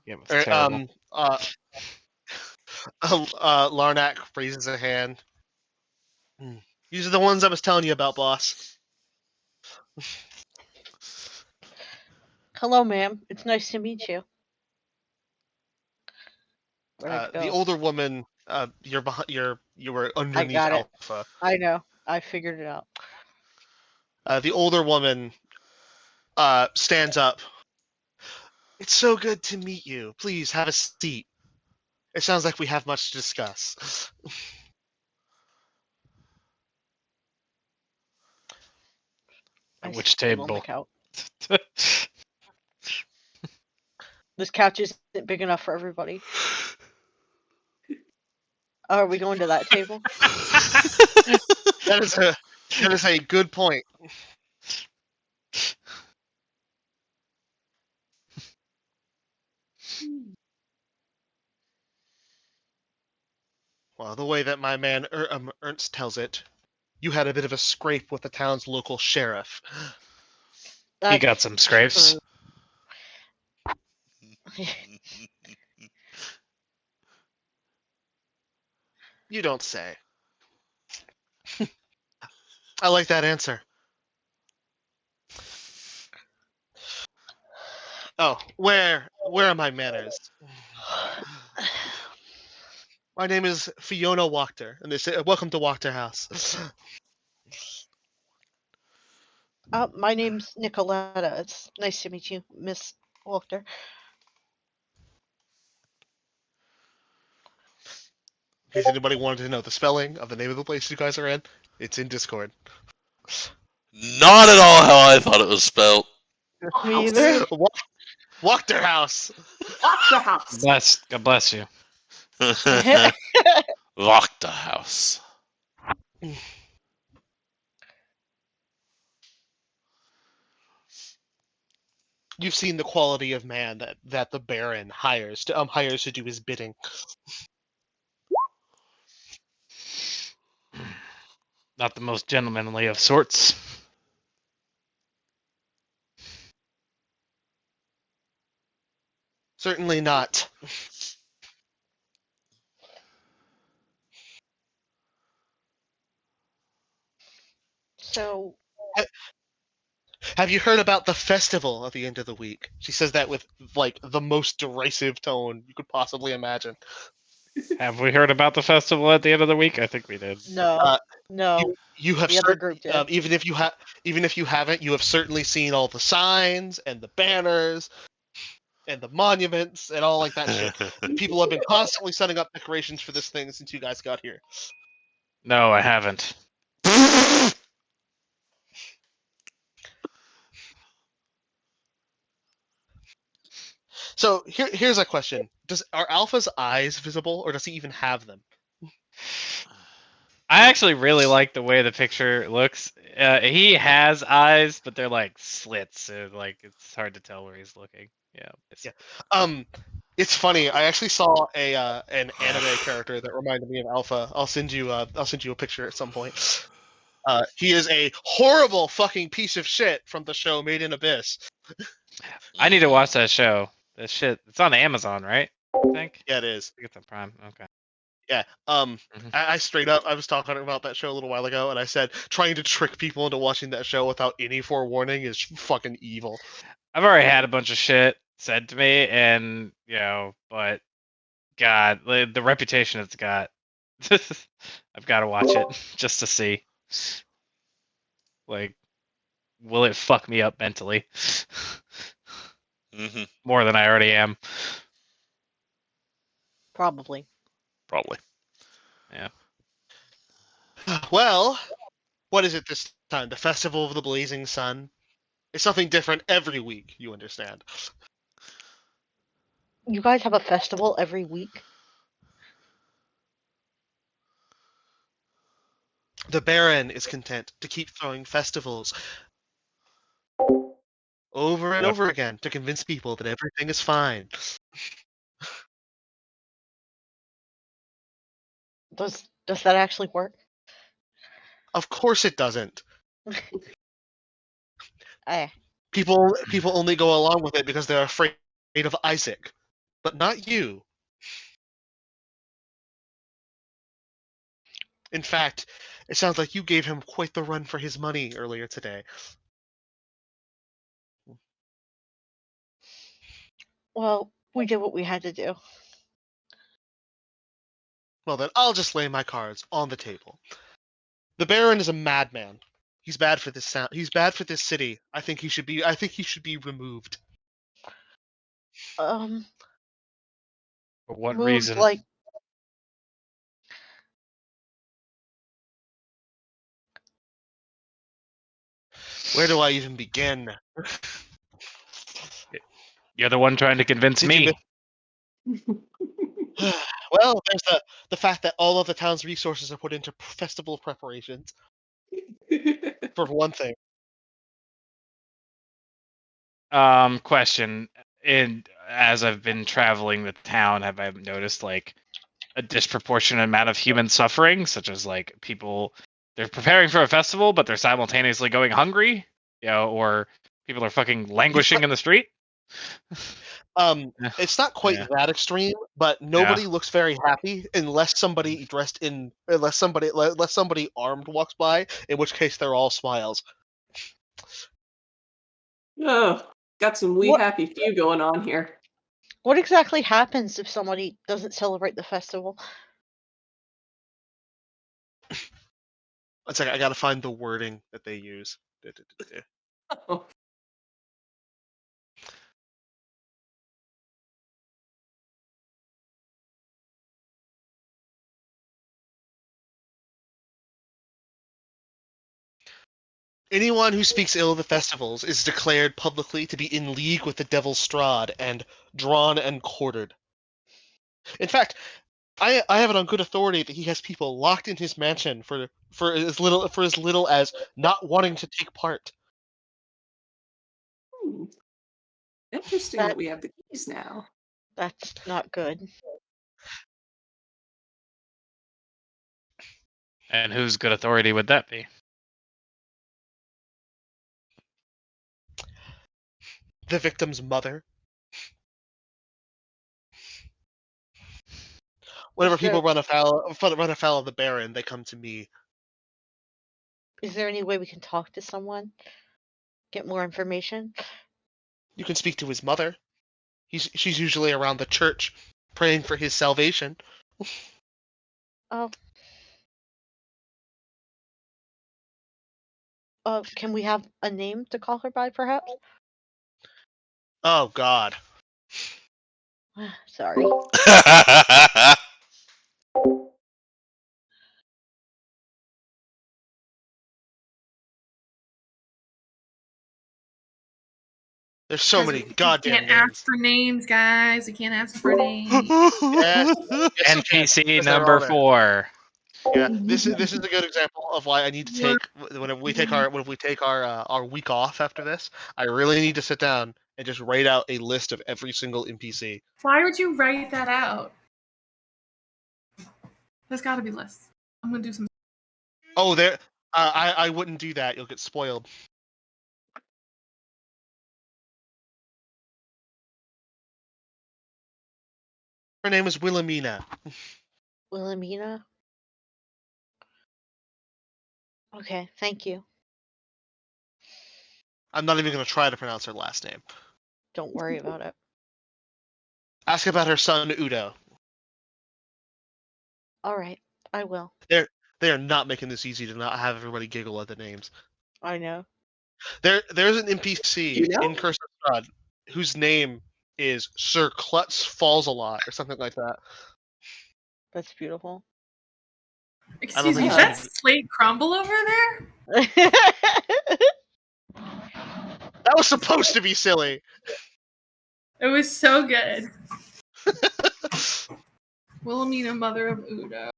[SPEAKER 2] Yeah, it's terrible.
[SPEAKER 4] Larnak raises a hand. These are the ones I was telling you about, boss.
[SPEAKER 5] Hello, ma'am. It's nice to meet you. Where'd it
[SPEAKER 4] The
[SPEAKER 5] go?
[SPEAKER 4] older woman, you're behind. You were underneath
[SPEAKER 5] got it.
[SPEAKER 4] Alpha.
[SPEAKER 5] I know. I figured it out.
[SPEAKER 4] The older woman stands up. It's so good to meet you. Please have a seat. It sounds like we have much to discuss.
[SPEAKER 5] I
[SPEAKER 2] Which
[SPEAKER 5] sit on the
[SPEAKER 2] table?
[SPEAKER 5] couch. This couch isn't big enough for everybody. Oh, are we going to that table?
[SPEAKER 4] That is a good point. Well, the way that my man Ernst tells it, you had a bit of a scrape with the town's local sheriff.
[SPEAKER 2] He got some scrapes.
[SPEAKER 4] You don't say. I like that answer. Oh, where are my manners? My name is Fiona Wachter, and they say, welcome to Wachter House.
[SPEAKER 5] My name's Nicoletta. It's nice to meet you, Miss Walter.
[SPEAKER 4] In case anybody wanted to know the spelling of the name of the place you guys are in, it's in Discord.
[SPEAKER 3] Not at all how I thought it was spelled.
[SPEAKER 5] Me either.
[SPEAKER 4] Wachter House.
[SPEAKER 6] Wachter House.
[SPEAKER 2] God bless you.
[SPEAKER 3] Wachter House.
[SPEAKER 4] You've seen the quality of man that the Baron hires to do his bidding.
[SPEAKER 2] Not the most gentlemanly of sorts.
[SPEAKER 4] Certainly not.
[SPEAKER 5] So,
[SPEAKER 4] Have you heard about the festival at the end of the week? She says that with like the most derisive tone you could possibly imagine.
[SPEAKER 2] Have we heard about the festival at the end of the week? I think we did.
[SPEAKER 5] no,
[SPEAKER 4] Uh,
[SPEAKER 5] no.
[SPEAKER 4] You have
[SPEAKER 5] The other group did.
[SPEAKER 4] even if you haven't, you have certainly seen all the signs and the banners and the monuments and all like that shit. People have been constantly setting up decorations for this thing since you guys got here.
[SPEAKER 2] No, I haven't.
[SPEAKER 4] So here's a question: are Alpha's eyes visible, or does he even have them?
[SPEAKER 2] I actually really like the way the picture looks. He has eyes, but they're like slits, so like it's hard to tell where he's looking. Yeah.
[SPEAKER 4] It's funny. I actually saw an anime character that reminded me of Alpha. I'll send you a picture at some point. He is a horrible fucking piece of shit from the show Made in Abyss.
[SPEAKER 2] I need to watch that show. That shit. It's on Amazon, right? I think.
[SPEAKER 4] Yeah, it is.
[SPEAKER 2] I think it's on Prime. Okay.
[SPEAKER 4] Yeah. I straight up, I was talking about that show a little while ago, and I said trying to trick people into watching that show without any forewarning is fucking evil.
[SPEAKER 2] I've already had a bunch of shit said to me, and but God, the reputation it's got, I've got to watch it just to see. Like, will it fuck me up mentally more than I already am?
[SPEAKER 5] Probably.
[SPEAKER 3] Probably.
[SPEAKER 2] Yeah.
[SPEAKER 4] Well, what is it this time? The Festival of the Blazing Sun? It's something different every week, you understand.
[SPEAKER 5] You guys have a festival every week?
[SPEAKER 4] The Baron is content to keep throwing festivals over and over again to convince people that everything is fine.
[SPEAKER 5] Does that actually work?
[SPEAKER 4] Of course it doesn't.
[SPEAKER 5] Eh.
[SPEAKER 4] People only go along with it because they're afraid of Isaac, but not you. In fact, it sounds like you gave him quite the run for his money earlier today.
[SPEAKER 5] Well, we did what we had to do.
[SPEAKER 4] Well then, I'll just lay my cards on the table. The Baron is a madman. He's bad for this sound. He's bad for this city. I think he should be removed.
[SPEAKER 2] For what
[SPEAKER 5] Moved,
[SPEAKER 2] reason?
[SPEAKER 5] like,
[SPEAKER 4] Where do I even begin?
[SPEAKER 2] You're the one trying to convince
[SPEAKER 4] Did you
[SPEAKER 2] me.
[SPEAKER 4] Well, there's the fact that all of the town's resources are put into festival preparations, for one thing.
[SPEAKER 2] Question. And as I've been traveling the town, have I noticed like a disproportionate amount of human suffering, such as like people they're preparing for a festival, but they're simultaneously going hungry, or people are fucking languishing in the street?
[SPEAKER 4] It's not quite
[SPEAKER 2] Yeah.
[SPEAKER 4] that extreme, but nobody looks very happy unless somebody unless somebody armed walks by, in which case they're all smiles.
[SPEAKER 6] Oh, got some we
[SPEAKER 5] What-
[SPEAKER 6] happy few going on here.
[SPEAKER 5] What exactly happens if somebody doesn't celebrate the festival?
[SPEAKER 4] It's like I gotta find the wording that they use.
[SPEAKER 6] Oh,
[SPEAKER 4] Anyone who speaks ill of the festivals is declared publicly to be in league with the devil Strahd and drawn and quartered. In fact, I have it on good authority that he has people locked in his mansion for as little as not wanting to take part.
[SPEAKER 6] hmm. Interesting that we have the keys now.
[SPEAKER 5] That's not good.
[SPEAKER 2] And whose good authority would that be?
[SPEAKER 4] The victim's mother. Whenever
[SPEAKER 5] Is there-
[SPEAKER 4] people run afoul of the Baron, they come to me.
[SPEAKER 5] Is there any way we can talk to someone? Get more information?
[SPEAKER 4] You can speak to his mother. She's usually around the church, praying for his salvation.
[SPEAKER 5] Oh. Can we have a name to call her by, perhaps?
[SPEAKER 4] Oh God.
[SPEAKER 5] Sorry.
[SPEAKER 4] There's so
[SPEAKER 1] 'Cause
[SPEAKER 4] many
[SPEAKER 1] we
[SPEAKER 4] goddamn
[SPEAKER 1] can't
[SPEAKER 4] names.
[SPEAKER 1] ask for names, guys. We can't ask for names.
[SPEAKER 4] Yes, yes, you can,
[SPEAKER 2] NPC
[SPEAKER 4] because they're
[SPEAKER 2] number
[SPEAKER 4] all there.
[SPEAKER 2] 4.
[SPEAKER 4] Yeah, this is a good example of why I need to take whenever we take our week off after this. I really need to sit down and just write out a list of every single NPC.
[SPEAKER 1] Why would you write that out? There's got to be lists. I'm gonna do some.
[SPEAKER 4] Oh, there. I wouldn't do that. You'll get spoiled. Her name is Wilhelmina.
[SPEAKER 5] Wilhelmina? Okay, thank you.
[SPEAKER 4] I'm not even going to try to pronounce her last name.
[SPEAKER 5] Don't worry about it.
[SPEAKER 4] Ask about her son Udo.
[SPEAKER 5] Alright, I will.
[SPEAKER 4] They are not making this easy to not have everybody giggle at the names.
[SPEAKER 5] I know.
[SPEAKER 4] There's an NPC
[SPEAKER 6] You know?
[SPEAKER 4] in Curse of Strahd whose name is Sir Klutz Falls a Lot or something like that.
[SPEAKER 5] That's beautiful.
[SPEAKER 1] Excuse me,
[SPEAKER 4] think
[SPEAKER 1] is
[SPEAKER 6] so.
[SPEAKER 1] that Slate Crumble over there?
[SPEAKER 4] That was supposed to be silly.
[SPEAKER 1] It was so good. Wilhelmina, mother of Udo.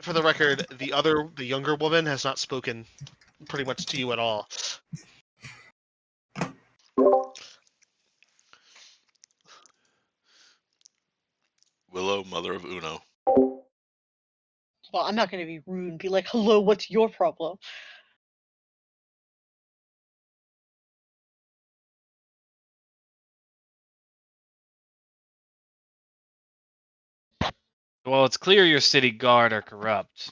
[SPEAKER 4] For the record, the younger woman has not spoken pretty much to you at all.
[SPEAKER 3] Willow, mother of Uno.
[SPEAKER 5] Well, I'm not gonna be rude and be like, hello, what's your problem?
[SPEAKER 2] Well, it's clear your city guard are corrupt.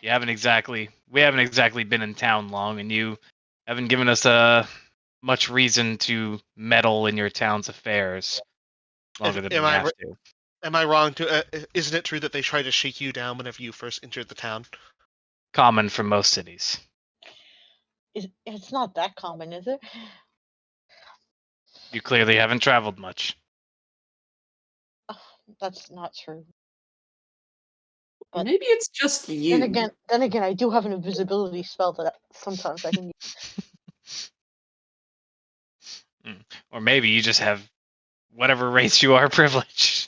[SPEAKER 2] We haven't exactly been in town long, and you haven't given us much reason to meddle in your town's affairs longer than we have to.
[SPEAKER 4] Am I wrong to? Isn't it true that they try to shake you down whenever you first entered the town?
[SPEAKER 2] Common for most cities.
[SPEAKER 5] It's not that common, is it?
[SPEAKER 2] You clearly haven't traveled much.
[SPEAKER 5] That's not true. But
[SPEAKER 6] Maybe it's just you.
[SPEAKER 5] Then again, I do have an invisibility spell that sometimes I can use.
[SPEAKER 2] Or maybe you just have whatever race you are privilege.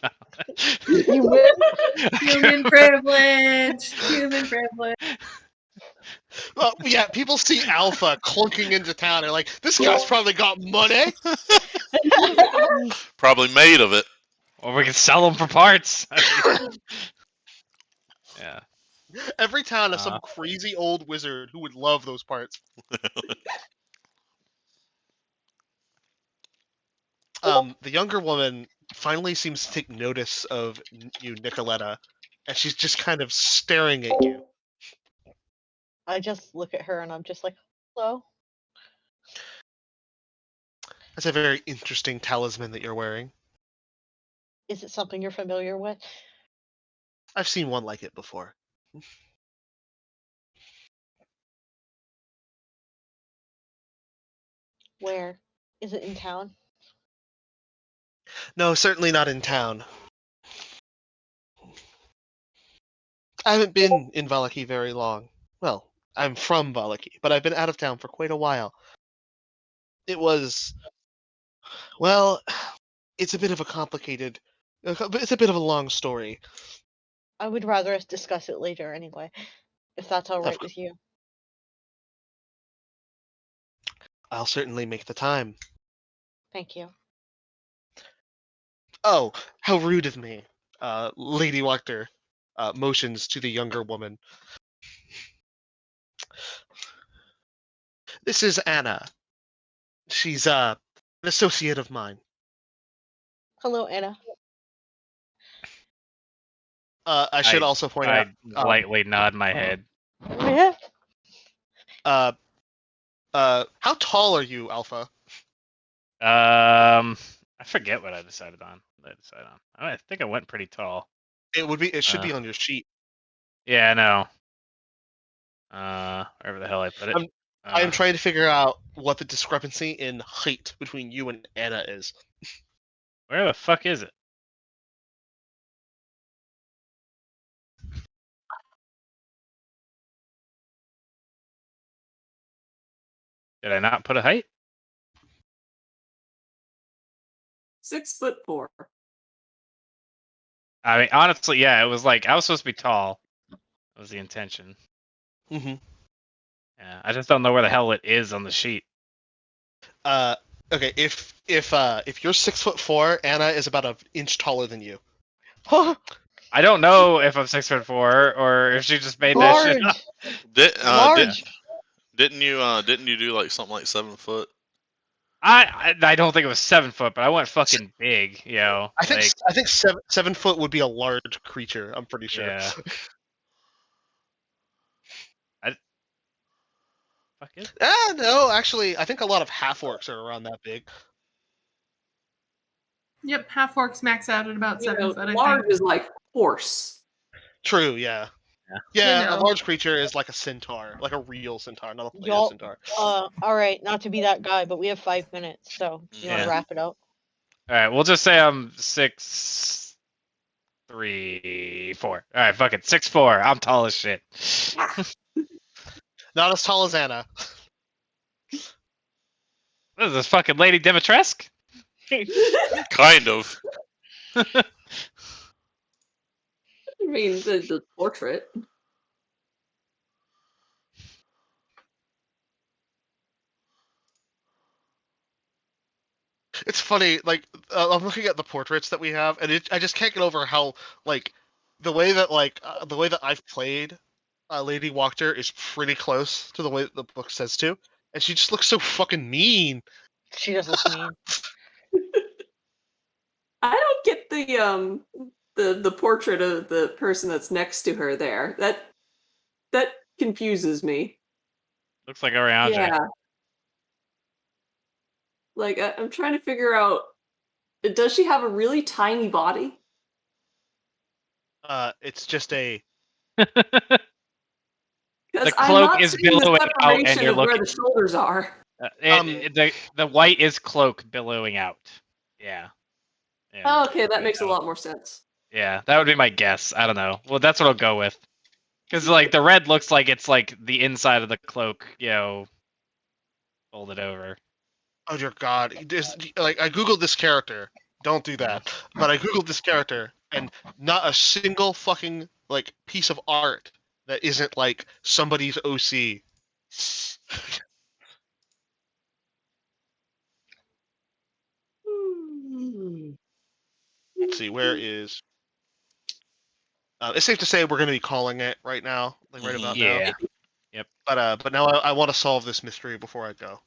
[SPEAKER 1] Human privilege. Human privilege.
[SPEAKER 4] Well, yeah, people see Alpha clunking into town. They're like, "This guy's probably got money."
[SPEAKER 3] Probably made of it.
[SPEAKER 2] Or we can sell them for parts. Yeah.
[SPEAKER 4] Every town has some crazy old wizard who would love those parts. The younger woman finally seems to take notice of you, Nicoletta, and she's just kind of staring at you.
[SPEAKER 5] I just look at her and I'm just like, hello.
[SPEAKER 4] That's a very interesting talisman that you're wearing.
[SPEAKER 5] Is it something you're familiar with?
[SPEAKER 4] I've seen one like it before.
[SPEAKER 5] Where? Is it in town?
[SPEAKER 4] No, certainly not in town. I haven't been in Valaki very long. Well, I'm from Valaki, but I've been out of town for quite a while. It was, well, it's a bit of a complicated, it's a bit of a long story.
[SPEAKER 5] I would rather us discuss it later anyway, if that's all right
[SPEAKER 4] Of-
[SPEAKER 5] with you.
[SPEAKER 4] I'll certainly make the time.
[SPEAKER 5] Thank you.
[SPEAKER 4] Oh, how rude of me. Lady Wachter motions to the younger woman. This is Anna. She's an associate of mine.
[SPEAKER 5] Hello, Anna.
[SPEAKER 4] I should also point out.
[SPEAKER 2] I lightly nod my head.
[SPEAKER 5] Yeah.
[SPEAKER 4] How tall are you, Alpha?
[SPEAKER 2] I forget what I decided on. I think I went pretty tall.
[SPEAKER 4] It should be on your sheet.
[SPEAKER 2] Yeah, I know. Wherever the hell I put it.
[SPEAKER 4] I'm trying to figure out what the discrepancy in height between you and Anna is.
[SPEAKER 2] Where the fuck is it? Did I not put a height?
[SPEAKER 6] 6'4".
[SPEAKER 2] I mean, honestly, yeah, it was like I was supposed to be tall. That was the intention.
[SPEAKER 4] Mm-hmm.
[SPEAKER 2] Yeah, I just don't know where the hell it is on the sheet.
[SPEAKER 4] Okay, if you're 6'4", Anna is about an inch taller than you.
[SPEAKER 2] I don't know if I'm 6'4" or if she just made that shit up.
[SPEAKER 5] Large.
[SPEAKER 3] Didn't you do like something like 7 foot?
[SPEAKER 2] I don't think it was 7 foot, but I went fucking big, you know.
[SPEAKER 4] I think
[SPEAKER 2] like,
[SPEAKER 4] I think 7 foot would be a large creature. I'm pretty sure.
[SPEAKER 2] yeah. Fuck is it?
[SPEAKER 4] No, actually, I think a lot of half orcs are around that big.
[SPEAKER 1] Yep, half orcs max out at about 7 foot, I
[SPEAKER 6] Large
[SPEAKER 1] think.
[SPEAKER 6] is like horse.
[SPEAKER 4] True. Yeah.
[SPEAKER 2] Yeah.
[SPEAKER 4] Yeah,
[SPEAKER 1] You
[SPEAKER 4] a
[SPEAKER 1] know.
[SPEAKER 4] large creature is like a centaur, like a real centaur, not a played
[SPEAKER 5] Y'all,
[SPEAKER 4] centaur.
[SPEAKER 5] all right, not to be that guy, but we have 5 minutes, so you want
[SPEAKER 2] Yeah.
[SPEAKER 5] to wrap it up?
[SPEAKER 2] All right, we'll just say I'm 6'3", 4". All right, fuck it, 6'4". I'm tall as shit.
[SPEAKER 4] Not as tall as Anna.
[SPEAKER 2] What is this fucking Lady Dimitrescu?
[SPEAKER 3] Kind of.
[SPEAKER 6] I mean, the portrait.
[SPEAKER 4] It's funny, like I'm looking at the portraits that we have, and I just can't get over how like the way that I've played Lady Wachter is pretty close to the way that the book says to, and she just looks so fucking mean.
[SPEAKER 5] She does look mean.
[SPEAKER 6] I don't get the portrait of the person that's next to her there. That confuses me.
[SPEAKER 2] Looks like Ariane.
[SPEAKER 6] Yeah. Like I'm trying to figure out, does she have a really tiny body?
[SPEAKER 4] It's just a
[SPEAKER 6] Because
[SPEAKER 2] The
[SPEAKER 6] I'm
[SPEAKER 2] cloak
[SPEAKER 6] not
[SPEAKER 2] is
[SPEAKER 6] seeing the
[SPEAKER 2] billowing out, and
[SPEAKER 6] separation
[SPEAKER 2] you're
[SPEAKER 6] of where
[SPEAKER 2] looking.
[SPEAKER 6] the shoulders are.
[SPEAKER 2] The white is cloak billowing out. Yeah. Yeah.
[SPEAKER 6] Oh, okay, that
[SPEAKER 2] Good
[SPEAKER 6] makes a
[SPEAKER 2] job.
[SPEAKER 6] lot more sense.
[SPEAKER 2] Yeah, that would be my guess. I don't know. Well, that's what I'll go with. Because like the red looks like it's like the inside of the cloak, you know, folded over.
[SPEAKER 4] oh dear God, like I googled this character. Don't do that. But I googled this character, and not a single fucking like piece of art that isn't like somebody's OC. Let's see, where is? It's safe to say we're going to be calling it right now, like right about now.
[SPEAKER 2] Yeah. Yep.
[SPEAKER 4] But now I want to solve this mystery before I go.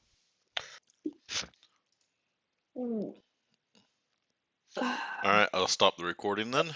[SPEAKER 3] All right, I'll stop the recording then.